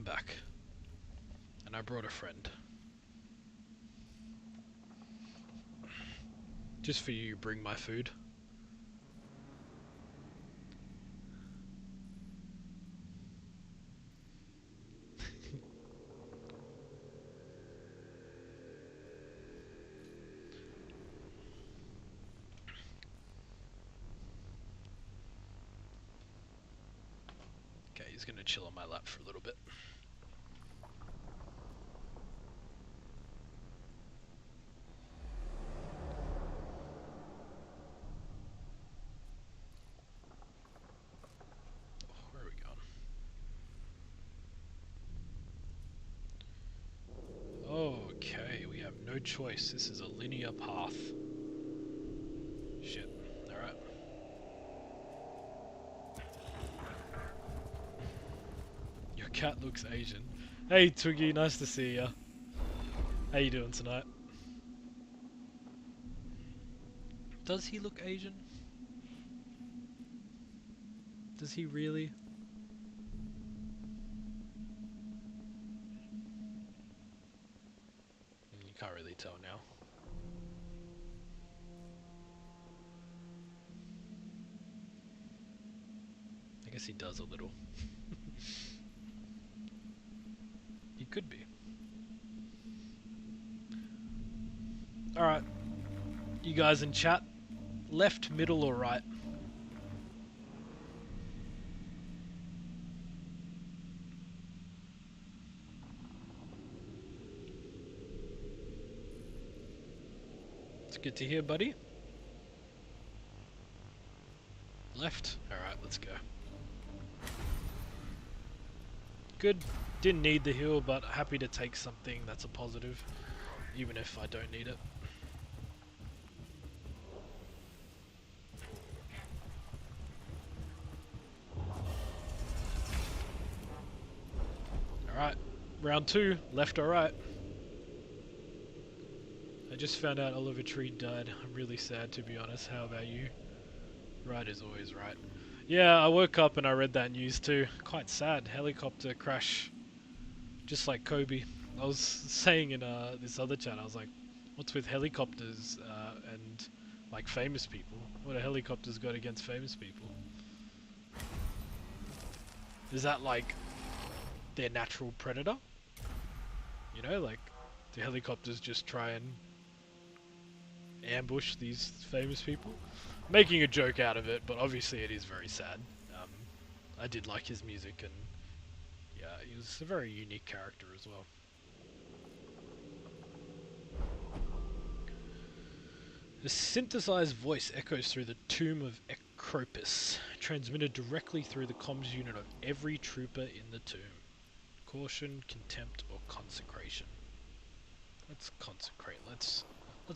I'm back. And I brought a friend. Just for you, bring my food. Okay, he's gonna chill on my lap for a little bit. Oh, where are we going? Okay, we have no choice. This is a linear path. Shit. Alright. Your cat looks Asian. Hey Twiggy, nice to see ya. How you doing tonight? Does he look Asian? Does he really? You can't really tell now. I guess he does a little. He could be. Alright. You guys in chat, left, middle, or right? It's good to hear, buddy. Left? Alright, let's go. Good. Didn't need the heal, but happy to take something that's a positive, even if I don't need it. Alright, round 2, left or right? I just found out Oliver Tree died. I'm really sad, to be honest. How about you? Right is always right. Yeah, I woke up and I read that news too. Quite sad. Helicopter crash. Just like Kobe. I was saying in this other chat, I was like, what's with helicopters and like famous people? What do helicopters got against famous people? Is that like their natural predator? You know, like, do helicopters just try and ambush these famous people? Making a joke out of it, but obviously it is very sad. I did like his music, and yeah, he was a very unique character as well. The synthesized voice echoes through the tomb of xKaos, transmitted directly through the comms unit of every trooper in the tomb. Caution, contempt, or consecration. Let's consecrate. Let's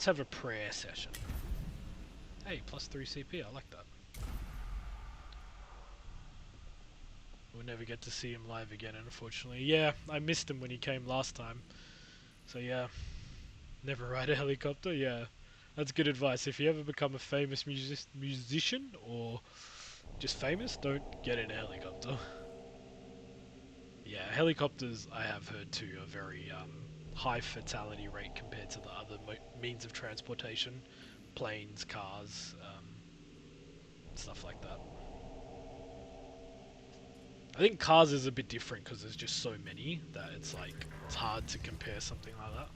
have a prayer session. Hey, plus 3 CP, I like that. We'll never get to see him live again, unfortunately. Yeah, I missed him when he came last time. So yeah, never ride a helicopter, yeah. That's good advice. If you ever become a famous musician, or just famous, don't get in a helicopter. Yeah, helicopters, I have heard too, are very high fatality rate compared to the other means of transportation. Planes, cars, stuff like that. I think cars is a bit different because there's just so many that it's like, it's hard to compare something like that.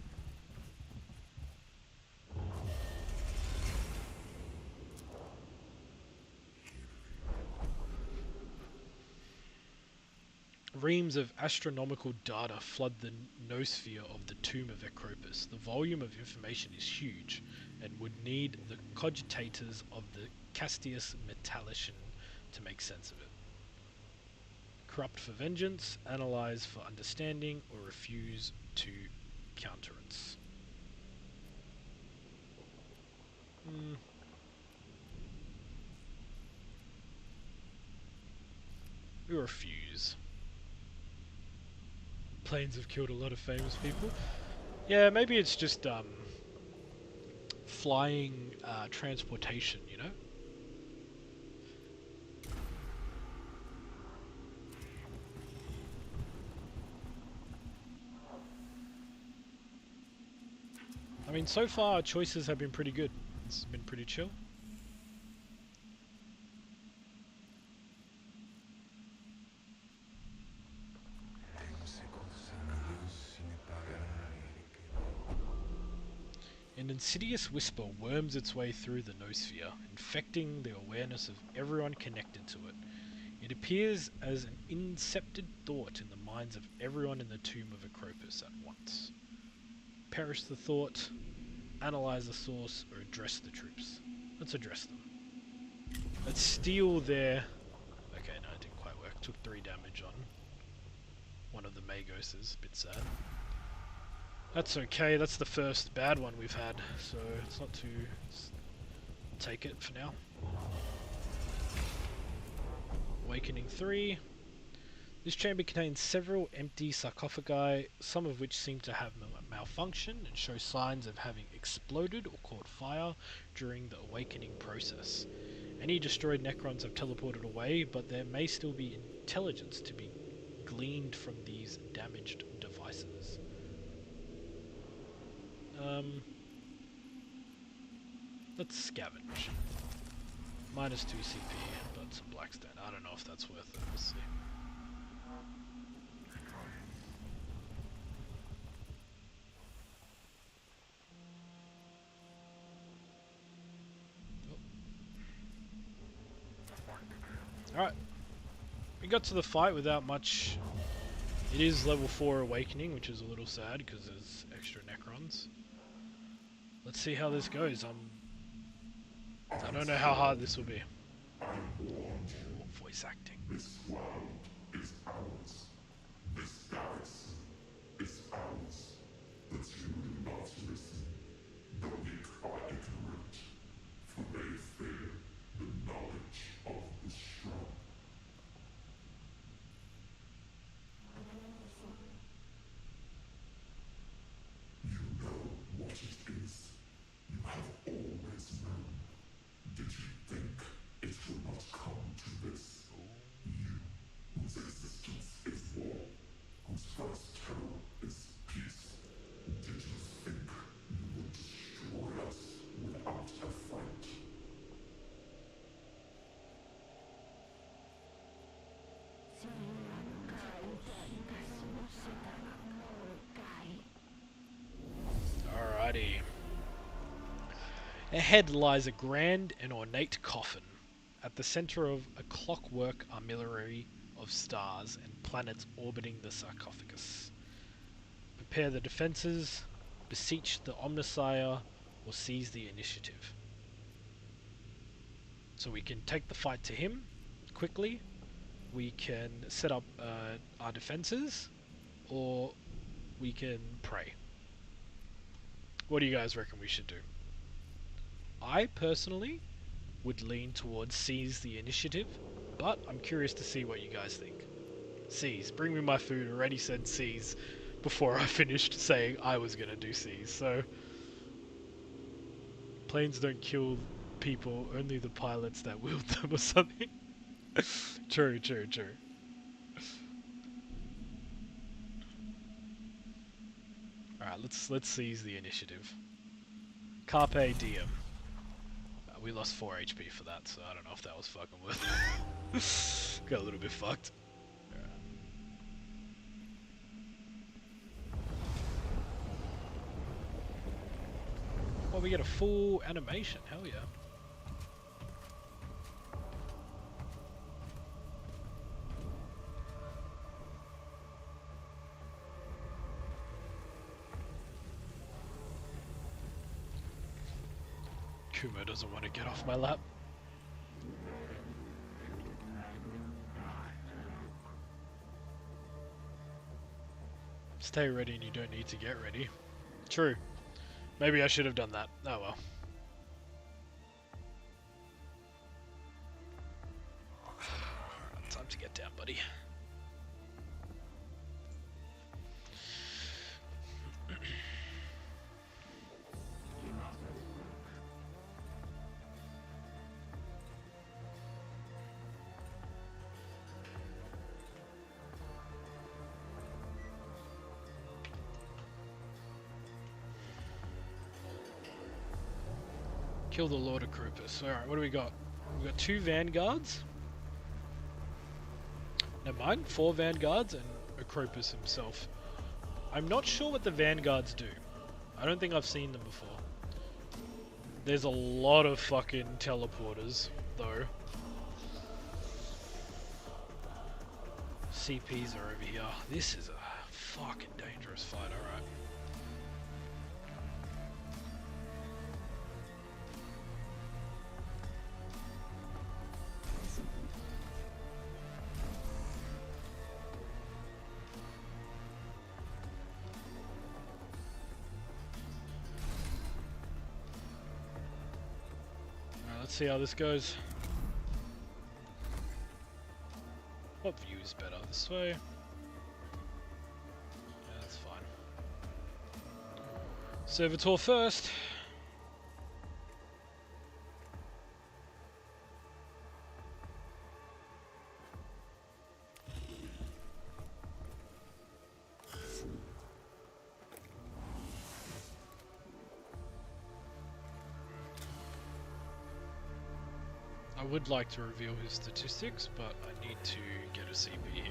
Reams of astronomical data flood the noosphere of the tomb of xKaos. The volume of information is huge and would need the cogitators of the Castius Metallician to make sense of it. Corrupt for vengeance, analyze for understanding, or refuse to countenance. We refuse. Planes have killed a lot of famous people. Yeah, maybe it's just flying transportation, you know? I mean, so far our choices have been pretty good. It's been pretty chill. An insidious whisper worms its way through the noosphere, infecting the awareness of everyone connected to it. It appears as an incepted thought in the minds of everyone in the tomb of Acropus at once. Perish the thought, analyze the source, or address the troops. Let's address them. Let's steal their... Okay, no, it didn't quite work. Took 3 damage on one of the Magoses. Bit sad. That's okay, that's the first bad one we've had, so it's not too... take it for now. Awakening 3. This chamber contains several empty sarcophagi, some of which seem to have malfunction and show signs of having exploded or caught fire during the awakening process. Any destroyed Necrons have teleported away, but there may still be intelligence to be gleaned from these damaged devices. Let's scavenge. -2 CP, but some black stone. I don't know if that's worth it. We'll see. Alright. We got to the fight without much. It is level 4 awakening, which is a little sad because there's extra Necrons. Let's see how this goes. I don't know how hard this will be. Voice acting. This world is ours. This palace is ours. The few do not listen. The weak are ignorant, for they fear the knowledge of the strong. You know what it is. You have always known. Did you think it would not come to this? You, whose existence is war, whose first terror is peace. Did you think you would destroy us without a fight? Alrighty. Ahead lies a grand and ornate coffin. At the center of a clockwork armillary of stars and planets orbiting the sarcophagus. Prepare the defenses, beseech the Omnissiah, or seize the initiative. So we can take the fight to him quickly, we can set up our defenses, or we can pray. What do you guys reckon we should do? I personally would lean towards seize the initiative, but I'm curious to see what you guys think. Seize. Bring me my food. Already said seize before I finished saying I was gonna do seize. So planes don't kill people, only the pilots that wield them or something. True. Alright, let's seize the initiative. Carpe diem. We lost 4 HP for that, so I don't know if that was fucking worth it. Got a little bit fucked. Alright. Oh, we get a full animation, hell yeah. Kuma doesn't want to get off my lap. Stay ready and you don't need to get ready. True. Maybe I should have done that. Oh well. Time to get down, buddy. Kill the Lord of Krupus. Alright, what do we got? We got 2 Vanguards. Never mind, 4 Vanguards and Akropus himself. I'm not sure what the Vanguards do. I don't think I've seen them before. There's a lot of fucking teleporters, though. CPs are over here. This is a fucking dangerous fight, alright. Let's see how this goes. What view is better? This way? Yeah, that's fine. Servitor first. I would like to reveal his statistics, but I need to get a CP here.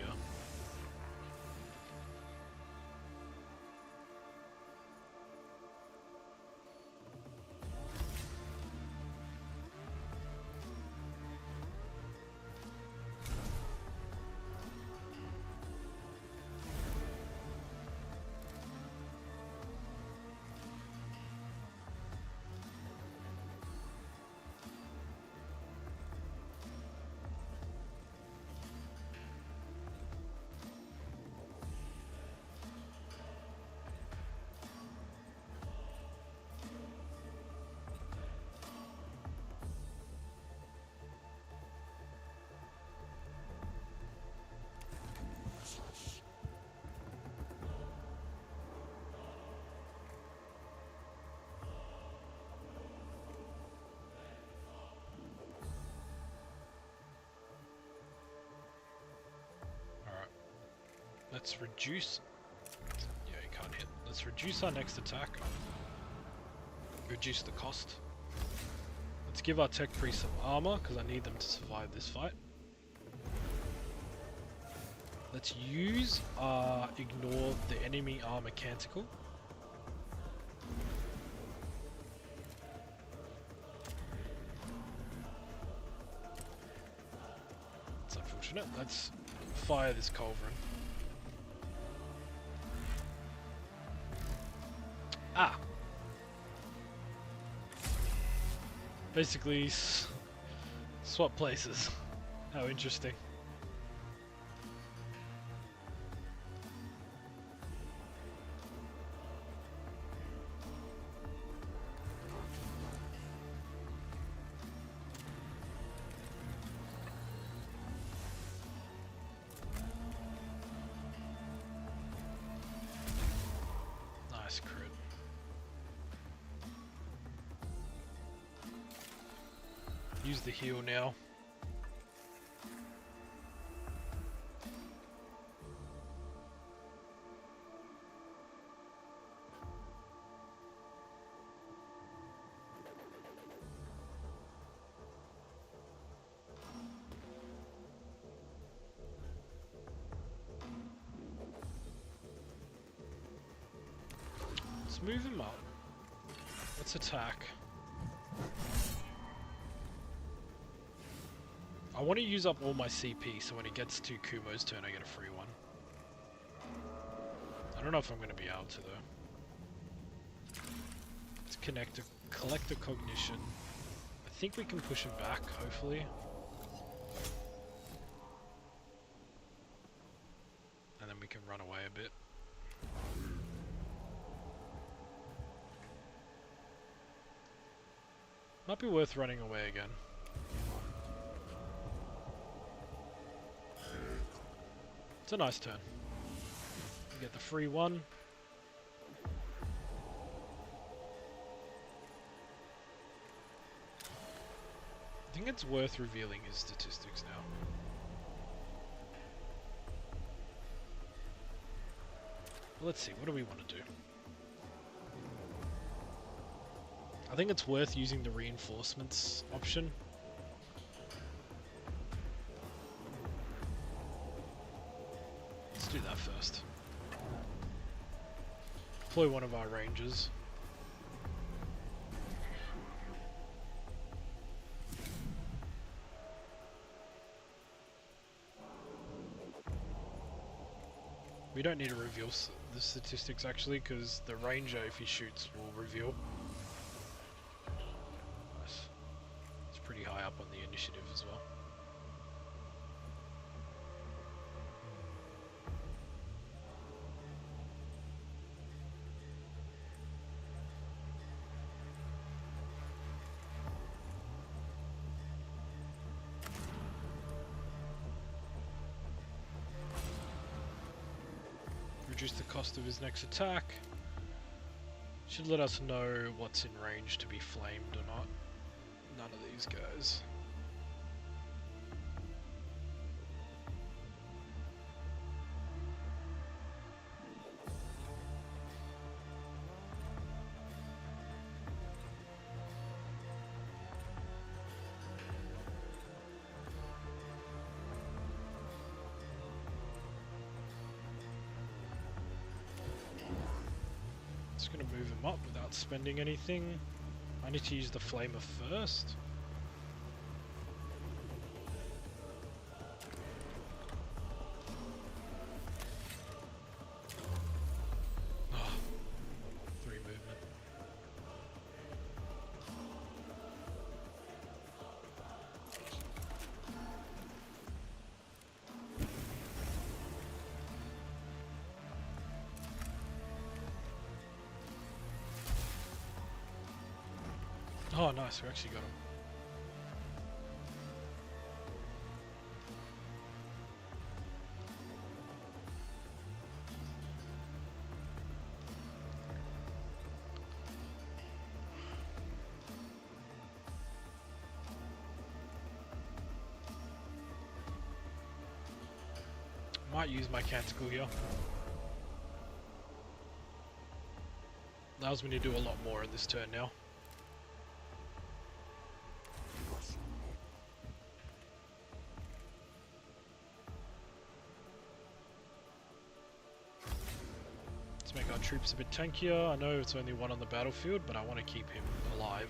Let's reduce... Yeah, you can't hit. Let's reduce our next attack. Reduce the cost. Let's give our tech priest some armor, because I need them to survive this fight. Let's use ignore the enemy armor canticle. It's unfortunate. Let's fire this culverin. Ah! Basically, swap places. How interesting. Nice crit. Use the heal now. Let's move him up. Let's attack. I want to use up all my CP, so when it gets to Kumo's turn, I get a free one. I don't know if I'm going to be able to, though. Let's collect a cognition. I think we can push him back, hopefully. And then we can run away a bit. Might be worth running away again. It's a nice turn. We get the free one. I think it's worth revealing his statistics now. Let's see, what do we want to do? I think it's worth using the reinforcements option. Let's do that first. Deploy one of our rangers. We don't need to reveal the statistics actually, because the ranger, if he shoots, will reveal. Nice. It's pretty high up on the initiative as well. Reduce the cost of his next attack. Should let us know what's in range to be flamed or not. None of these guys. Just gonna move him up without spending anything. I need to use the flamer first. Oh, 3 movement. Oh, nice, we actually got him. Might use my canticle here. Allows me to do a lot more in this turn now. Let's make our troops a bit tankier. I know it's only one on the battlefield, but I want to keep him alive.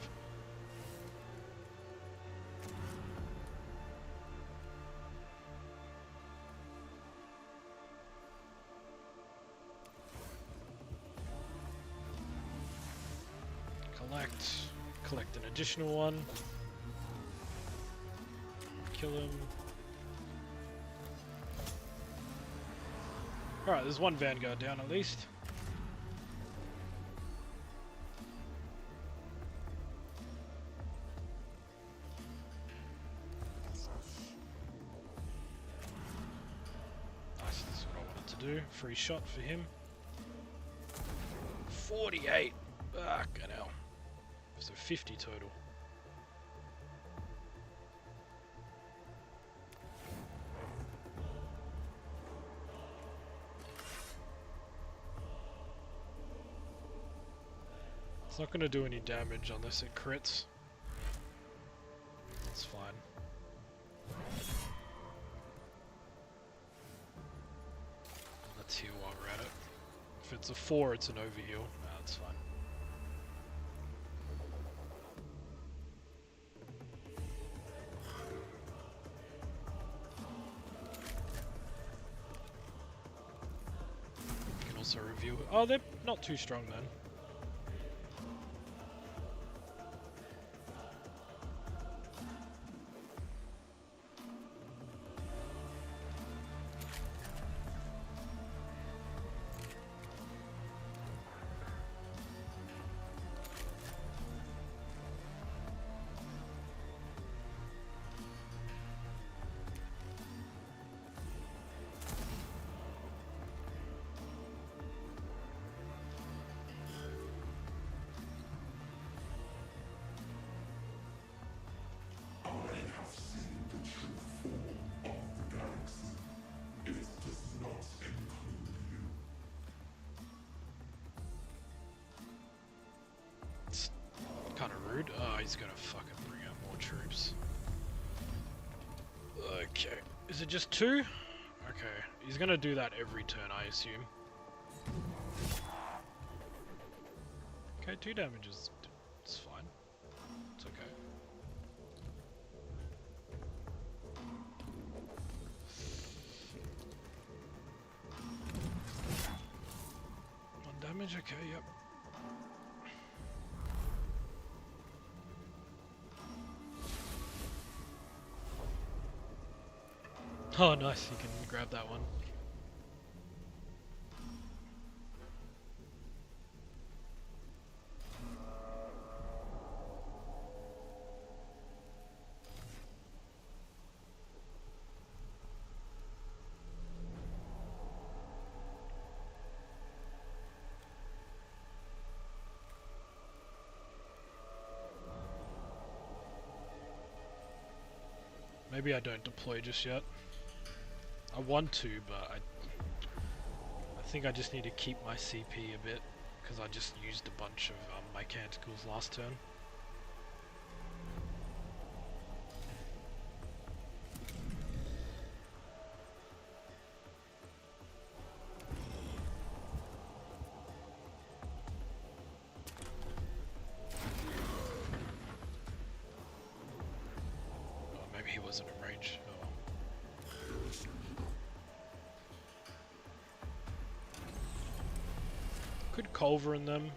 Collect an additional one. Kill him. Alright, there's one vanguard down at least. Nice, that's what I wanted to do. Free shot for him. 48! Fucking hell. So 50 total. It's not going to do any damage unless it crits. That's fine. Let's heal while we're at it. If it's a 4, it's an overheal. Nah, that's fine. Also review it. Oh, they're not too strong then. Kind of rude. Oh, he's gonna fucking bring out more troops. Okay. Is it just 2? Okay. He's gonna do that every turn, I assume. Okay, 2 damage is... it's fine. It's okay. One damage, okay, yep. Oh, nice, you can grab that one. Maybe I don't deploy just yet. I want to, but I think I just need to keep my CP a bit, because I just used a bunch of Mechanicus last turn. Oh, maybe he wasn't in range. Oh. Could Culver in them.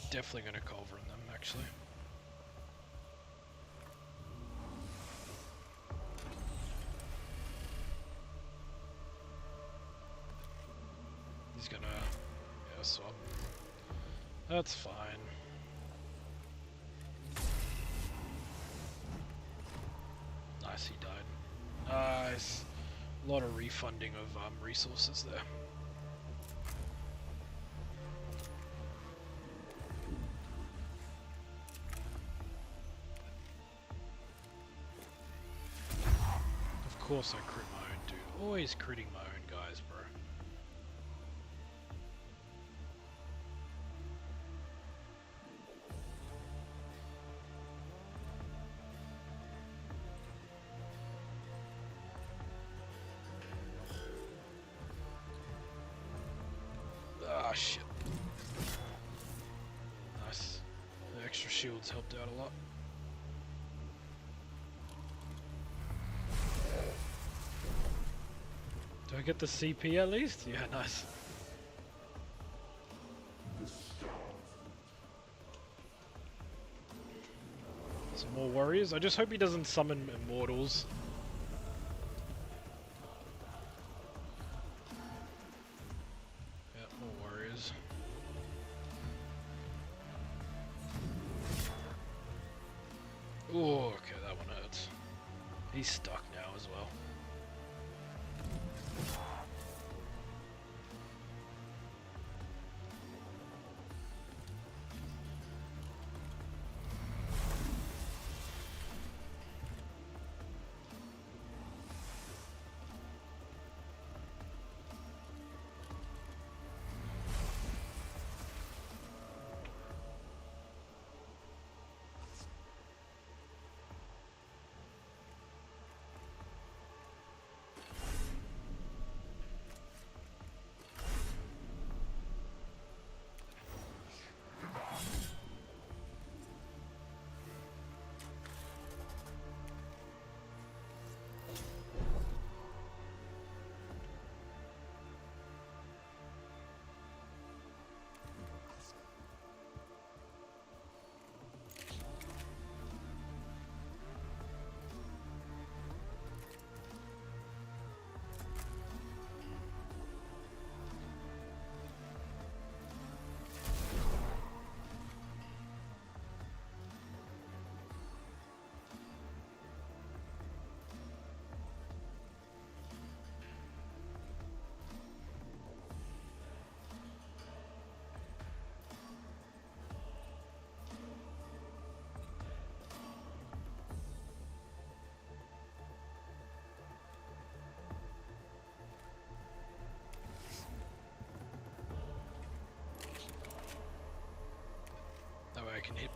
Definitely gonna Culver in them, actually. He's gonna... yeah, swap. That's fine. Nice, he died. Nice. A lot of refunding of resources there. Of course I crit my own dude. Always critting my own guys, bro. Ah, shit. Nice. The extra shields helped out a lot. Do I get the CP at least? Yeah, nice. Some more warriors. I just hope he doesn't summon immortals. Yeah, more warriors. Oh, okay, that one hurts. He's stuck now as well.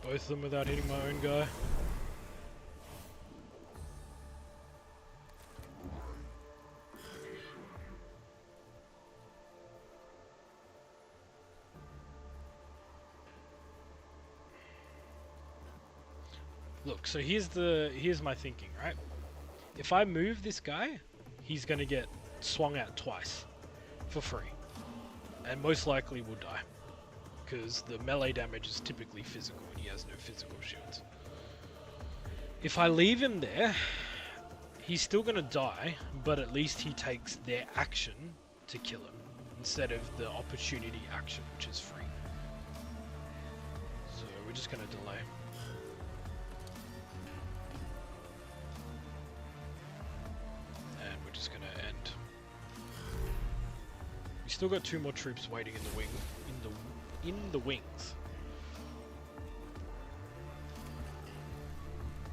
both of them without hitting my own guy. Look, so here's my thinking, right? If I move this guy, he's gonna get swung at twice for free, and most likely will die because the melee damage is typically physical and he has no physical shields. If I leave him there, he's still gonna die, but at least he takes their action to kill him instead of the opportunity action, which is free. So we're just gonna delay. Just gonna end. We still got 2 more troops waiting in the wing, in the wings.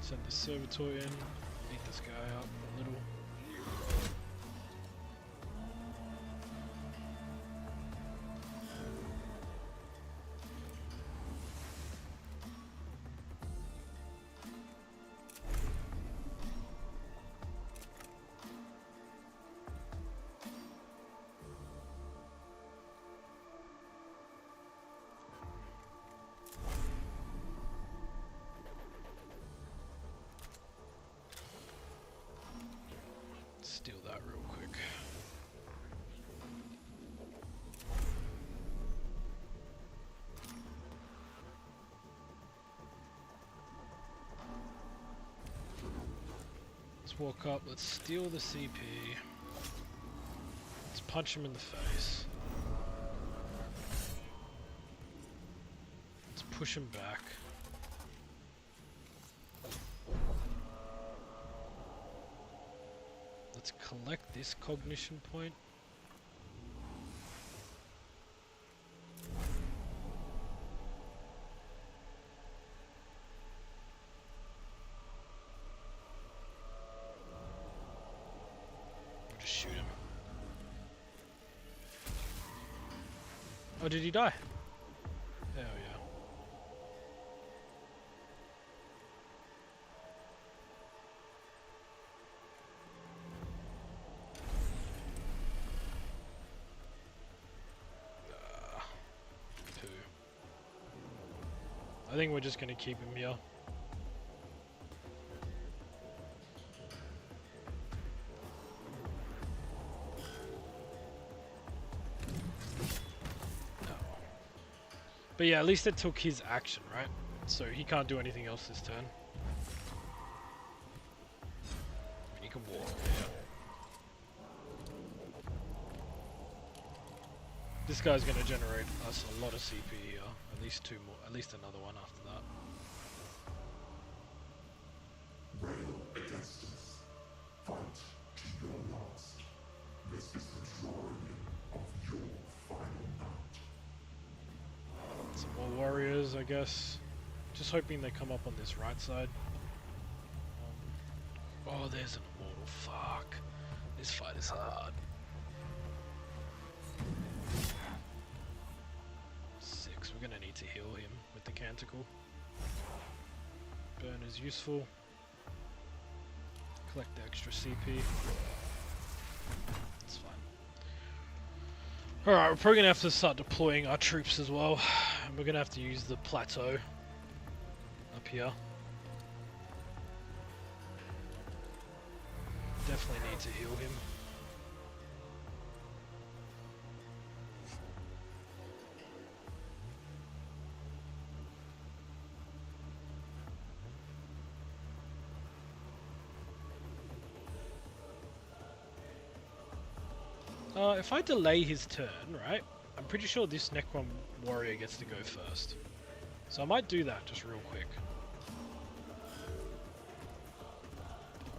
Send the servitor in. Beat this guy up a little. Steal that real quick. Let's walk up, let's steal the CP. Let's punch him in the face. Let's push him back. Let's collect this cognition point. We'll just shoot him. Oh, did he die? Hell yeah. I think we're just going to keep him here. No. But yeah, at least it took his action, right? So he can't do anything else this turn. I mean, he can walk, yeah. This guy's going to generate us a lot of CP here. At least 2 more, at least another one after that. Rail against us. Fight to your last. This is the drawing in of your final night. Some more warriors, I guess. Just hoping they come up on this right side. Oh, there's an immortal. Fuck. This fight is hard. 6. We're gonna need to heal him with the canticle. Burn is useful. Collect the extra CP. It's fine. Alright, we're probably gonna have to start deploying our troops as well. And we're gonna have to use the plateau up here. Definitely need to heal him. If I delay his turn, right, I'm pretty sure this Necron warrior gets to go first. So I might do that just real quick.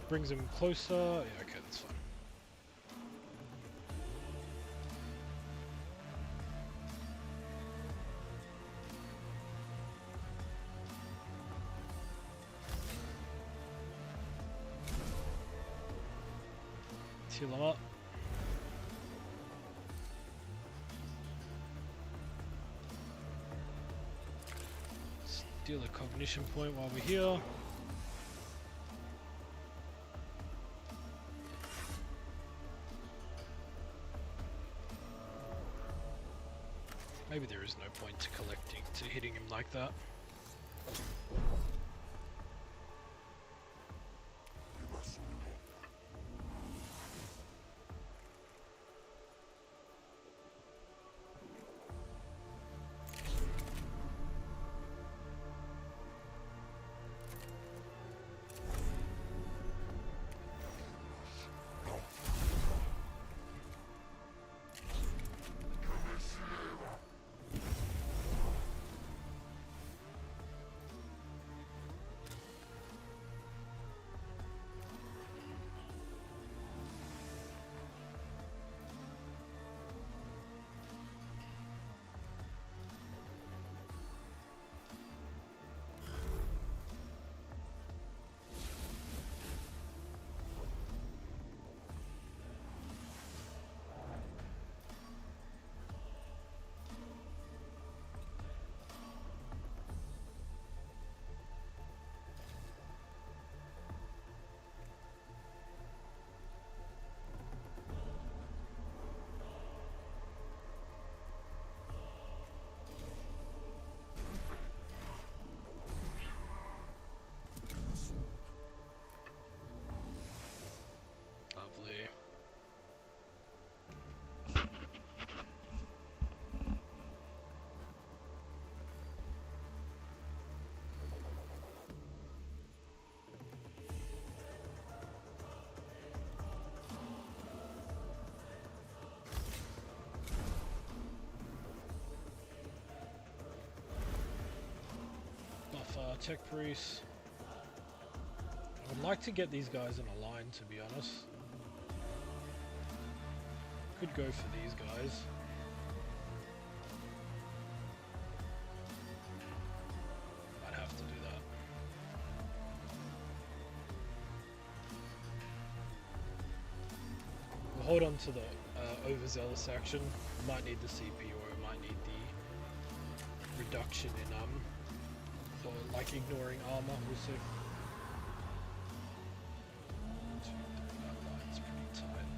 Brings him closer. Yeah, okay, that's fine. Let's heal him up. steal a cognition point while we're here. Maybe there is no point to hitting him like that. Lovely. Buff tech priest. I would like to get these guys in a line, to be honest. Could go for these guys. Might have to do that. We'll hold on to the overzealous action. We might need the CP, or we might need the reduction in or like ignoring armor. We'll see. That line's pretty tight.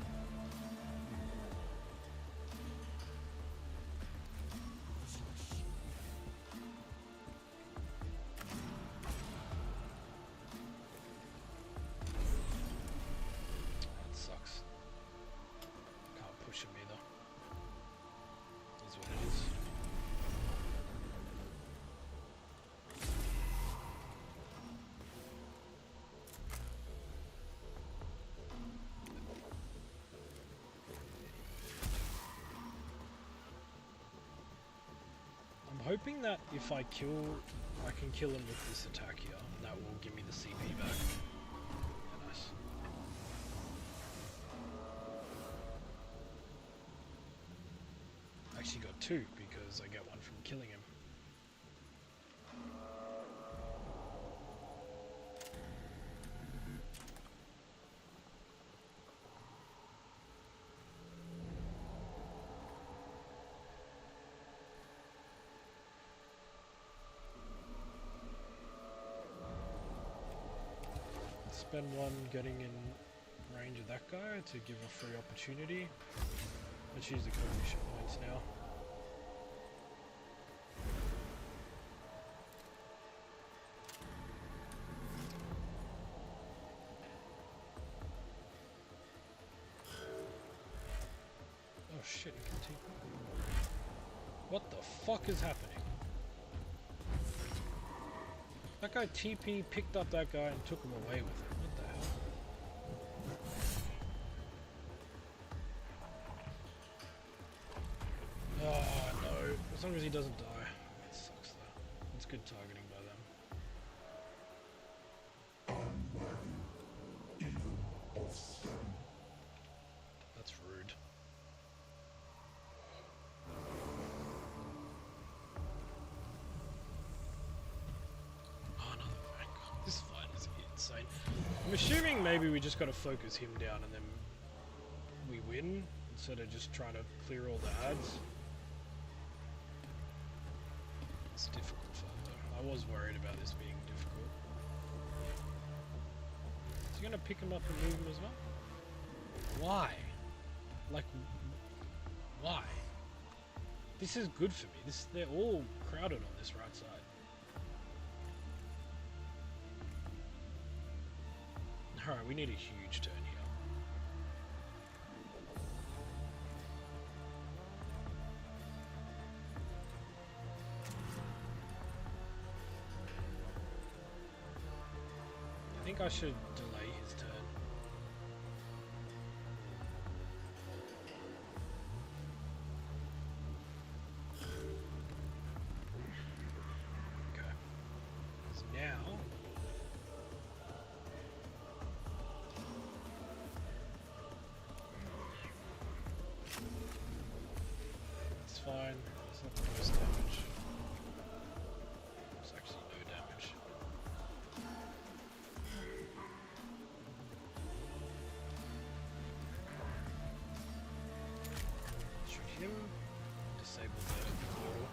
That sucks. Can't push him either. Is what it is. I'm hoping that if I can kill him with this attack here, and that will give me the CP back. Yeah, nice. I actually got two because I get one from killing him. Spend one getting in range of that guy to give a free opportunity. Let's use the cognition points now. Oh shit, you can TP. What the fuck is happening? That guy TP picked up that guy and took him away with it. What the hell? Oh no. As long as he doesn't die. It sucks though. It's good targeting by them. That's rude. This fight is insane. I'm assuming maybe we just gotta focus him down and then we win, instead of just trying to clear all the ads. It's a difficult fight though. I was worried about this being difficult. Is he gonna pick him up and move him as well? Why? Like, why? This is good for me. They're all crowded on this right side. Alright, we need a huge turn here. I think I should delay his turn. Okay. So now... it's fine. It's not the most damage. It's actually no damage. Shoot him. Disable the portal.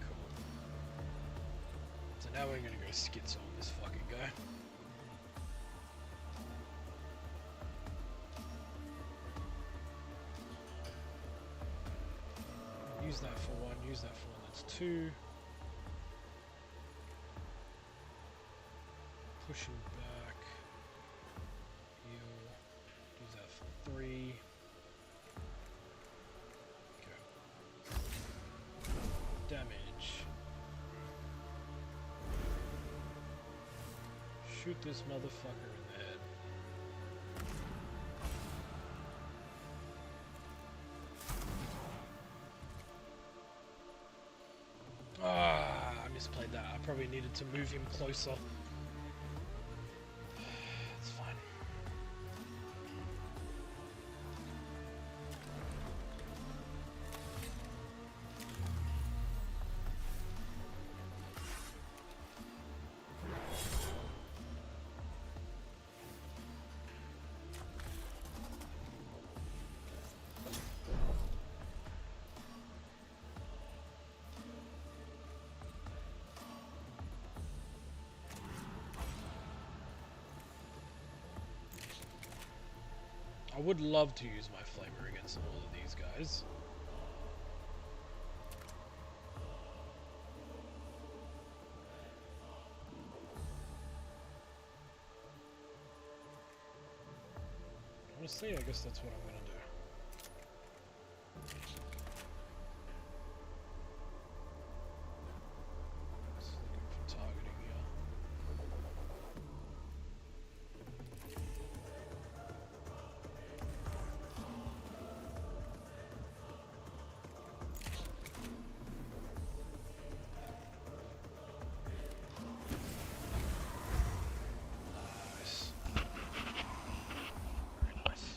Cool. So now we're gonna go schizo on this fucking guy. Use that for one, use that for one, that's two. Push him back. Heal. Use that for three. Okay. Damage. Shoot this motherfucker in the head. Ah, I misplayed that. I probably needed to move him closer. It's fine. I would love to use my flavor against all of these guys. Honestly, I guess that's what I'm gonna do. Just looking for targeting here. Nice. Very nice.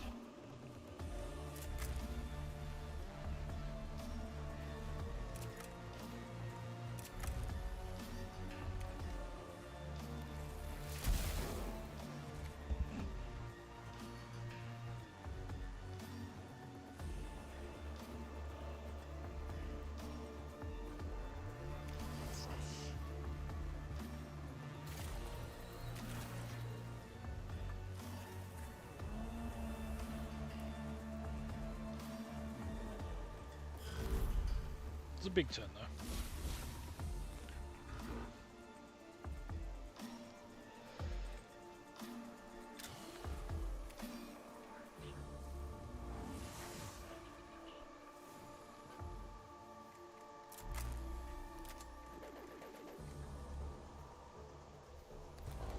It's a big turn though.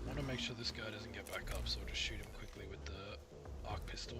I want to make sure this guy doesn't get back up, so I'll just shoot him quickly with the arc pistol.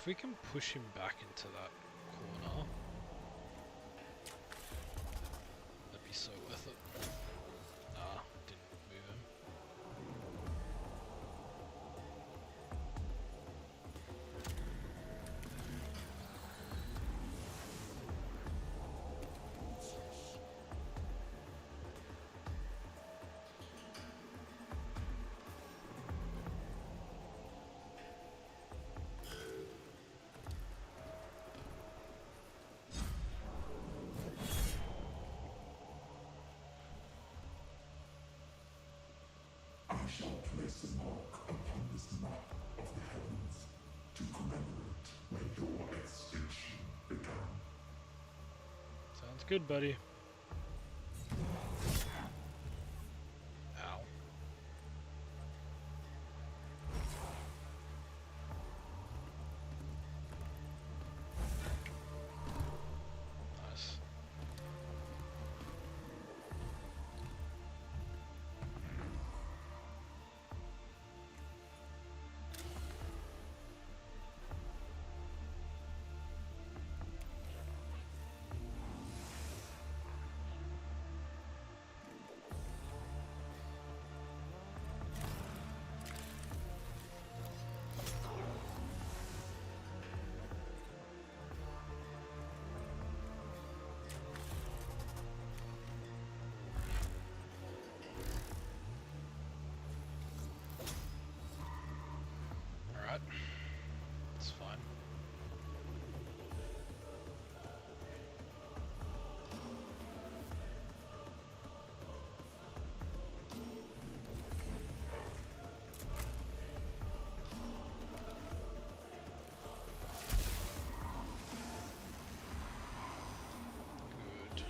If we can push him back into that corner, that'd be so worth it. Nah, didn't move him. I shall place a mark upon this map of the heavens to commemorate where your extinction began. Sounds good, buddy. Ow. Nice. Alright. It's fine. Good.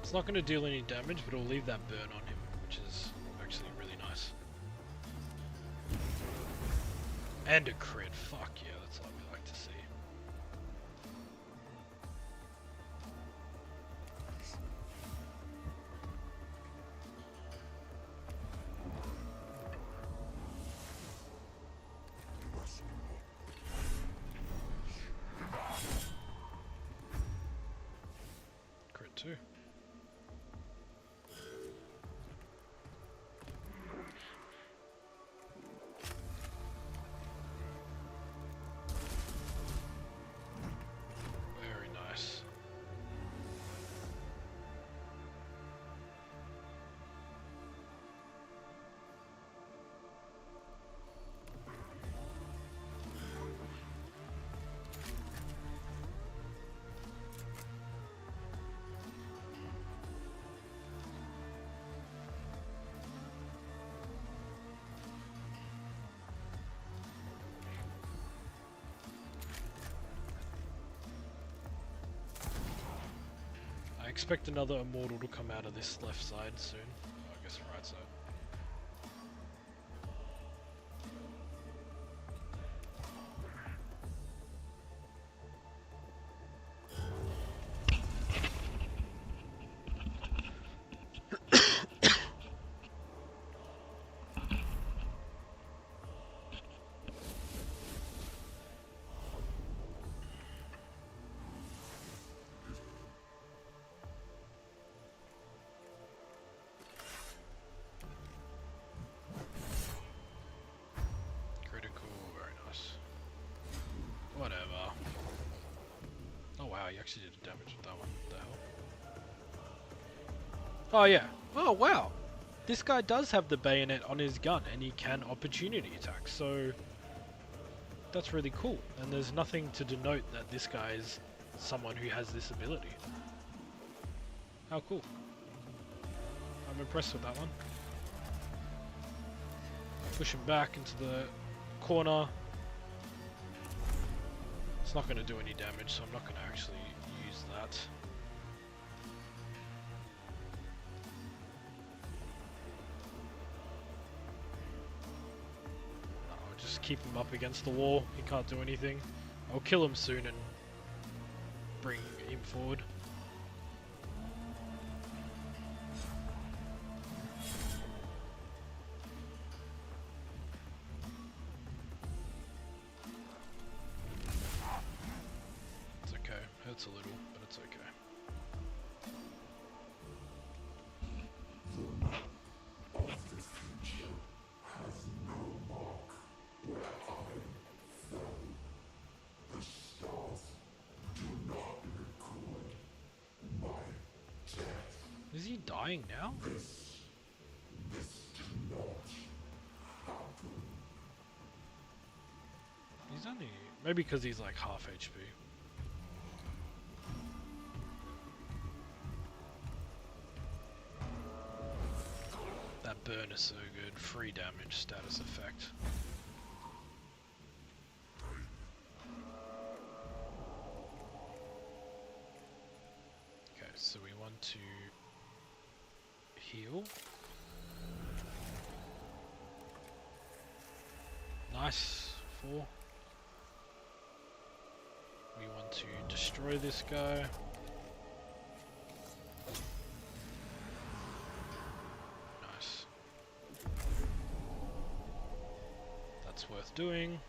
It's not going to deal any damage, but it'll leave that burn on him, which is actually really nice. And a crit. Fuck yeah, that's what we like to see. Crit too. Very nice. I expect another immortal to come out of this left side soon. I guess right side. Critical, very nice. Whatever. Oh wow, you actually did damage with that one. What the hell? Oh yeah. Oh wow. This guy does have the bayonet on his gun and he can opportunity attack, so that's really cool. And there's nothing to denote that this guy is someone who has this ability. How cool. I'm impressed with that one. Push him back into the corner. It's not going to do any damage, so I'm not going to actually use that. I'll just keep him up against the wall. He can't do anything. I'll kill him soon and bring him forward. Hurts a little, but it's okay. This future has no mark where I fell. The stars do not record my death. Is he dying now? This did not happen. He's only... maybe because he's like half HP. That burn is so good. Free damage status effect. Okay, so we want to heal. Nice. 4. We want to destroy this guy. Nice. That's worth doing.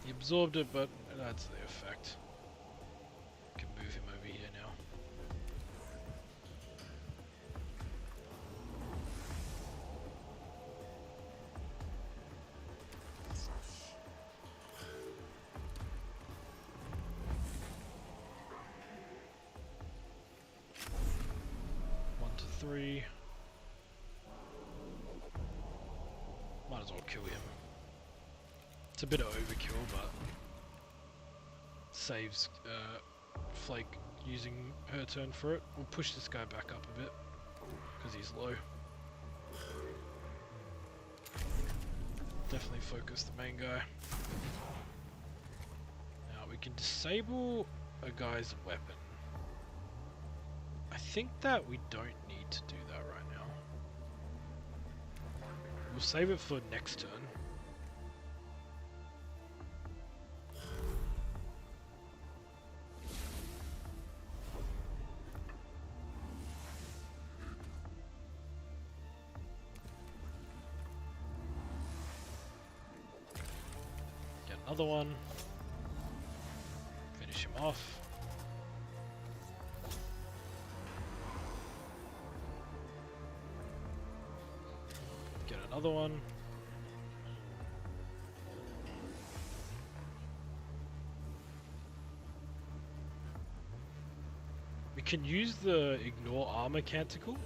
He absorbed it, but that's the effect. Can move him over here now. One to 3. Might as well kill him. It's a bit of overkill, but saves Flake using her turn for it. We'll push this guy back up a bit because he's low. Definitely focus the main guy. Now we can disable a guy's weapon. I think that we don't need to do that right now. We'll save it for next turn. Another one. Finish him off. Get another one. We can use the ignore armor canticle,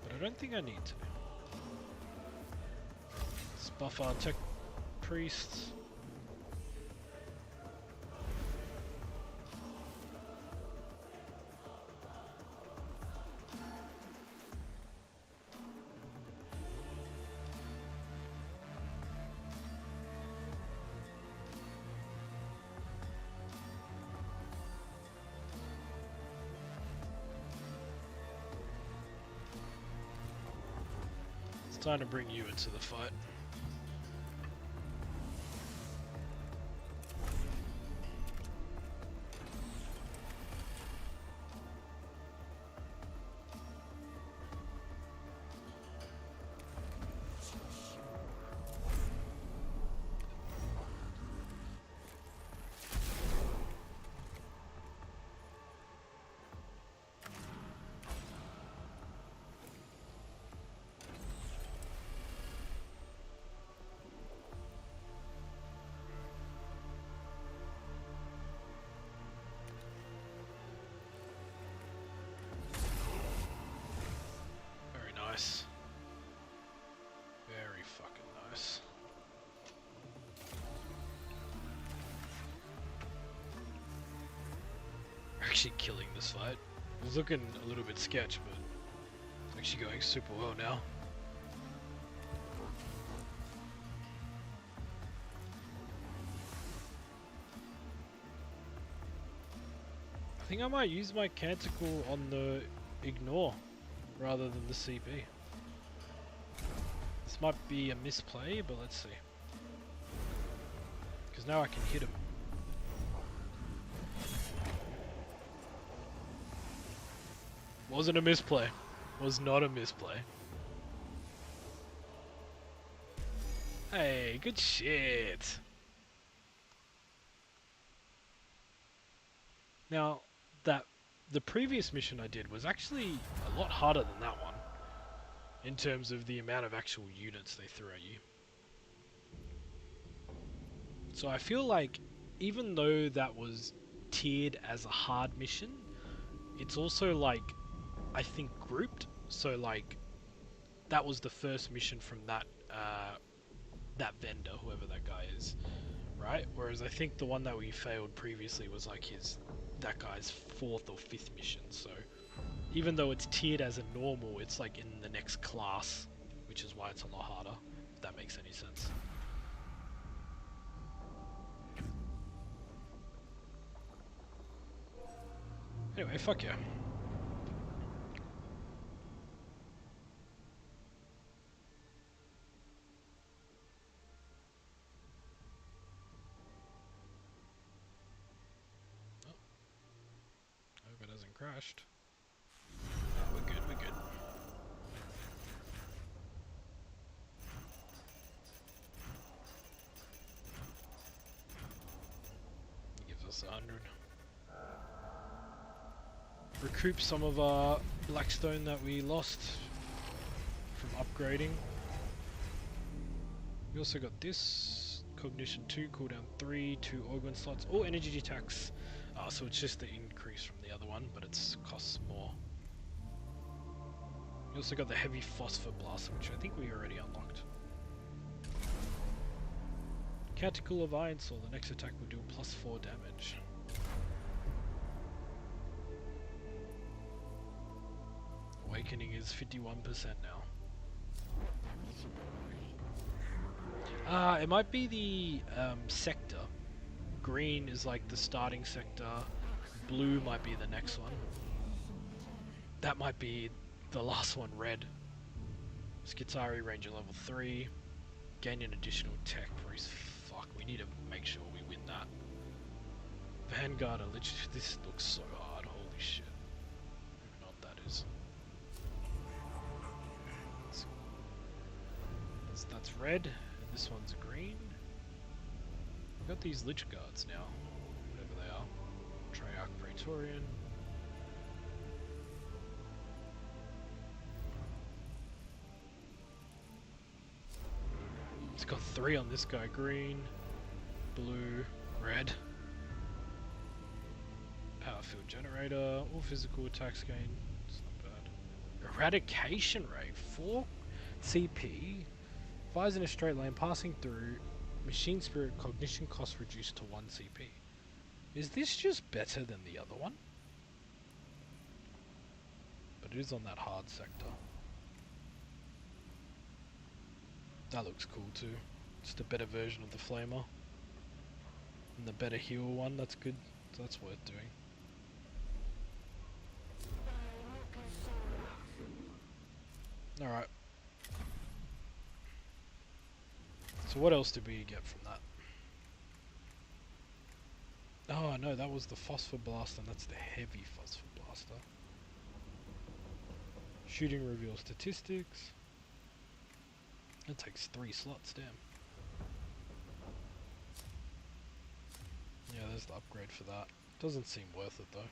but I don't think I need to. Let's buff our tech priests. It's time to bring you into the fight. Nice. Very fucking nice. We're actually killing this fight. It was looking a little bit sketch, but it's actually going super well now. I think I might use my canticle on the ignore rather than the CB. This might be a misplay, but let's see. Because now I can hit him. Wasn't a misplay. Was not a misplay. Hey, good shit. Now, the previous mission I did was actually a lot harder than that one, in terms of the amount of actual units they threw at you. So I feel like, even though that was tiered as a hard mission, it's also like, I think, grouped. So like, that was the first mission from that that vendor, whoever that guy is, right? Whereas I think the one that we failed previously was like that guy's 4th or 5th mission. So even though it's tiered as a normal, it's like in the next class, which is why it's a lot harder, if that makes any sense. Anyway, fuck yeah. I hope it hasn't crashed. We're good, we're good. It gives us 100. Recoup some of our Blackstone that we lost from upgrading. We also got this. Cognition 2, cooldown 3, 2 augment slots, all energy attacks. So it's just the increase from the other one, but it costs more. We also got the heavy phosphor blaster, which I think we already unlocked. Canticle of Iron Soul, the next attack will do +4 damage. Awakening is 51% now. It might be the sector. Green is like the starting sector. Blue might be the next one. That might be the last one, red. Skitari Ranger level 3. Gain an additional tech for his... Fuck, we need to make sure we win that. Vanguard, this looks so hard, holy shit. I don't even know what that is. That's red, and this one's green. We've got these Lich Guards now, whatever they are. Triarch Praetorian. It's got 3 on this guy, green, blue, red. Power field generator, all physical attacks gain, it's not bad. Eradication rate, 4 CP, fires in a straight line, passing through, machine spirit cognition cost reduced to 1 CP. Is this just better than the other one? But it is on that hard sector. That looks cool too. Just a better version of the flamer. And the better heal one, that's good. So that's worth doing. Alright. So what else did we get from that? Oh no, that was the phosphor blaster, and that's the heavy phosphor blaster. Shooting reveals statistics. That takes 3 slots, damn. Yeah, there's the upgrade for that. Doesn't seem worth it though.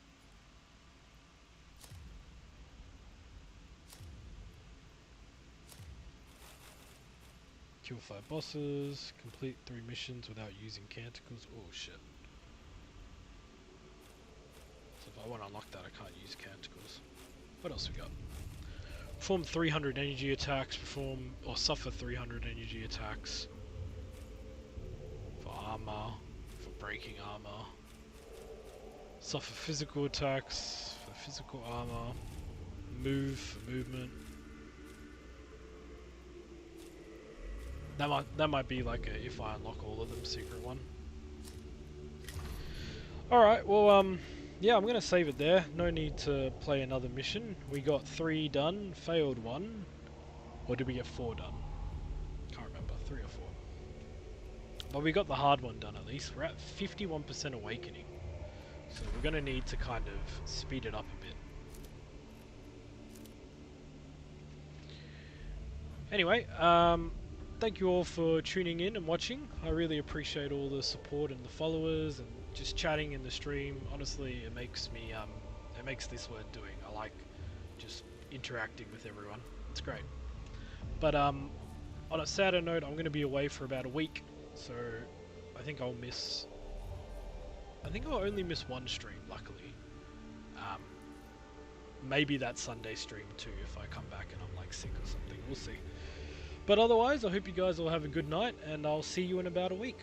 Kill 5 bosses, complete 3 missions without using canticles. Oh shit. So if I want to unlock that, I can't use canticles. What else we got? Perform 300 energy attacks, suffer 300 energy attacks. For armor, for breaking armor. Suffer physical attacks, for physical armor. Move, for movement. That might be like a if I unlock all of them secret one. Alright, well yeah, I'm gonna save it there. No need to play another mission. We got 3 done, failed 1. Or did we get 4 done? Can't remember, 3 or 4. But we got the hard one done at least. We're at 51% awakening. So we're gonna need to kind of speed it up a bit. Anyway, thank you all for tuning in and watching. I really appreciate all the support and the followers and just chatting in the stream. Honestly, it makes me it makes this worth doing. I like just interacting with everyone. It's great. But on a sadder note, I'm going to be away for about a week, so I think I'll miss. I think I'll only miss one stream, luckily. Maybe that Sunday stream too, if I come back and I'm like sick or something. We'll see. But otherwise, I hope you guys all have a good night, and I'll see you in about a week.